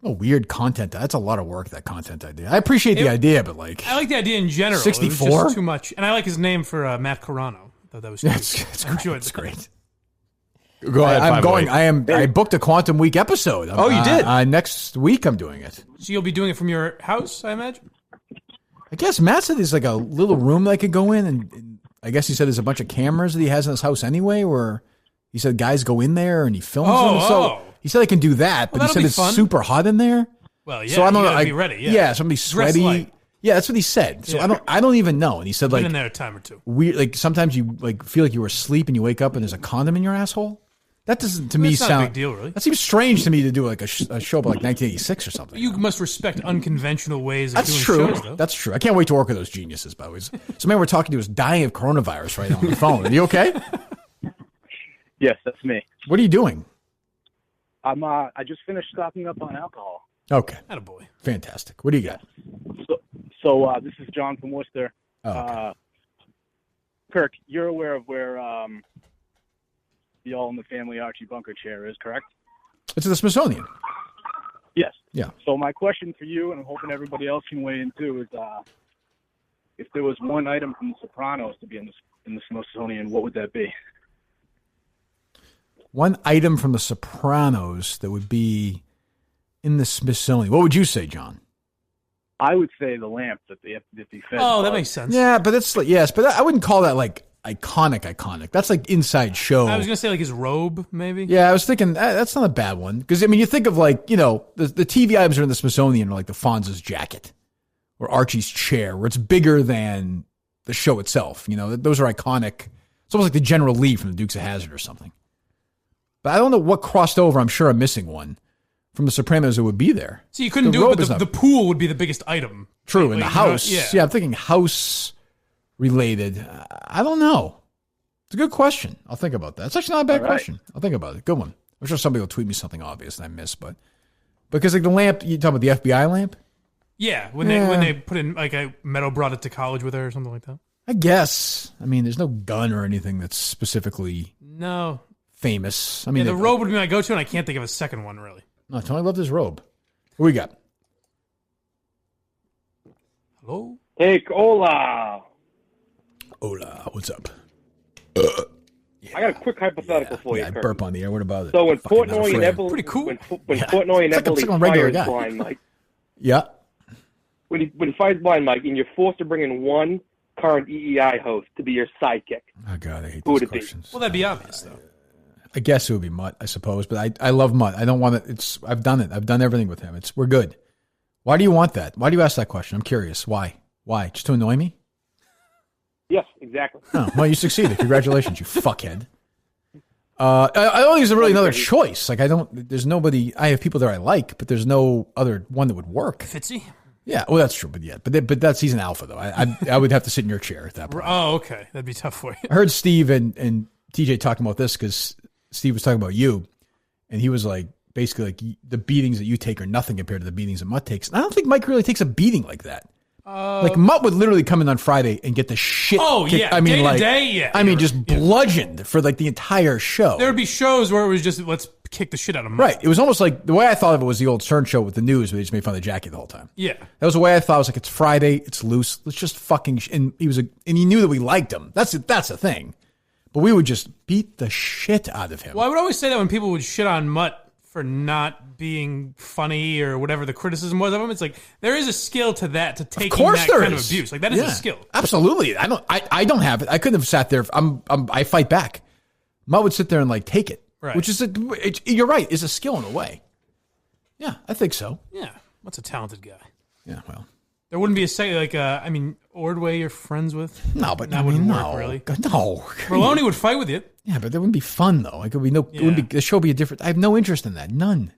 Oh, weird content. That's a lot of work, that content idea. I appreciate the idea, but like... I like the idea in general. 64? It was just too much. And I like his name for Matt Carano. I thought that was cute. That's great. Go ahead. I booked a Quantum Week episode. You did? Next week I'm doing it. So you'll be doing it from your house, I imagine? I guess Matt said there's like a little room that I could go in, and I guess he said there's a bunch of cameras that he has in his house anyway, where he said guys go in there and he films them. So he said I can do that, but he said it's super hot in there. Well, yeah, so I don't know. Be ready. Yeah, so I'm be sweaty. Yeah, that's what he said. So I don't even know. And he said like been in there a time or two. Weird, like sometimes you like feel like you were asleep and you wake up and there's a condom in your asshole. That doesn't to me sound not a big deal, really. That seems strange to me to do like a show about like 1986 or something. You must respect unconventional ways of doing shows, though. That's true. I can't wait to work with those geniuses, by the way. So man we're talking to is dying of coronavirus right now on the phone. Are you okay? Yes, that's me. What are you doing? I just finished stocking up on alcohol. Okay. Attaboy. Fantastic. What do you got? So this is John from Worcester. Oh, okay. Kirk, you're aware of where the All in the Family Archie Bunker chair is, correct? It's at the Smithsonian. Yes. Yeah. So my question for you, and I'm hoping everybody else can weigh in too, is if there was one item from The Sopranos to be in the Smithsonian, what would that be? One item from The Sopranos that would be in the Smithsonian. What would you say, John? I would say the lamp that they fed. Oh, that makes sense. Yeah, but it's like, yes, but I wouldn't call that like iconic. That's like inside show. I was going to say like his robe, maybe. Yeah, I was thinking that's not a bad one. Because, I mean, you think of like, the TV items are in the Smithsonian are like the Fonz's jacket or Archie's chair, where it's bigger than the show itself. Those are iconic. It's almost like the General Lee from the Dukes of Hazzard or something. But I don't know what crossed over. I'm sure I'm missing one. From The Sopranos, it would be there. So you couldn't do it, but the pool would be the biggest item. True, in the house. Yeah, I'm thinking house related. I don't know. It's a good question. I'll think about that. It's actually not a bad question. I'll think about it. Good one. I'm sure somebody will tweet me something obvious that I missed, but because like the lamp, you talking about the FBI lamp? Yeah, when they put in like a Meadow brought it to college with her or something like that. I guess. I mean, there's no gun or anything that's specifically famous. I mean, the robe would be my go-to, and I can't think of a second one really. No, Tony loved his robe. Who we got? Hello? Hey, hola. Hola, what's up? I got a quick hypothetical for you, I Kirk. burp on the air. What about it? So when Portnoy and Eberle... Pretty cool. When Portnoy and Eberle fires Blind Mike... Yeah. When he fires Blind Mike, and you're forced to bring in one current EEI host to be your sidekick. Oh, God, I hate Who these would questions. it be? Well, that'd be obvious, though. I guess it would be Mutt, I suppose, but I love Mutt. I don't want it. I've done it. I've done everything with him. We're good. Why do you want that? Why do you ask that question? I'm curious. Why? Just to annoy me? Yes, exactly. Oh, well, you succeeded. Congratulations, you fuckhead. I don't think there's really another choice. Like there's nobody. I have people there I like, but there's no other one that would work. Fitzy? Yeah, well, that's true, but that's he's an alpha though. I would have to sit in your chair at that point. Oh, okay, that'd be tough for you. I heard Steve and TJ talking about this because Steve was talking about you, and he was like, basically like the beatings that you take are nothing compared to the beatings that Mutt takes. And I don't think Mike really takes a beating like that. Like Mutt would literally come in on Friday and get the shit. Oh kicked. yeah, I mean, day to day, yeah. I mean, just bludgeoned for like the entire show. There would be shows where it was just let's kick the shit out of Mutt. Right. It was almost like the way I thought of it was the old Stern show with the news, where they just made fun of Jackie the whole time. Yeah, that was the way I thought. I was like, it's Friday, it's loose. Let's just fucking. And he knew that we liked him. That's the thing. But we would just beat the shit out of him. Well, I would always say that when people would shit on Mutt for not being funny or whatever the criticism was of him, it's like there is a skill to that, to taking that kind of abuse. Like that is a skill. Absolutely. I don't have it. I couldn't have sat there. I fight back. Mutt would sit there and like take it, right. Which is you're right. Is a skill in a way. Yeah, I think so. Yeah, Mutt's a talented guy. Yeah, well. There wouldn't be a say like I mean, Ordway you're friends with. No, but that wouldn't work really. No, Maloney would fight with you. Yeah, but that wouldn't be fun though. Like it would be no. Yeah. It wouldn't be, the show would be a different. I have no interest in that. None.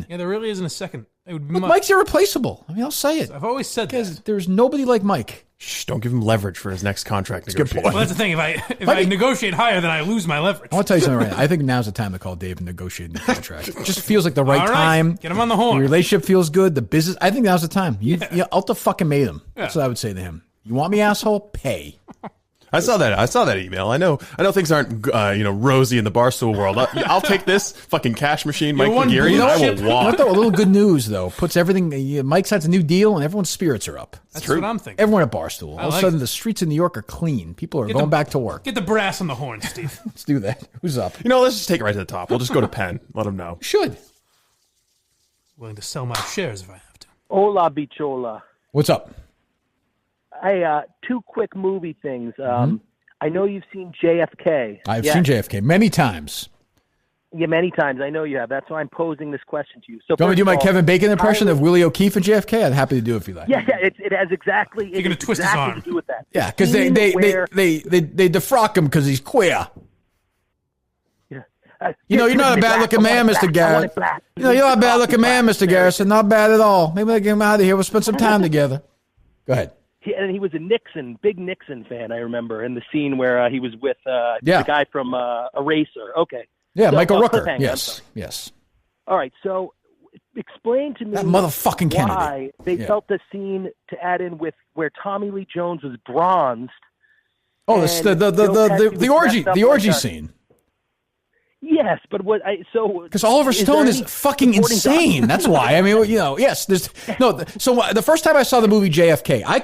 Yeah, there really isn't a second. It would be Mike's irreplaceable. I mean, I'll say it. I've always said because there's nobody like Mike. Shh, don't give him leverage for his next contract negotiation. Well, that's the thing. If I negotiate higher, then I lose my leverage. I'll tell you something right now. I think now's the time to call Dave and negotiate the contract. It just feels like the right time. Get him on the horn. Your relationship feels good. The business. I think now's the time. You ultra fucking made him. Yeah. That's what I would say to him. You want me, asshole? Pay. I saw that email. I know things aren't rosy in the Barstool world. I'll take this fucking cash machine, Mike McGeary. I will walk. A little good news though puts everything. Mike signs a new deal, and everyone's spirits are up. That's true. What I'm thinking. Everyone at Barstool. All of a sudden, the streets in New York are clean. People are going back to work. Get the brass on the horn, Steve. Let's do that. Who's up? Let's just take it right to the top. We'll just go to Penn. Let them know. Should. Willing to sell my shares if I have to. Hola, bichola. What's up? Hey, two quick movie things. I know you've seen JFK. I've seen JFK many times. Yeah, many times. I know you have. That's why I'm posing this question to you. So, do you want me to do my Kevin Bacon impression of Willie O'Keefe and JFK? I'd happy to do it if you like. Yeah, it has exactly. You're going to twist his arm. To do with that. Yeah, because they defrock him because he's queer. Yeah. You're not a bad-looking man, Mr. Garrett. You're not a bad-looking man, Mr. Garrison. Not bad at all. Maybe I get him out of here. We'll spend some time together. Go ahead. And he was a big Nixon fan, I remember, in the scene where he was with the guy from Eraser. Okay. Yeah, so, Michael Rooker. Yes. All right, so explain to me that motherfucking why they felt the scene to add in with where Tommy Lee Jones was bronzed. Oh, the orgy scene. Yes, but because Oliver Stone is fucking insane. That's why. I mean, yes. So the first time I saw the movie JFK, I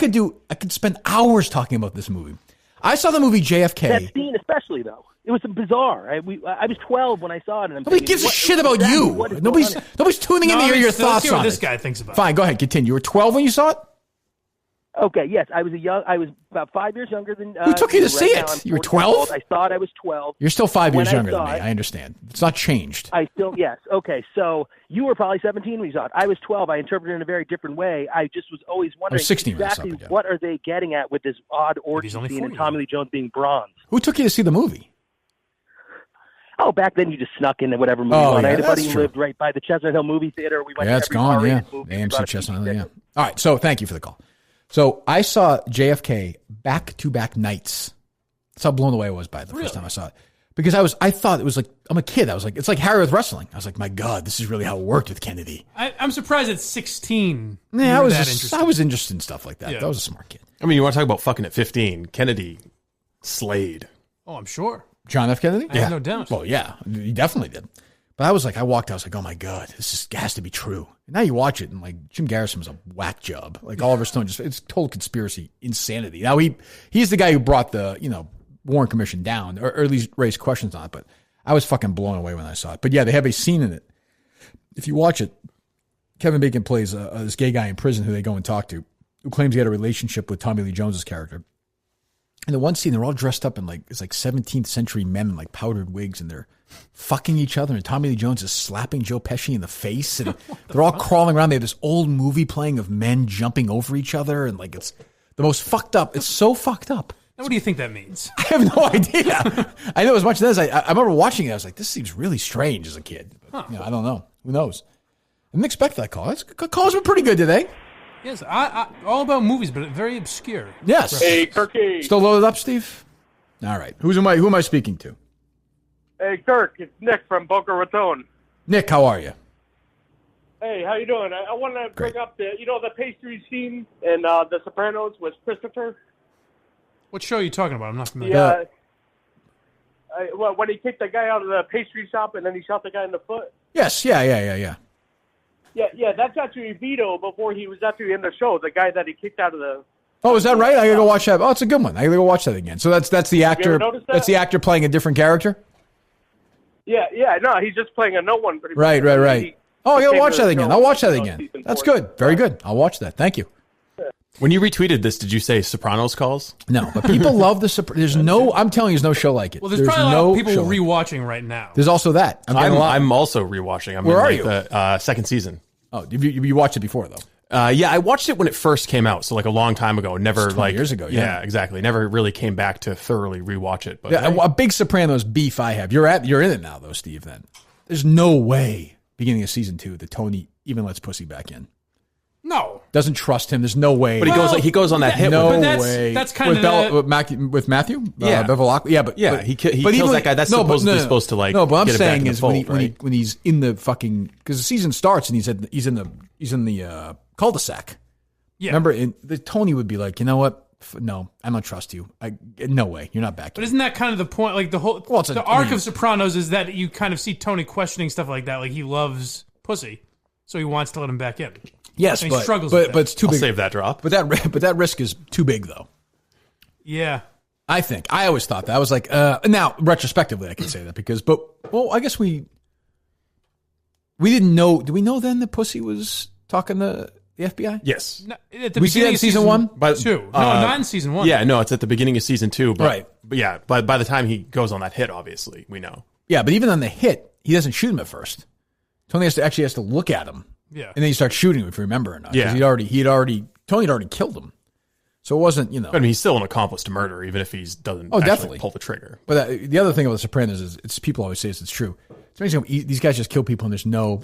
could spend hours talking about this movie. I saw the movie JFK. That scene, especially though, it was bizarre. I was 12 when I saw it, and nobody gives a shit about you. Nobody's tuning in to hear your thoughts on it. This guy thinks about. Fine, go ahead, continue. You were 12 when you saw it. Okay, yes, I was about 5 years younger than. Who took you to see it? You were 12. I thought I was 12. You're still 5 years younger than me. I understand. It's not changed. Yes. Okay, so you were probably 17 when you saw it. I was 12. I interpreted it in a very different way. I just was always wondering 16 exactly what are they getting at with this odd orgy scene and Tommy Lee Jones being bronzed. Who took you to see the movie? Oh, back then you just snuck into whatever movie on. Everybody lived right by the Chestnut Hill movie theater. We went to it's gone. Yeah, AMC Chestnut Hill. Yeah. All right. So thank you for the call. So I saw JFK back-to-back nights. That's how blown away I was by it the first time I saw it. Because I thought it was like, I'm a kid. I was like, it's like Harry with wrestling. I was like, my God, this is really how it worked with Kennedy. I'm surprised at 16. Yeah, I was interested in stuff like that. Yeah. That was a smart kid. I mean, you want to talk about fucking at 15. Kennedy slayed. Oh, I'm sure. John F. Kennedy? I have no doubt. Well, yeah, he definitely did. But I was like, oh my God, this has to be true. And now you watch it, and like Jim Garrison was a whack job. Like Oliver Stone, it's total conspiracy insanity. Now he's the guy who brought the Warren Commission down, or at least raised questions on it. But I was fucking blown away when I saw it. But yeah, they have a scene in it. If you watch it, Kevin Bacon plays this gay guy in prison who they go and talk to, who claims he had a relationship with Tommy Lee Jones's character. And the one scene, they're all dressed up in it's like 17th century men in like powdered wigs, and they're fucking each other. And Tommy Lee Jones is slapping Joe Pesci in the face, and they're all crawling around. They have this old movie playing of men jumping over each other, and like it's the most fucked up. It's so fucked up. Now, what do you think that means? I have no idea. I know as much as I remember watching it. I was like, this seems really strange as a kid. But, I don't know. Who knows? I didn't expect that call. Calls were pretty good today. Yes, I all about movies, but very obscure. Yes. Hey, Kirky. Still loaded up, Steve? All right. Who am I speaking to? Hey, Kirk. It's Nick from Boca Raton. Nick, how are you? Hey, how you doing? I want to bring up the pastry scene in The Sopranos with Christopher. What show are you talking about? I'm not familiar. Yeah. When he kicked the guy out of the pastry shop and then he shot the guy in the foot. Yes. Yeah. Yeah, that's actually Vito before he was actually in the show. The guy that he kicked out of the. Oh, is that right? I gotta go watch that. Oh, it's a good one. I gotta go watch that again. So that's the actor. That's the actor playing a different character. Yeah. No, he's just playing a no one. Pretty much. Right. Oh, I gotta watch that again. I'll watch that again. That's good. Very good. I'll watch that. Thank you. When you retweeted this, did you say Sopranos calls? No, but people love the Sopranos. I'm telling you, there's no show like it. Well, there's probably a lot of people rewatching right now. There's also that. I'm also rewatching. Where are you? The second season. Oh, you watched it before though? Yeah, I watched it when it first came out, so like a long time ago. Never 20 years ago. Yeah, exactly. Never really came back to thoroughly rewatch it. But a big Sopranos beef I have. You're in it now though, Steve. Then there's no way beginning of season 2 that Tony even lets pussy back in. No. Doesn't trust him. The's no way. But he goes on that hit. No way. That's kind of with Matthew. Yeah, he kills that guy. That's supposed to like. No, but I'm get saying is fold, when he's in the fucking, because the season starts and he's in the cul-de-sac. Yeah. Remember, Tony would be like, you know what? No, I don't trust you. No way, you're not back. But isn't that kind of the point? Like the arc of Sopranos is that you kind of see Tony questioning stuff like that. Like he loves pussy, so he wants to let him back in. Yes, and but he struggles but with that. it's too big. I'll save that drop. But that risk is too big, though. Yeah, I think I always thought that. I was like, now retrospectively, I can say that because, I guess we didn't know. Did we know then that pussy was talking to the FBI? Yes. No, at the we see that in season 1? But 2. No, not in season 1. Yeah, no, it's at the beginning of season 2. But, right. But yeah, by the time he goes on that hit, obviously, we know. Yeah, but even on the hit, he doesn't shoot him at first. Tony has to look at him. Yeah. And then he starts shooting him, if you remember or not. Yeah. Tony had already killed him. So it wasn't, I mean, he's still an accomplice to murder, even if he doesn't definitely pull the trigger. But the other thing about The Sopranos is, it's people always say it's true. It's amazing how these guys just kill people and there's no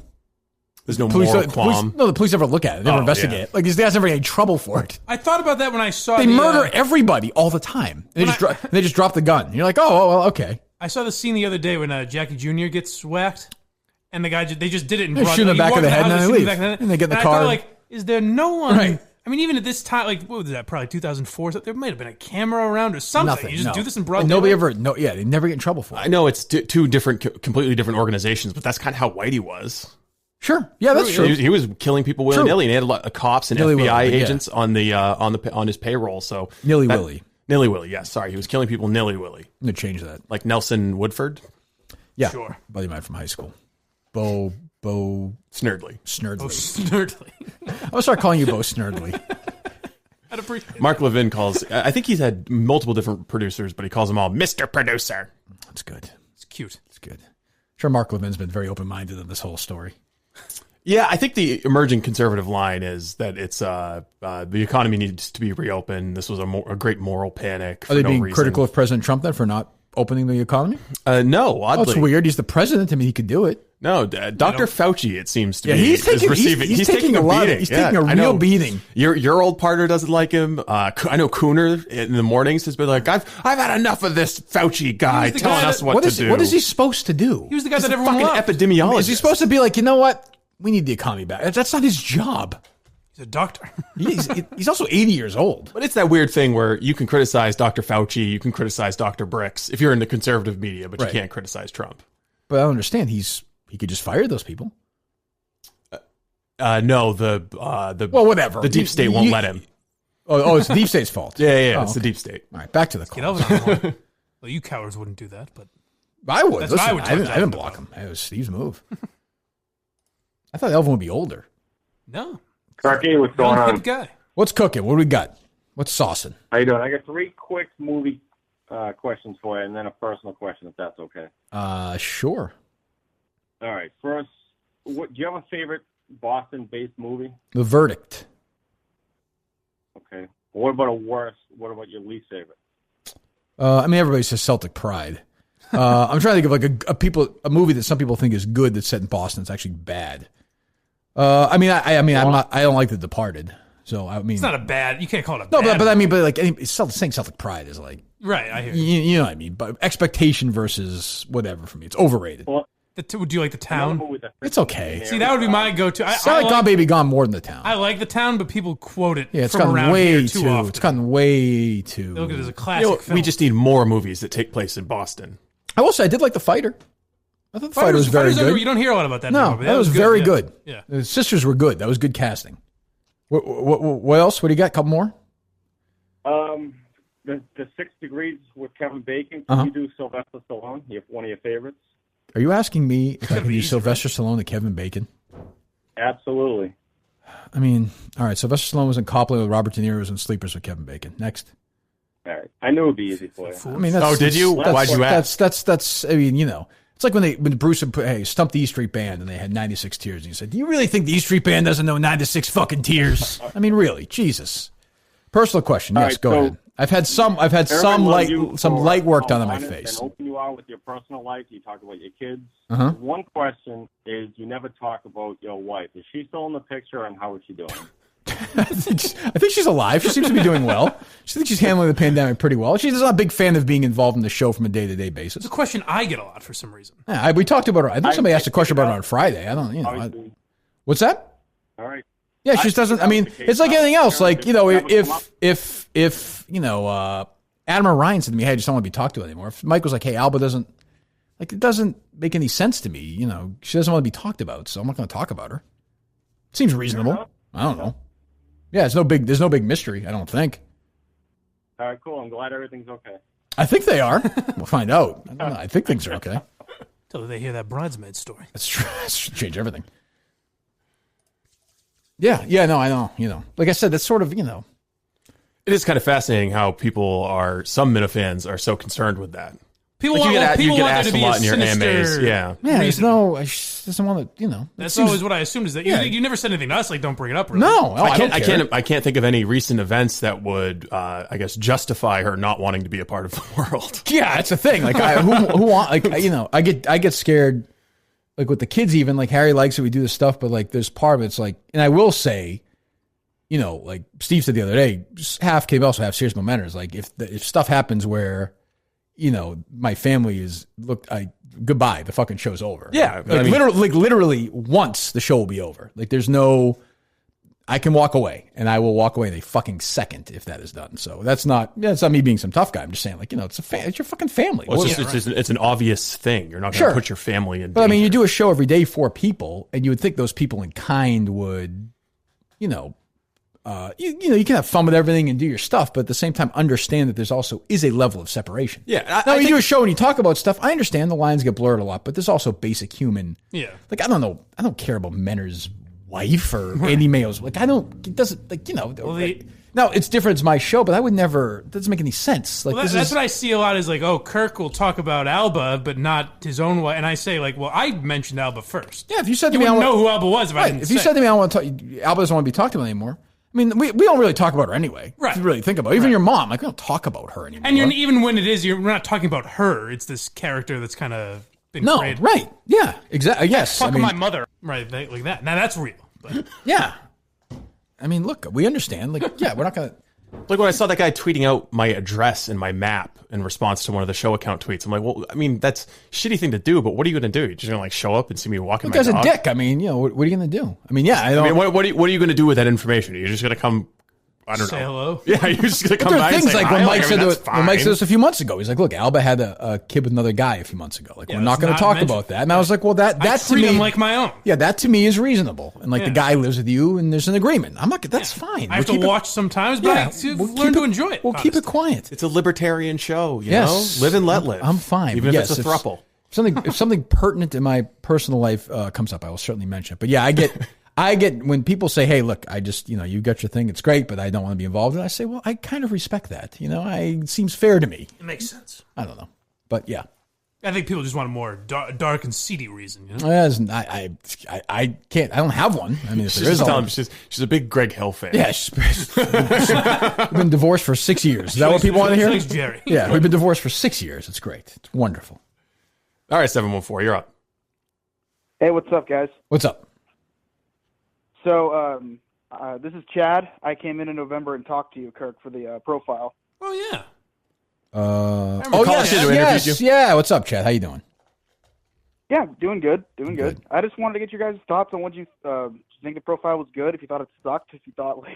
moral qualm. The police never look at it. They never investigate it. Like, these guys never get in trouble for it. I thought about that when I saw They murder everybody all the time. They just drop the gun. You're like, oh, well, okay. I saw the scene the other day when Jackie Jr. gets whacked, and the guy they just did it in broad. They shoot him back of the head and then they leave. And they get in the car. I thought, like, is there no one? Right. I mean, even at this time, like, what was that? Probably 2004. So there might have been a camera around or something. Nothing, you just do this in broad. And nobody ever. No, yeah, they never get in trouble for it. I know it's two different, completely different organizations, but that's kind of how Whitey was. Sure. Yeah, that's true. He was killing people willy-nilly, and he had a lot of cops and FBI agents on his payroll. So nilly-willy. Nilly-willy, yes. Sorry, he was killing people nilly-willy. I'm going to change that. Like Nelson Woodford? Yeah. Sure. Buddy of mine from high school. Bo Snerdley. Oh, Snerdley. I'm going to start calling you Bo Snerdley. I'd appreciate Mark Levin calls, I think he's had multiple different producers, but he calls them all Mr. Producer. That's good. It's cute. It's good. I'm sure Mark Levin's been very open-minded in this whole story. Yeah, I think the emerging conservative line is that it's the economy needs to be reopened. This was a great moral panic. Are they being critical of President Trump then for not opening the economy? No, oddly. Oh, it's weird. He's the president. I mean, he could do it. No, Dr. Fauci, it seems to be. He's taking a beating. He's taking a real beating. Your old partner doesn't like him. I know Cooner in the mornings has been like, I've had enough of this Fauci guy telling us what to do. What is he supposed to do? He was the guy that everyone loved. Epidemiologist. Is he supposed to be like, you know what? We need the economy back. That's not his job. He's a doctor. He's also 80 years old. But it's that weird thing where you can criticize Dr. Fauci, you can criticize Dr. Bricks if you're in the conservative media, but you can't criticize Trump. But I don't understand. He could just fire those people. No, whatever. The deep state won't let him. Oh, it's the deep state's fault. Yeah, it's the deep state. All right, back to the call. Well, you cowards wouldn't do that, but I would. That's Listen, what I didn't block him. It was Steve's move. I thought Elvin would be older. No. Kirky, what's going on? Guy. What's cooking? What do we got? What's saucing? How you doing? I got 3 quick movie questions for you, and then a personal question, if that's okay. Sure. All right. First, do you have a favorite Boston-based movie? The Verdict. Okay. What about what about your least favorite? I mean, everybody says Celtic Pride. I'm trying to think of like a movie that some people think is good that's set in Boston. It's actually bad. I don't like The Departed. So I mean, it's not a bad. You can't call it a no, bad. but I mean, saying Celtic Pride is like right. I hear you. You know what I mean. But expectation versus whatever for me, it's overrated. Well, do you like The Town? It's okay. See, that would be my go-to. I like Gone Baby Gone more than The Town. I like The Town, but people quote it. Yeah, it's from gotten around way here too often. It's gotten way too. They look at it as a classic film. We just need more movies that take place in Boston. I will say I did like The Fighter. I thought The Fighter was very good. You don't hear a lot about that. No, anymore, but that was very good. Yeah, the sisters were good. That was good casting. What else? What do you got? A couple more? The 6 Degrees with Kevin Bacon. Can you do Sylvester Stallone? One of your favorites? Are you asking me if I can do Sylvester Stallone to Kevin Bacon? Absolutely. I mean, all right. Sylvester Stallone was in Copland with Robert De Niro, was in Sleepers with Kevin Bacon. Next. All right. I knew it would be easy for you. I mean, did you? Why'd you ask? That's. I mean, you know, it's like when Bruce would put, stump the E Street Band, and they had 96 Tears, and he said, "Do you really think the E Street Band doesn't know 96 fucking tears?" I mean, really, Jesus. Personal question. Yes, go ahead. I've had some light work done on my face. And open you out with your personal life. You talk about your kids. Uh-huh. One question is you never talk about your wife. Is she still in the picture, and how is she doing? I think she's alive. She seems to be doing well. She thinks she's handling the pandemic pretty well. She's not a big fan of being involved in the show from a day-to-day basis. It's a question I get a lot for some reason. Yeah, we talked about her. I think somebody asked a question about her on Friday. I don't, what's that? All right. Yeah, she just doesn't. I mean, it's like anything else. Like, if Adam or Ryan said to me, "Hey, I just don't want to be talked to anymore." If Mike was like, "Hey, Alba doesn't," like, it doesn't make any sense to me. She doesn't want to be talked about, so I'm not going to talk about her. Seems reasonable. I don't know. Yeah, there's no big mystery, I don't think. All right, cool. I'm glad everything's okay. I think they are. We'll find out. I don't know. I think things are okay. Till they hear that bridesmaid story. That's true. That should change everything. Yeah, no, I know. Like I said, that's sort of, It is kind of fascinating how some Minifans are so concerned with that. People want there to be a sinister. Yeah, there's no. I just doesn't want to. That's always what I assumed is that you never said anything to us. Like, don't bring it up. Really. No, I can't think of any recent events that would, I guess, justify her not wanting to be a part of the world. Yeah, that's the thing. Like, I get scared. Like with the kids, even like Harry likes it. We do this stuff, but like there's part of it's like, and I will say, like Steve said the other day, half KBL, half serious momenters. Like if stuff happens where. My family is goodbye. The fucking show's over. Yeah, literally once the show will be over. Like there's no, I can walk away and I will walk away in a fucking second if that is done. So that's not me being some tough guy. I'm just saying it's your fucking family. Well, it's an obvious thing. You're not going to put your family in. But danger. I mean, you do a show every day for people, and you would think those people in kind would, you can have fun with everything and do your stuff, but at the same time, understand that there's also is a level of separation. Yeah. Now, you do a show and you talk about stuff. I understand the lines get blurred a lot, but there's also basic human. Yeah. Like, I don't know. I don't care about Menner's wife or Andy Mayo's. Like, it doesn't, like, now, it's different. It's my show, but I would never, it doesn't make any sense. Like, that's what I see a lot is like, Kirk will talk about Alba, but not his own wife. And I say, like, well, I mentioned Alba first. Yeah, if you said to me, I wouldn't know who Alba was if I didn't If you said to me, I don't want to talk, Alba doesn't want to be talked about anymore. I mean, we don't really talk about her anyway. Right. If you really think about it. Even your mom, like, we don't talk about her anymore. And even when it is, we're not talking about her. It's this character that's kind of been created. Right. Yeah, exactly. Yes. Fuck my mother. Right, like that. Now, that's real. But. Yeah. I mean, look, we understand. Like, yeah, we're not going to. Like when I saw that guy tweeting out my address and my map in response to one of the show account tweets, I'm like, well, I mean, that's a shitty thing to do, but what are you going to do? You're just going to like show up and see me walking my dog? The guy's a dick. I mean, what are you going to do? I mean, yeah. I mean, what are you going to do with that information? You're just going to come... I don't say know. Hello. Yeah, you're just gonna come by. Things and say like hi. when Mike said this a few months ago. He's like, "Look, Alba had a kid with another guy a few months ago. Like, we're not going to talk about that." And I was like, "Well, that to me, him like my own. Yeah, that to me is reasonable. And like the guy lives with you, and there's an agreement. I'm not. That's fine. I have to watch sometimes, but I learn to enjoy it. We'll keep it quiet. It's a libertarian show. You know, live and let live. I'm fine. Even if it's a throuple. If something pertinent in my personal life comes up, I will certainly mention it. But yeah, I get when people say, "Hey, look, I just, you got your thing. It's great, but I don't want to be involved." And I say, "Well, I kind of respect that. It seems fair to me." It makes sense. I don't know, but yeah, I think people just want a more dark and seedy reason. I can't. I don't have one. I mean, if there is one, she's a big Greg Hill fan. Yeah, we've been divorced for 6 years. Is that what people want to hear? Thanks, Jerry. Yeah, we've been divorced for 6 years. It's great. It's wonderful. All right, 714, you're up. Hey, what's up, guys? What's up? So, this is Chad. I came in November and talked to you, Kirk, for the profile. Oh, yeah. Yes. Yeah, what's up, Chad? How you doing? Yeah, doing good. Good. I just wanted to get your guys' thoughts on what you think the profile was good, if you thought it sucked, if you thought, like,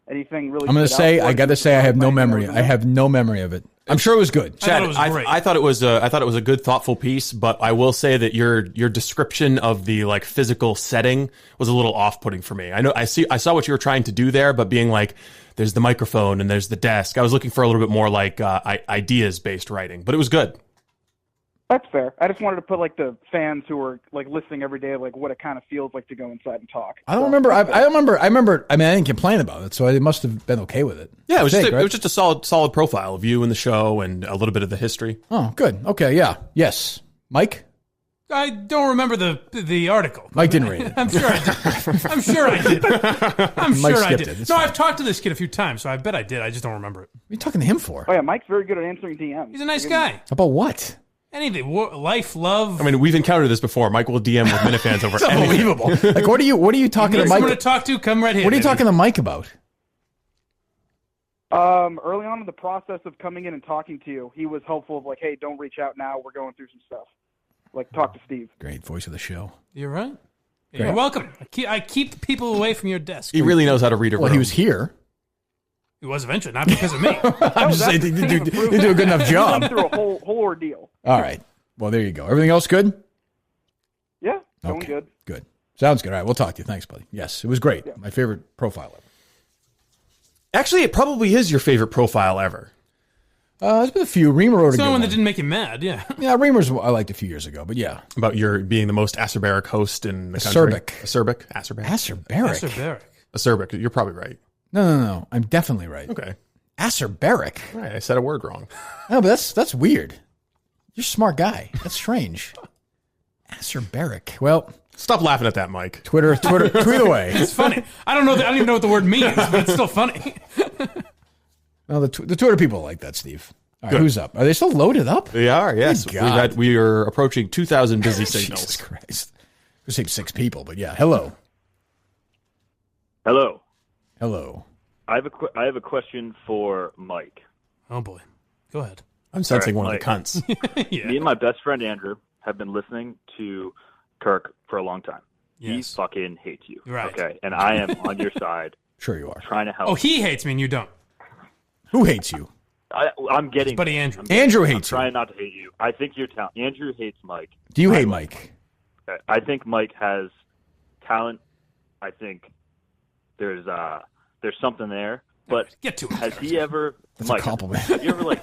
anything really... I'm going to say, I got to say, I have no memory. I have no memory of it. I'm sure it was good. Chad, I thought it was a good, thoughtful piece, but I will say that your description of the like physical setting was a little off-putting for me. I saw what you were trying to do there, but being like, there's the microphone and there's the desk. I was looking for a little bit more like ideas-based writing, but it was good. That's fair. I just wanted to put like the fans who are like listening every day, like what it kind of feels like to go inside and talk. I don't remember. I remember. I mean, I didn't complain about it, so I must have been okay with it. Yeah, it was just a solid profile of you in the show and a little bit of the history. Oh, good. Okay, yeah, yes. Mike? I don't remember the article. Mike didn't read it. I'm sure I did. No, I've talked to this kid a few times, so I bet I did. I just don't remember it. What are you talking to him for? Oh yeah, Mike's very good at answering DMs. He's a nice guy. About what? Anything, life, love. I mean, we've encountered this before. Mike will DM with Minifans over. It's unbelievable. Like, what are you talking to Mike? Someone to talk to, come right here. What are you talking to Mike about? Early on in the process of coming in and talking to you, he was helpful of like, hey, don't reach out now. We're going through some stuff. Like, talk to Steve. Great voice of the show. You're right. You're welcome. I keep people away from your desk. He really knows how to read a room. Well, he was here. He was eventually, not because of me. I'm just saying, you do a good enough job. Went through a whole ordeal. All right. Well, there you go. Everything else good? Yeah, going okay. good. Good. Sounds good. All right, we'll talk to you. Thanks, buddy. Yes, it was great. Yeah. My favorite profile ever. Actually, it probably is your favorite profile ever. There's been a few. Reamer wrote a good one one. That didn't make you mad, yeah. Yeah, Reamer's I liked a few years ago, but yeah. About your being the most acerbic host in the country. Acerbic. Acerbic. You're probably right. No. I'm definitely right. Okay. Acerbic. Right, I said a word wrong. No, but that's weird. You're a smart guy. That's strange. Acerbic. Well, stop laughing at that, Mike. Twitter, tweet away. It's funny. I don't even know what the word means, but it's still funny. Well, the Twitter people like that, Steve. All right, who's up? Are they still loaded up? They are, yes. We are approaching 2,000 busy signals. Jesus Christ. We say 6 people, but yeah. Hello. Hello. I have a question for Mike. Oh, boy. Go ahead. I'm sensing one of the cunts. Yeah. Me and my best friend, Andrew, have been listening to Kirk for a long time. Yes. He fucking hates you. Right. Okay. And I am on your side. Sure you are. Trying to help. Oh, he hates me and you don't. Who hates you? I'm getting... His buddy Andrew. Andrew hates you. I'm trying not to hate you. I think you're talented. Andrew hates Mike. Do you hate Mike? I think Mike has talent. I think there's something there. But get to it. Has he ever... That's Mike, a compliment. Have you ever,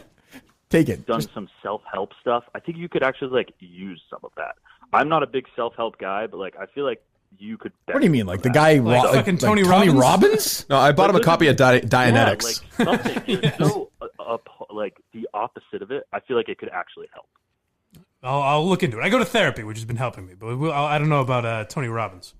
take it. Done some self-help stuff? I think you could actually, use some of that. I'm not a big self-help guy, but, I feel like you could... What do you mean? Like the guy... fucking Tony Robbins? No, I bought him a copy of Dianetics. Yeah, something. You're so, the opposite of it. I feel like it could actually help. I'll look into it. I go to therapy, which has been helping me, but I don't know about Tony Robbins.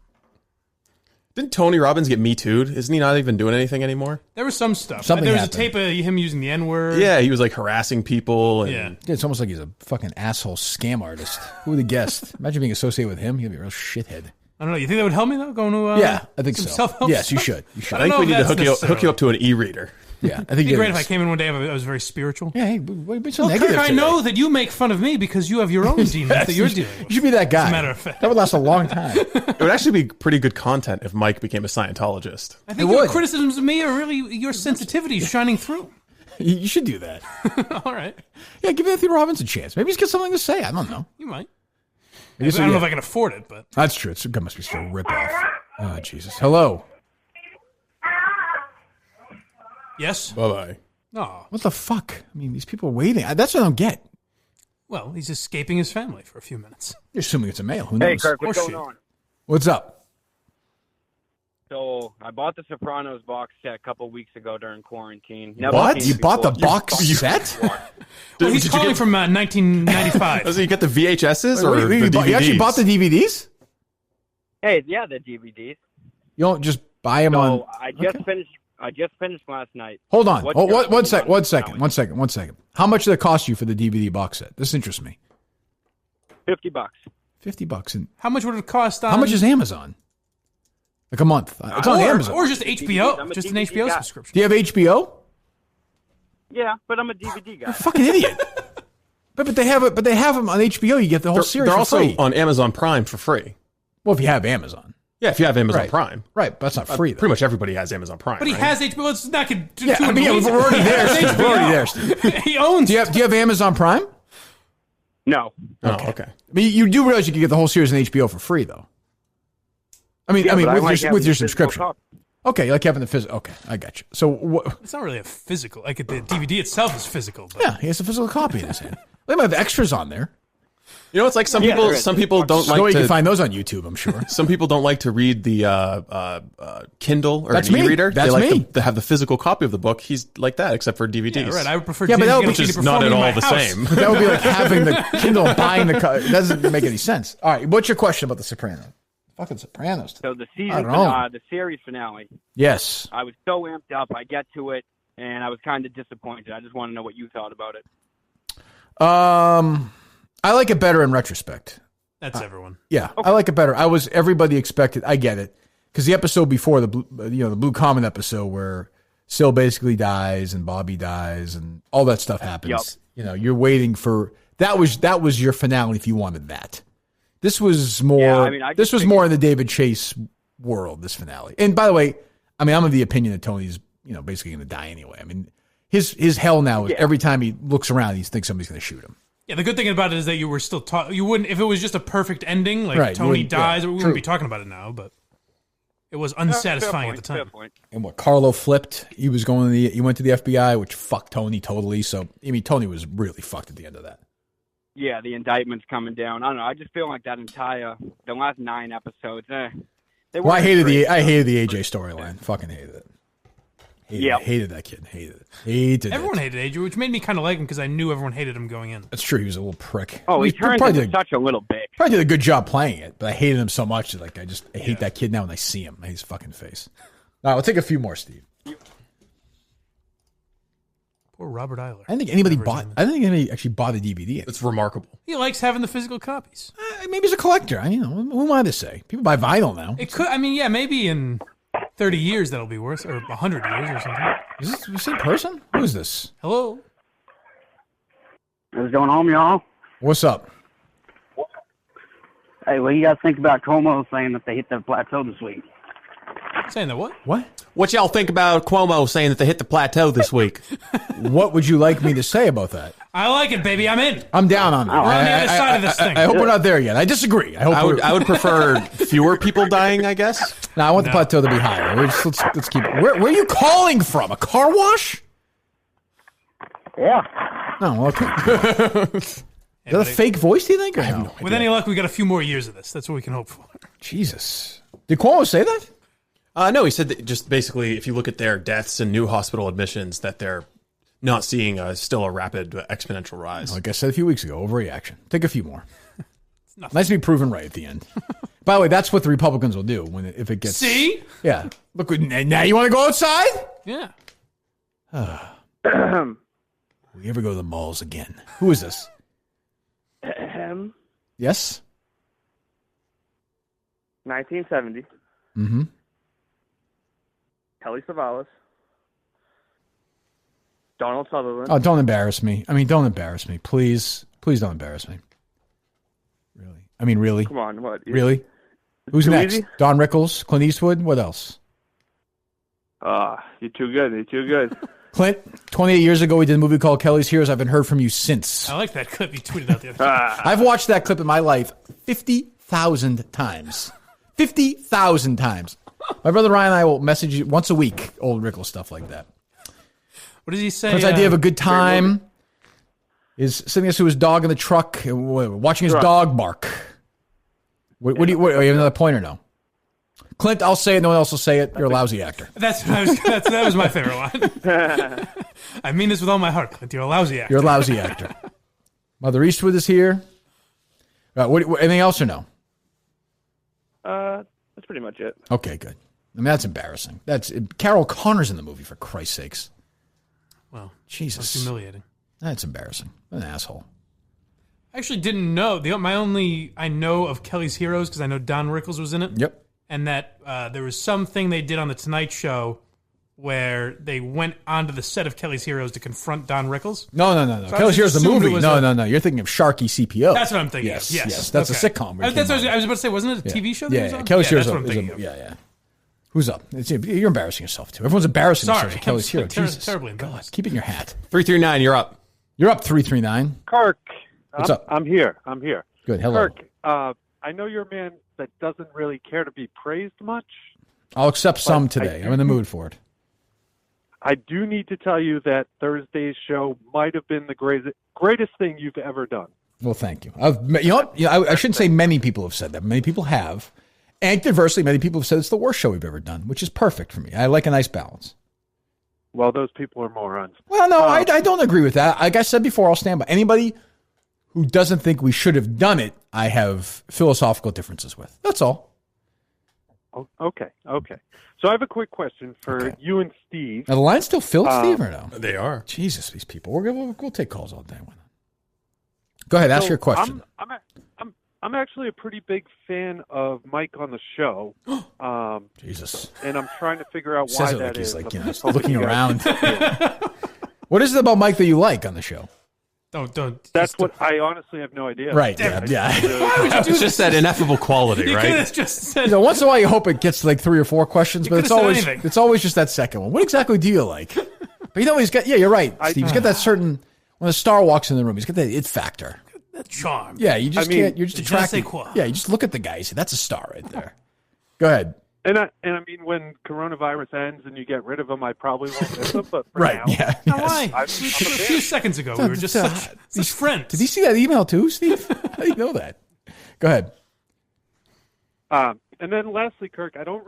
Didn't Tony Robbins get Me Too'd? Isn't he not even doing anything anymore? There was some stuff. Something there was happened. a tape of him using the N-word. Yeah, he was harassing people. And... Yeah. It's almost like he's a fucking asshole scam artist. Who would have guessed? Imagine being associated with him. He'd be a real shithead. I don't know. You think that would help me, though? Going to yeah, I think so. Self-help yes, stuff? you should. I think we need to hook you up to an e-reader. Yeah, I think it'd be great if I came in one day and I was very spiritual. Yeah, hey, what's so negative Kirk, I today? know that you make fun of me because you have your own demons that you're dealing with. You should be that guy. As a matter of fact. That would last a long time. It would actually be pretty good content if Mike became a Scientologist. I think your criticisms of me are really your sensitivity shining through. You should do that. All right. Yeah, give Anthony Robbins a chance. Maybe he's got something to say. I don't know. You might. I don't know if I can afford it, but... That's true. It must be still a ripoff. Oh, Jesus. Hello. Yes? Bye-bye. No. What the fuck? I mean, these people are waiting. That's what I don't get. Well, he's escaping his family for a few minutes. You're assuming it's a male. Who knows? Hey, Kirk, what's going on? What's up? So, I bought the Sopranos box set a couple weeks ago during quarantine. What? You bought the box set? Well, he's calling from 1995. So you get the VHSs or the DVDs? You actually bought the DVDs? Hey, yeah, the DVDs. You don't just buy them on... I just finished last night. Hold on. One second. How much did it cost you for the DVD box set? This interests me. $50. $50. And how much would it cost on... How much is Amazon? Like a month. It's on Amazon. Or just HBO. Just an HBO guy. subscription. Do you have HBO? Yeah, but I'm a DVD guy. You're a fucking idiot. But they have them on HBO. You get the whole series They're for also free. on Amazon Prime for free. Well, if you have Amazon. Yeah, if you have Amazon Right. Prime. Right, but that's not free, though. Pretty much everybody has Amazon Prime. But he has HBO. It's not going to... Yeah, I mean, we're already there. Steve. We're already there. Steve. He owns Do you have Amazon Prime? No. Okay. I mean, you do realize you can get the whole series on HBO for free, though. I mean, with your subscription. Okay, like having the physical. Okay, I got you. So it's not really a physical. Like the DVD itself is physical. But. Yeah, he has a physical copy in his hand. They might have extras on there. You know, it's like some people don't like to... You can find those on YouTube, I'm sure. Some people don't like to read the Kindle or That's an me. e-reader. That's they like me. to have the physical copy of the book. He's like that, except for DVDs. Yeah, right. I would prefer... Yeah, but that would which is not at all the same. That would be like having the Kindle and buying the... It doesn't make any sense. All right, what's your question about The Sopranos? Fucking Sopranos. So the the series finale. Yes. I was so amped up. I get to it, and I was kind of disappointed. I just want to know what you thought about it. I like it better in retrospect. That's everyone. Yeah, okay. I like it better. Everybody expected. I get it because the episode before the Blue Comet episode where Syl basically dies and Bobby dies and all that stuff happens. Yep. You're waiting for that was your finale if you wanted that. This was more. Yeah, this was more in the David Chase world. This finale. And by the way, I'm of the opinion that Tony's basically going to die anyway. His hell now is every time he looks around, he thinks somebody's going to shoot him. Yeah, the good thing about it is that you were still you wouldn't, if it was just a perfect ending, like right, Tony dies, we wouldn't be talking about it now, but it was unsatisfying at the time. And what, Carlo flipped, he went to the FBI, which fucked Tony totally, so, Tony was really fucked at the end of that. Yeah, the indictment's coming down. I don't know, I just feel like the last 9 episodes, I hated the AJ storyline, fucking hated it. Hated that kid. Everyone hated AJ, which made me kind of like him because I knew everyone hated him going in. That's true. He was a little prick. Oh, he turned into such a little bitch. Probably did a good job playing it, but I hated him so much that I hate that kid now when I see him. I hate his fucking face. All right, we'll take a few more, Steve. Poor Robert Eiler. I don't think anybody actually bought a DVD. It's remarkable. He likes having the physical copies. Maybe he's a collector. Who am I to say? People buy vinyl now. It could. Maybe in 30 years that'll be worse, or 100 years or something. Is this the same person? Who is this? Hello? What's going on, y'all? What's up? Hey, what do you guys think about Cuomo saying that they hit the plateau this week? Saying that what? What? What y'all think about Cuomo saying that they hit the plateau this week? What would you like me to say about that? I like it, baby. I'm in. I'm down on it. We're on the other side of this thing. I hope we're not there yet. I disagree. I would prefer fewer people dying, I guess. No, I want the plateau to be higher. Let's keep it. Where are you calling from? A car wash? Yeah. Oh, okay. Is that a fake voice, do you think? With any luck, we got a few more years of this. That's what we can hope for. Jesus. Did Cuomo say that? No, he said that just basically, if you look at their deaths and new hospital admissions, that they're not seeing still a rapid exponential rise. Like I said a few weeks ago, overreaction. Take a few more. Nice to be proven right at the end. By the way, that's what the Republicans will do if it gets. See? Yeah. Look, now you want to go outside? Yeah. We ever go to the malls again? Who is this? Yes. 1970. Mm-hmm. Telly Savalas. Donald Sutherland. Oh, don't embarrass me. Don't embarrass me. Please don't embarrass me. Really? Come on, what? Really? Who's next? Easy? Don Rickles, Clint Eastwood, what else? You're too good. You're too good. Clint, 28 years ago, we did a movie called Kelly's Heroes. I haven't heard from you since. I like that clip you tweeted out the other day. I've watched that clip in my life 50,000 times. 50,000 times. My brother Ryan and I will message you once a week, old Rickles stuff like that. What does he say? His idea of a good time is sitting next to his dog in the truck, watching his dog bark. What do you have another point or no? Clint, I'll say it. No one else will say it. You're a lousy actor. That was my favorite line. I mean this with all my heart, Clint. You're a lousy actor. You're a lousy actor. Mother Eastwood is here. Anything else or no? That's pretty much it. Okay, good. That's embarrassing. Carol Connor's in the movie, for Christ's sakes. Well, Jesus, that's humiliating. That's embarrassing. What an asshole. I actually didn't know. I know of Kelly's Heroes because I know Don Rickles was in it. Yep. And that there was something they did on The Tonight Show where they went onto the set of Kelly's Heroes to confront Don Rickles. No. So Kelly's Heroes, the movie. No. You're thinking of Sharky CPO. That's what I'm thinking. Yes. That's a sitcom. That's what I was about to say. Wasn't it a TV show? Yeah. Kelly's Heroes. That's what I'm thinking. Yeah. Who's up? You're embarrassing yourself too. Everyone's embarrassing themselves. Kelly's Heroes. Jesus. Terribly embarrassed. God, keep it in your hat. 339. You're up. You're up. 339. Kirk. What's up? I'm here. Good. Hello. Kirk. I know you're a man that doesn't really care to be praised much. I'll accept some today. I'm in the mood for it. I do need to tell you that Thursday's show might have been the greatest thing you've ever done. Well, thank you. I shouldn't say many people have said that. Many people have. And conversely, many people have said it's the worst show we've ever done, which is perfect for me. I like a nice balance. Well, those people are morons. Well, no, I don't agree with that. Like I said before, I'll stand by. Anybody who doesn't think we should have done it, I have philosophical differences with. That's all. Okay. So I have a quick question for you and Steve. Are the lines still filled, Steve, or no? They are. Jesus, these people. We'll take calls all day. Go ahead, ask your question. I'm actually a pretty big fan of Mike on the show. Jesus. And I'm trying to figure out why that is. Like, looking around. What is it about Mike that you like on the show? Don't. That's what I honestly have no idea. Right. Yeah. It's just that ineffable quality, right? You just said, once in a while you hope it gets like 3 or 4 questions, but it's always just that second one. What exactly do you like? But he's got. Yeah, you're right, Steve. He's got that certain. When a star walks in the room, he's got that it factor. That charm. Yeah, you just can't. You're just attracted. Yeah, you just look at the guy. You say, that's a star right there. Go ahead. And I mean, when coronavirus ends and you get rid of them, I probably won't miss them. But for right, now, yeah. Now why? A few seconds ago, we were just such friends. Did you see that email too, Steve? How do you know that? Go ahead. And then lastly, Kirk, I don't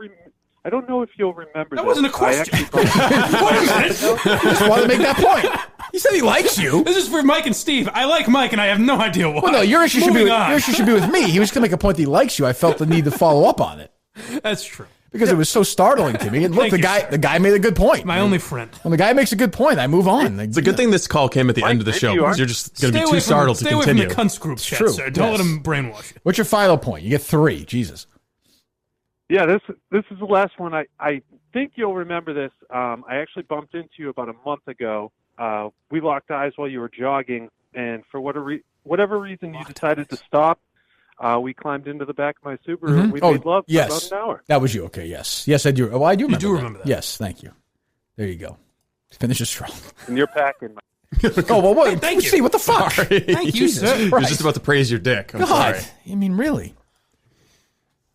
know if you'll remember. That wasn't a question. I just wanted to make that point. He said he likes you. This is for Mike and Steve. I like Mike, and I have no idea why. Well, no, your issue should be with me. He was going to make a point that he likes you. I felt the need to follow up on it. That's true. Because it was so startling to me. And look, the guy made a good point. My only friend. When the guy makes a good point, I move on. It's a good thing this call came at the end of the show because you're just going to be too startled to continue. Stay away from the cunts group chat, sir. Don't let him brainwash you. What's your final point? You get 3. Jesus. Yeah, this is the last one. I think you'll remember this. I actually bumped into you about a month ago. We locked eyes while you were jogging, and for whatever reason you decided to stop. We climbed into the back of my Subaru and we made love for about an hour. That was you. Okay, yes. Yes, I do. Oh, I do remember remember that. Yes, thank you. There you go. Finish it strong. And you're packing. Oh, well, wait. Thank you. See, what the fuck? Thank you, sir. You're just about to praise your dick. I'm sorry. I mean, really?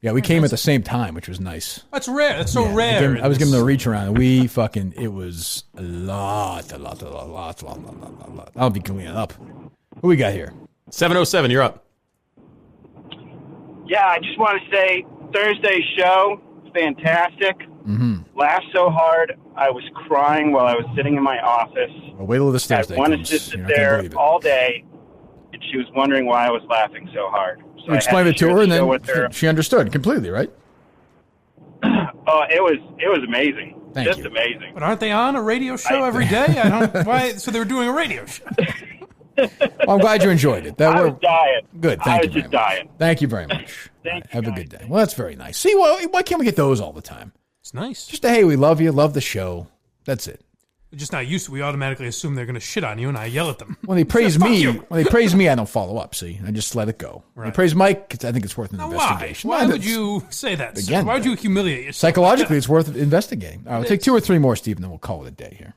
Yeah, we came at the same time, which was nice. That's rare. That's so rare. I was giving them a reach around, and it was a lot. I'll be cleaning up. Who we got here? 707, you're up. Yeah, I just want to say Thursday's show, fantastic. Mm-hmm. Laughed so hard, I was crying while I was sitting in my office. Well, wait till this Thursday I wanted to sit there all day, and she was wondering why I was laughing so hard. So you explained it to her, and then she understood completely, right? Oh, it was amazing. Thank you. Amazing. But aren't they on a radio show every day? I don't. Why? So they were doing a radio show. Well, I'm glad you enjoyed it. I was dying. Good. Thank you very much. Thank you very much. Have a good day. Well, that's very nice. See, why can't we get those all the time? It's nice. Just hey, we love you, love the show. That's it. We're just not used to. We automatically assume they're going to shit on you, and I yell at them. When they praise me, I don't follow up. See, I just let it go. Right. When they praise Mike, I think it's worth an investigation. Why would you say that? Again, why would you humiliate yourself? Psychologically, it's worth investigating. All right, we'll take 2 or 3 more, Steve, and then we'll call it a day here.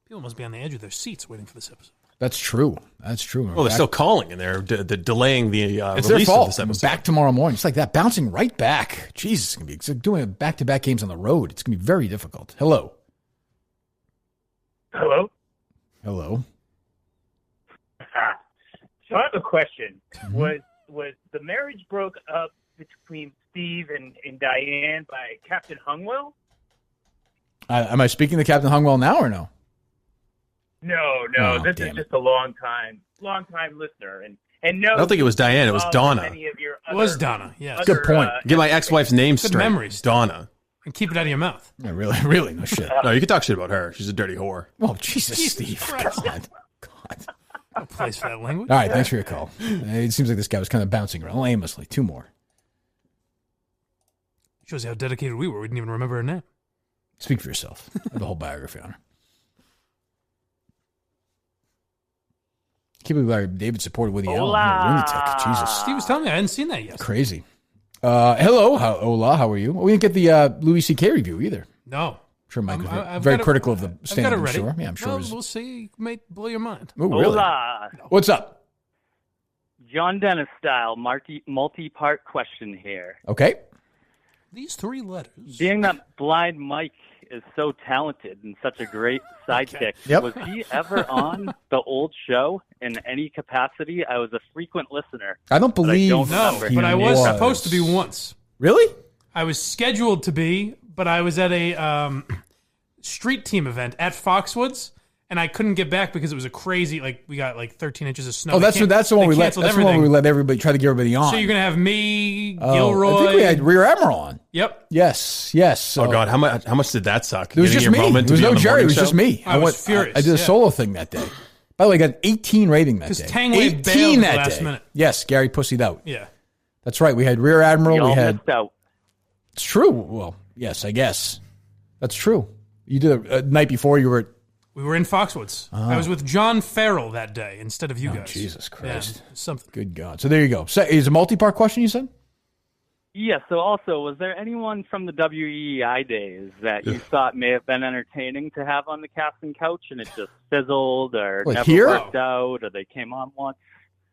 People must be on the edge of their seats waiting for this episode. That's true. That's true. Well, they're still calling, and they're delaying the it's release their fault. of this episode. Back tomorrow morning. It's like that, bouncing right back. Jesus, it's like doing back-to-back games on the road. It's going to be very difficult. Hello. Hello. Hello. So I have a question. Mm-hmm. Was the marriage broke up between Steve and Diane by Captain Hungwell? Am I speaking to Captain Hungwell now or no? No. Oh, this is just a long time listener, and no. I don't think it was Diane. It was Donna. It was Donna. Yes. Good point. Get my ex-wife's name Good straight. memories. Donna. And keep it out of your mouth. Yeah, really, no shit. No, you can talk shit about her. She's a dirty whore. Oh, Jesus Steve. God. No place for that language. All right, thanks for your call. It seems like this guy was kind of bouncing around aimlessly. 2 more. Shows you how dedicated we were. We didn't even remember her name. Speak for yourself. I have the whole biography on her. Can't believe Larry David supported Woody Allen. Lunatic. Jesus. Steve was telling me I hadn't seen that yet. Crazy. Hello. Hola. How are you? We didn't get the Louis C.K. review either. No. I'm sure Mike was very critical of the stand-up. I'm sure. Yeah, I'm sure. We'll see. It may blow your mind. Oh, really? Hola. What's up? John Dennis style, multi-part question here. Okay. These 3 letters. Being that Blind Mike is so talented and such a great sidekick, was he ever on the old show in any capacity? I was a frequent listener. I don't believe. But I was supposed to be once. Really? I was scheduled to be, but I was at a street team event at Foxwoods, and I couldn't get back because it was a crazy, we got 13 inches of snow. Oh, that's the one we let. That's the one we let everybody try to get everybody on. So you're gonna have me, Gilroy. I think we had Rear Admiral on. Yep. Yes. Oh God, how much did that suck? It was just me. There was no Jerry. It was just me. I was furious. I did a solo thing that day. By the way, I got an 18 rating that day. Because Tangway bailed that last minute. Yes, Gary pussied out. Yeah. That's right. We had Rear Admiral. Y'all we had. missed out. It's true. Well, yes, I guess. That's true. You did a night before you were. We were in Foxwoods. Oh. I was with John Farrell that day instead of you guys. Jesus Christ. Yeah, something. Good God. So there you go. So is a multi-part question, you said? Yeah, so also, was there anyone from the WEEI days that you thought may have been entertaining to have on the casting couch and it just fizzled or What, never here? worked out or they came on once?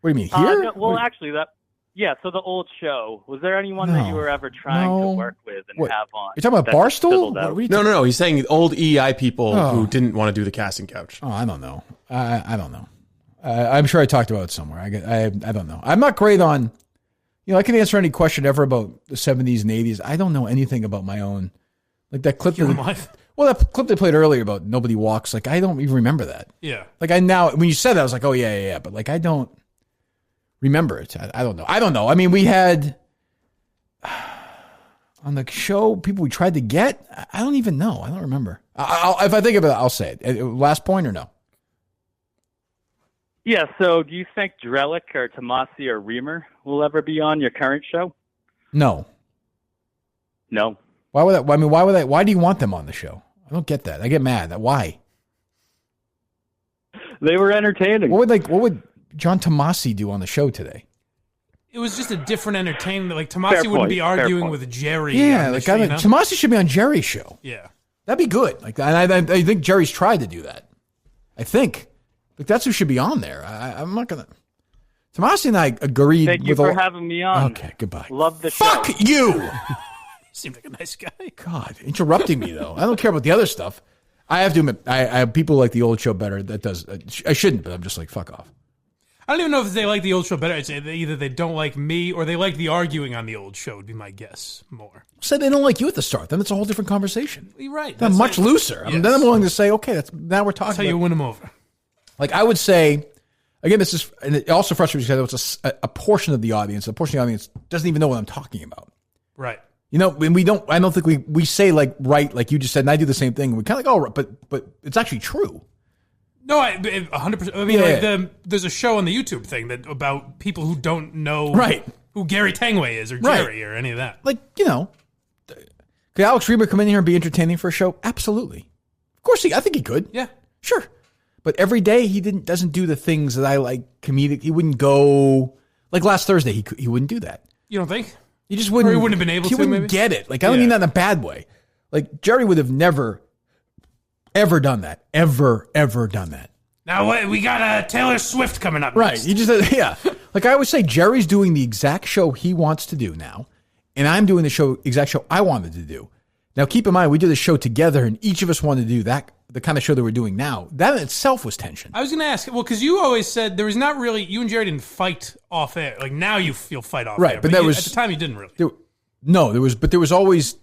What do you mean, here? No, well, actually, so the old show. Was there anyone that you were ever trying to work with and have on? You're talking about that just Barstool? fizzled out? No. He's saying old EI people who didn't want to do the casting couch. Oh, I don't know. I don't know. I'm sure I talked about it somewhere. I don't know. I'm not great on... I can answer any question ever about the 70s and 80s. I don't know anything about my own. Like that clip. That clip they played earlier about Nobody Walks. Like, I don't even remember that. Yeah. Like, when you said that, I was like, oh, yeah. But, like, I don't remember it. I don't know. I mean, we had on the show people we tried to get. I don't even know. I don't remember. If I think of it, I'll say it. Last point or no? Yeah, so do you think Drellick or Tomasi or Reamer will ever be on your current show? No. No. Why would that? I mean, why do you want them on the show? I don't get that. I get mad. Why? They were entertaining. What would John Tomasi do on the show today? It was just a different entertainment. Like, Tomasi wouldn't be arguing with Jerry. Yeah, like Tomasi should be on Jerry's show. Yeah. That'd be good. Like, and I think Jerry's tried to do that. I think. Like, that's who should be on there. I'm not going to... Tomasi and I agreed Thank you for having me on. Okay, goodbye. Love the show. Fuck you! Seemed like a nice guy. God, interrupting me, though. I don't care about the other stuff. I have to admit, I have people like the old show better. That does... I shouldn't, but I'm just like, fuck off. I don't even know if they like the old show better. I'd say either they don't like me or they like the arguing on the old show would be my guess more. Said they don't like you at the start. Then it's a whole different conversation. You're right. They're much looser. Yes. Then I'm willing to say, okay, now we're talking That's how you win them over. Like, I would say, again, this is, and it also frustrates me because it's a portion of the audience. A portion of the audience doesn't even know what I'm talking about. Right. When I don't think we say like you just said, and I do the same thing. We kind of like, but it's actually true. No, 100%. I mean, there's a show on the YouTube thing about people who don't know who Gary Tangway is or Jerry or any of that. Like, could Alex Reber come in here and be entertaining for a show? Absolutely. Of course, I think he could. Yeah. Sure. But every day he doesn't do the things that I like comedic. He wouldn't go like last Thursday. He wouldn't do that. You don't think? He just wouldn't. Or he wouldn't have been able to. He wouldn't maybe get it. Like, I don't mean that in a bad way. Like, Jerry would have never, ever done that. Ever done that. Now we got Taylor Swift coming up. Right. Next. You just Like, I always say, Jerry's doing the exact show he wants to do now, and I'm doing the exact show I wanted to do. Now, keep in mind, we did the show together, and each of us wanted to do the kind of show that we're doing now. That in itself was tension. I was going to ask, because you always said there was not really, you and Jerry didn't fight off air. Like, now you'll fight off air. But at the time you didn't really. There was always,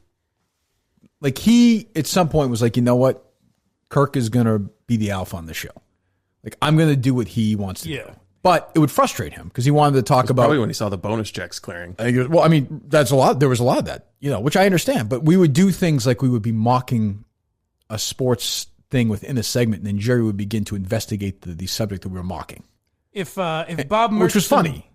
like, he at some point was like, you know what? Kirk is going to be the alpha on the show. Like, I'm going to do what he wants to do. But it would frustrate him because he wanted to talk about... Probably when he saw the bonus checks clearing. Well, I mean, that's a lot. There was a lot of that, which I understand. But we would do things like we would be mocking a sports thing within a segment, and then Jerry would begin to investigate the subject that we were mocking. If Bob Murchison... Which was funny.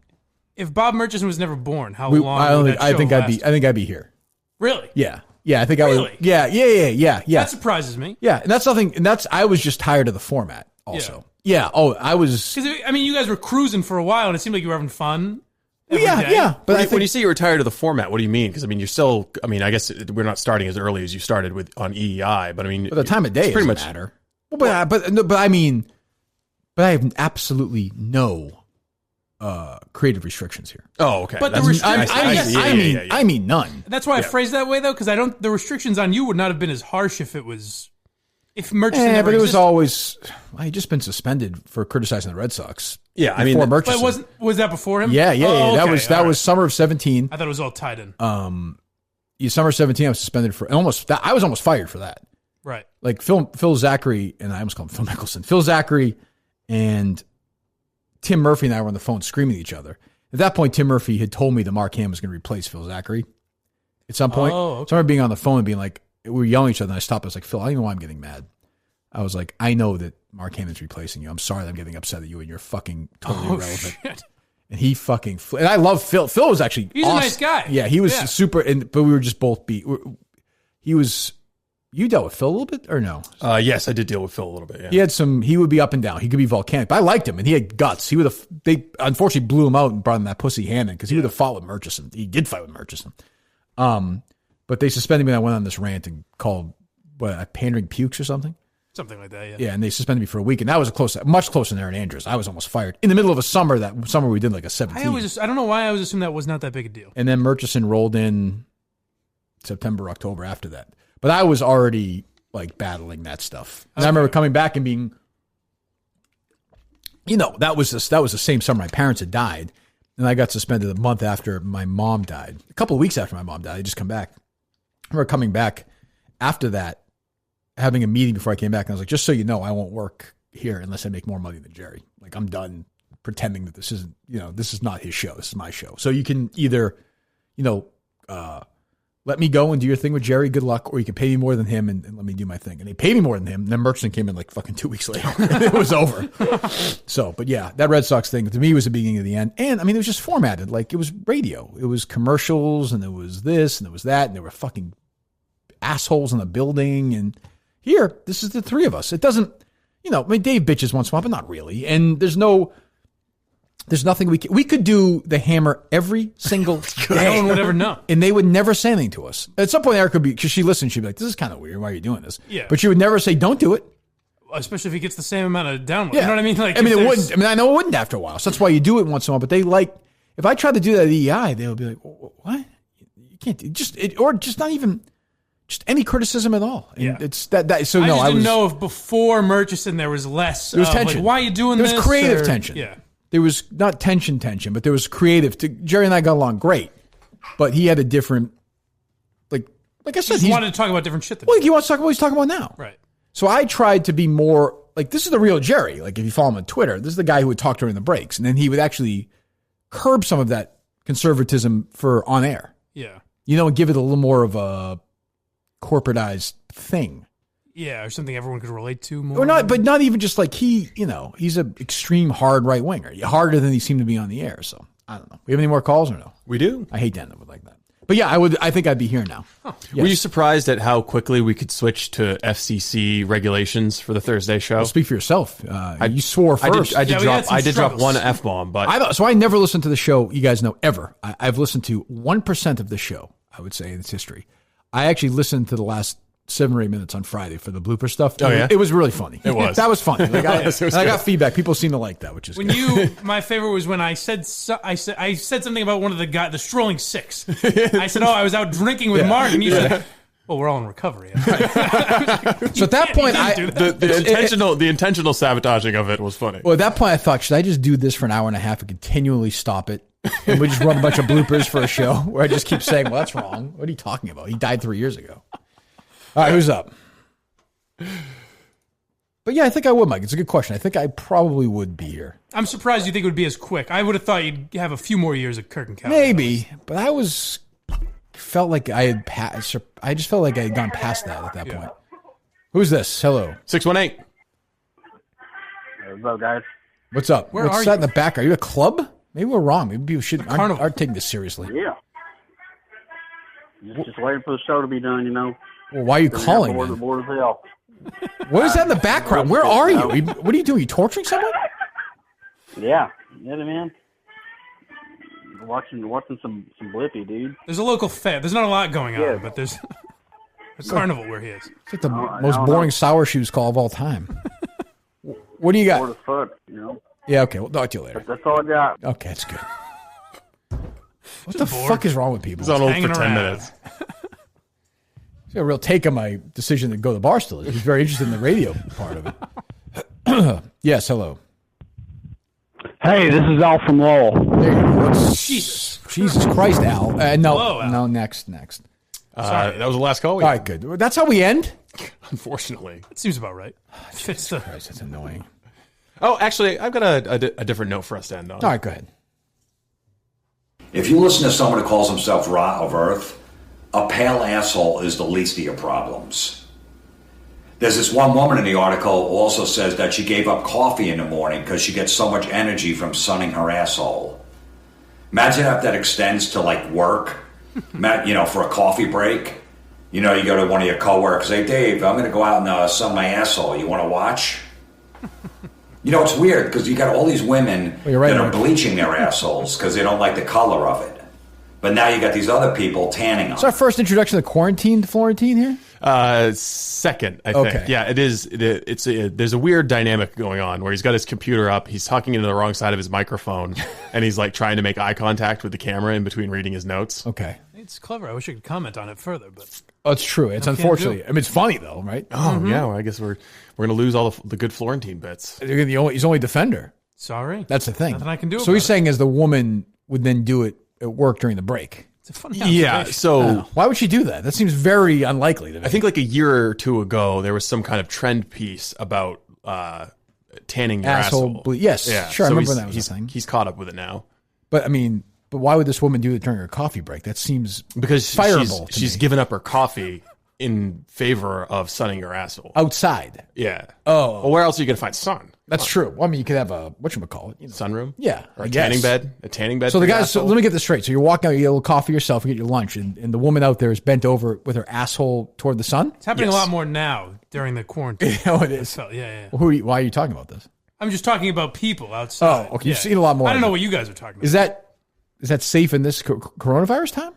If Bob Murchison was never born, how long would that show I think I'd be here. Really? Yeah. Yeah, I think I would. Really? Yeah. That surprises me. Yeah, and that's nothing. And I was just tired of the format. Also. Yeah. Oh, I was. Because I mean, you guys were cruising for a while, and it seemed like you were having fun. Yeah. But when you say you were tired of the format, what do you mean? Because I mean, you're still. I mean, I guess we're not starting as early as you started on EEI, but I mean, the time of day pretty much matter. Well, but I mean, I have absolutely no creative restrictions here. Oh, okay. But the restrictions, I mean none. That's why I phrased that way though, because the restrictions on you would not have been as harsh if Murchison never but it was existed. always. Well, he'd just been suspended for criticizing the Red Sox. Yeah, I mean, but was that before him? Yeah. Oh, okay. That was summer of 17. I thought it was all tied in. Summer of 17, I was suspended for I was almost fired for that. Right. Like Phil Zachary, and I almost called him Phil Mickelson. Phil Zachary and Tim Murphy and I were on the phone screaming at each other. At that point, Tim Murphy had told me that Mark Ham was going to replace Phil Zachary. At some point, Oh, okay. So I remember being on the phone and being like, we were yelling at each other, and I stopped. I was like, Phil, I don't even know why I'm getting mad. I was like, I know that Mark Hamon's replacing you. I'm sorry that I'm getting upset at you and you're fucking totally irrelevant. Shit. And he fucking and I love Phil. Phil was actually he's awesome. A nice guy. Yeah, he was super. But we were just both beat. He was. You dealt with Phil a little bit or no? Yes, I did deal with Phil a little bit. Yeah. He had some. He would be up and down. He could be volcanic, but I liked him and he had guts. He would have. They unfortunately blew him out and brought him that pussy Hammond because he would have fought with Murchison. He did fight with Murchison. But they suspended me and I went on this rant and called pandering pukes or something. Something like that, yeah. Yeah, and they suspended me for a week, and that was much closer than Aaron Andrews. I was almost fired in the middle of a summer. That summer we did like a 17. I don't know why I always assumed that was not that big a deal. And then Murchison rolled in September, October after that. But I was already like battling that stuff. And I remember coming back and being, that was the same summer my parents had died, and I got suspended a month after my mom died. A couple of weeks after my mom died, I just come back. I remember coming back after that, having a meeting before I came back, and I was like, just so you know, I won't work here unless I make more money than Jerry. Like, I'm done pretending that this isn't, this is not his show. This is my show. So you can either, let me go and do your thing with Jerry, good luck, or you can pay me more than him and let me do my thing. And they paid me more than him. And then Murchison came in like fucking 2 weeks later. It was over. So, but yeah, that Red Sox thing to me was the beginning of the end. And I mean, it was just formatted like it was radio. It was commercials and there was this and there was that and there were fucking assholes in the building. And here, this is the three of us. It doesn't, Dave bitches once in a while, but not really. And there's nothing we could do the Hammer every single day. No one would ever know. And they would never say anything to us. At some point, Eric would be, because she listened, she'd be like, this is kind of weird. Why are you doing this? Yeah. But she would never say, don't do it. Especially if he gets the same amount of downloads. Yeah. You know what I mean? Like, it wouldn't. I mean, I know it wouldn't after a while. So that's why you do it once in a while. But they if I tried to do that at EEI, they would be like, what? You can't do or just not even. Just any criticism at all. And it's that. So no, I didn't know if before Murchison there was less. There was tension. Like, why are you doing this? There was creative tension. Yeah. There was not tension, but there was creative. Jerry and I got along great, but he had a different, like I said, he wanted to talk about different shit. He wants to talk about what he's talking about now. Right. So I tried to be more like, this is the real Jerry. Like if you follow him on Twitter, this is the guy who would talk during the breaks, and then he would actually curb some of that conservatism for on air. Yeah. And give it a little more of a corporatized thing. Yeah, or something everyone could relate to more. Or not, but not even just like he's an extreme hard right winger, harder than he seemed to be on the air. So I don't know. We have any more calls or no? We do. I hate to end it with like that. But yeah, I think I'd be here now. Huh. Yes. Were you surprised at how quickly we could switch to FCC regulations for the Thursday show? Well, speak for yourself. You swore first. I did drop one F-bomb, but I never listened to the show. You guys know ever. I've listened to 1% of the show. I would say in its history. I actually listened to the last 7 or 8 minutes on Friday for the blooper stuff. Oh, yeah? It was really funny. It was. That was funny. Like I got feedback. People seem to like that, which is good. My favorite was when I said something about one of the strolling six. I said, I was out drinking with Mark, and you said, well, we're all in recovery. So at that point, the intentional sabotaging of it was funny. Well, at that point, I thought, should I just do this for an hour and a half and continually stop it? And we just run a bunch of bloopers for a show where I just keep saying, well, that's wrong. What are you talking about? He died 3 years ago. All right, who's up? But yeah, I think I would, Mike. It's a good question. I think I probably would be here. I'm surprised you think it would be as quick. I would have thought you'd have a few more years of Kirk and Cal. Maybe, but I felt like I had passed. I just felt like I had gone past that at that point. Who's this? Hello. 618. What's up, guys? What's up? What's that in the back? Are you a club? Maybe we're wrong. Maybe people aren't taking this seriously. Yeah. Just waiting for the show to be done, Well, why are you calling? Bored as hell. What is that in the background? Where are you? What are you doing? Are you torturing someone? Yeah, man. Watching some Blippi, dude. There's a local fair. There's not a lot going on, but there's a carnival where he is. It's like the most boring sour shoes call of all time. What do you got? Bored as fuck, Yeah, okay. We'll talk to you later. That's all I got. Okay, that's good. What the fuck is wrong with people? He's on hold for 10 minutes. He's got a real take on my decision to go to the bar still. He's very interested in the radio part of it. Yes, hello. Hey, this is Al from Lowell. There you go. Jesus Christ, Al. Hello, Al. No, next. That was the last call. All right, good. That's how we end? Unfortunately. That seems about right. Jesus Christ, that's annoying. Oh, actually, I've got a different note for us to end on. All right, go ahead. If you listen to someone who calls himself Ra of Earth, a pale asshole is the least of your problems. There's this one woman in the article also says that she gave up coffee in the morning because she gets so much energy from sunning her asshole. Imagine if that extends to like work, for a coffee break. You go to one of your coworkers, hey Dave, I'm going to go out and sun my asshole. You want to watch? It's weird because you got all these women that are bleaching their assholes because they don't like the color of it. But now you got these other people tanning them. It's our first introduction to quarantine Florentine here? Second, I think. Yeah, it is. There's a weird dynamic going on where he's got his computer up, he's talking into the wrong side of his microphone, and he's like trying to make eye contact with the camera in between reading his notes. Okay. It's clever. I wish I could comment on it further, but it's true. It's unfortunately. It's funny though, right? Oh yeah. Well, I guess we're gonna lose all the good Florentine bits. He's only defender. Sorry, that's the thing. Nothing I can do. So he's saying as the woman would then do it at work during the break. It's a funny observation. Yeah. So why would she do that? That seems very unlikely to me. I think like a year or two ago there was some kind of trend piece about tanning your asshole. Yes. Yeah. Sure. So I remember that was a thing. He's caught up with it now. But I mean. But why would this woman do it during her coffee break? That seems fireable. She's given up her coffee in favor of sunning her asshole outside. Yeah. Oh. Well, where else are you going to find sun? That's true. Well, I mean, you could have a whatchamacallit, sunroom. Yeah, or a tanning bed. A tanning bed. So the guys. So let me get this straight. So you're walking out, you get a little coffee yourself, you get your lunch, and the woman out there is bent over with her asshole toward the sun. It's happening a lot more now during the quarantine. It is. Yeah. Well, why are you talking about this? I'm just talking about people outside. Oh, okay. You've seen a lot more. I don't know what you guys are talking about. Is that safe in this coronavirus time?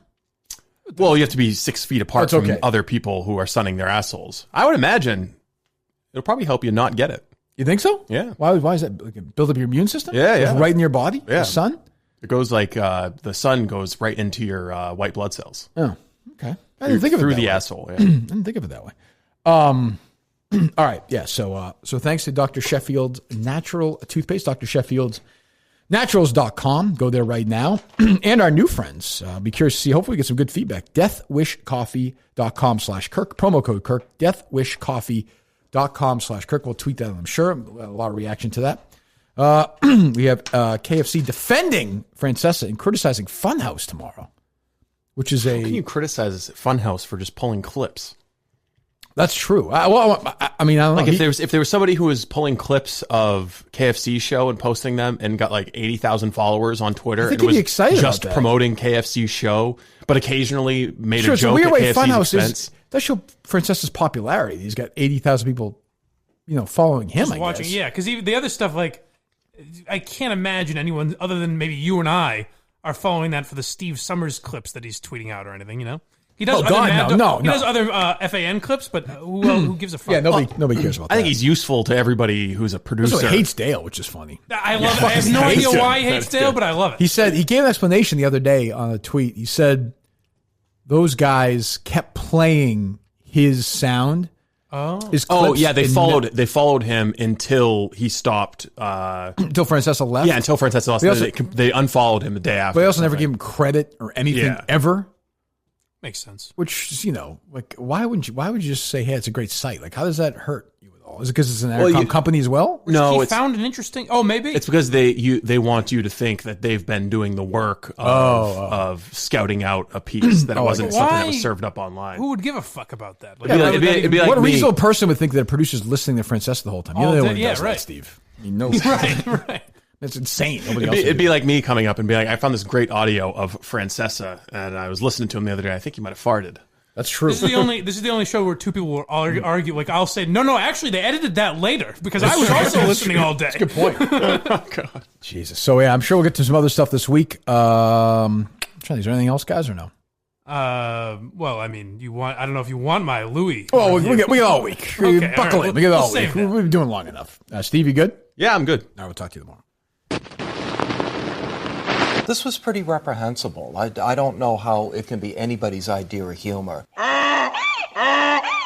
Well, you have to be 6 feet apart from other people who are sunning their assholes. I would imagine it'll probably help you not get it. You think so? Yeah. Why is that? Build up your immune system? Yeah. It's right in your body? Yeah. The sun? It goes like the sun goes right into your white blood cells. Oh, okay. I didn't think of it through that the way. asshole. Yeah. I didn't think of it that way. All right. Yeah. So thanks to Dr. Sheffield's natural toothpaste, Dr. Sheffield's naturals.com. Go there right now. And our new friends. Be curious to see. Hopefully, get some good feedback. deathwishcoffee.com/Kirk. Promo code Kirk. deathwishcoffee.com/Kirk. We'll tweet that, I'm sure. A lot of reaction to that. We have KFC defending Francesa and criticizing Funhouse tomorrow, which is How can you criticize Funhouse for just pulling clips? That's true. I mean, I don't know. Like if there was somebody who was pulling clips of KFC show and posting them and got like 80,000 followers on Twitter and was just promoting KFC show, but occasionally made a joke at KFC's expense. That show Francesa's popularity. He's got 80,000 people, following him. Just watching, yeah. Because the other stuff, like, I can't imagine anyone other than maybe you and I are following that for the Steve Summers clips that he's tweeting out or anything. He does. He does other FAN clips, but who gives a fuck? Yeah, nobody cares about that. I think he's useful to everybody who's a producer. Also, he hates Dale, which is funny. I love it. I have no idea why he hates Dale, but I love it. He gave an explanation the other day on a tweet. He said those guys kept playing his sound. His clips they followed him until he stopped. Until Francesa left. Yeah, until Francesa left. They unfollowed him the day after. But they also never gave him credit or anything ever. Makes sense. Which, like, why would you just say, hey, it's a great site? Like, how does that hurt you at all? Is it because it's an company as well? No, he found an interesting. Oh, maybe it's because they want you to think that they've been doing the work of scouting out a piece that it wasn't something that was served up online. Who would give a fuck about that? Like, it'd be like what a reasonable person would think that a producer's listening to Francesa the whole time? Right, Steve. I mean, no, right. That's insane. It'd be like me coming up and be like, I found this great audio of Francesa, and I was listening to him the other day. I think he might have farted. That's true. This is the only show where two people will argue. Like, I'll say, no, actually, they edited that later because I was also listening all day. That's a good point. Oh, God. Jesus. So, yeah, I'm sure we'll get to some other stuff this week. Is there anything else, guys, or no? Well, I mean, I don't know if you want my Louis. Well, we get all week. Okay, buckle in. We get all week. We've been doing long enough. Steve, you good? Yeah, I'm good. All right, we'll talk to you tomorrow. This was pretty reprehensible. I don't know how it can be anybody's idea of humor.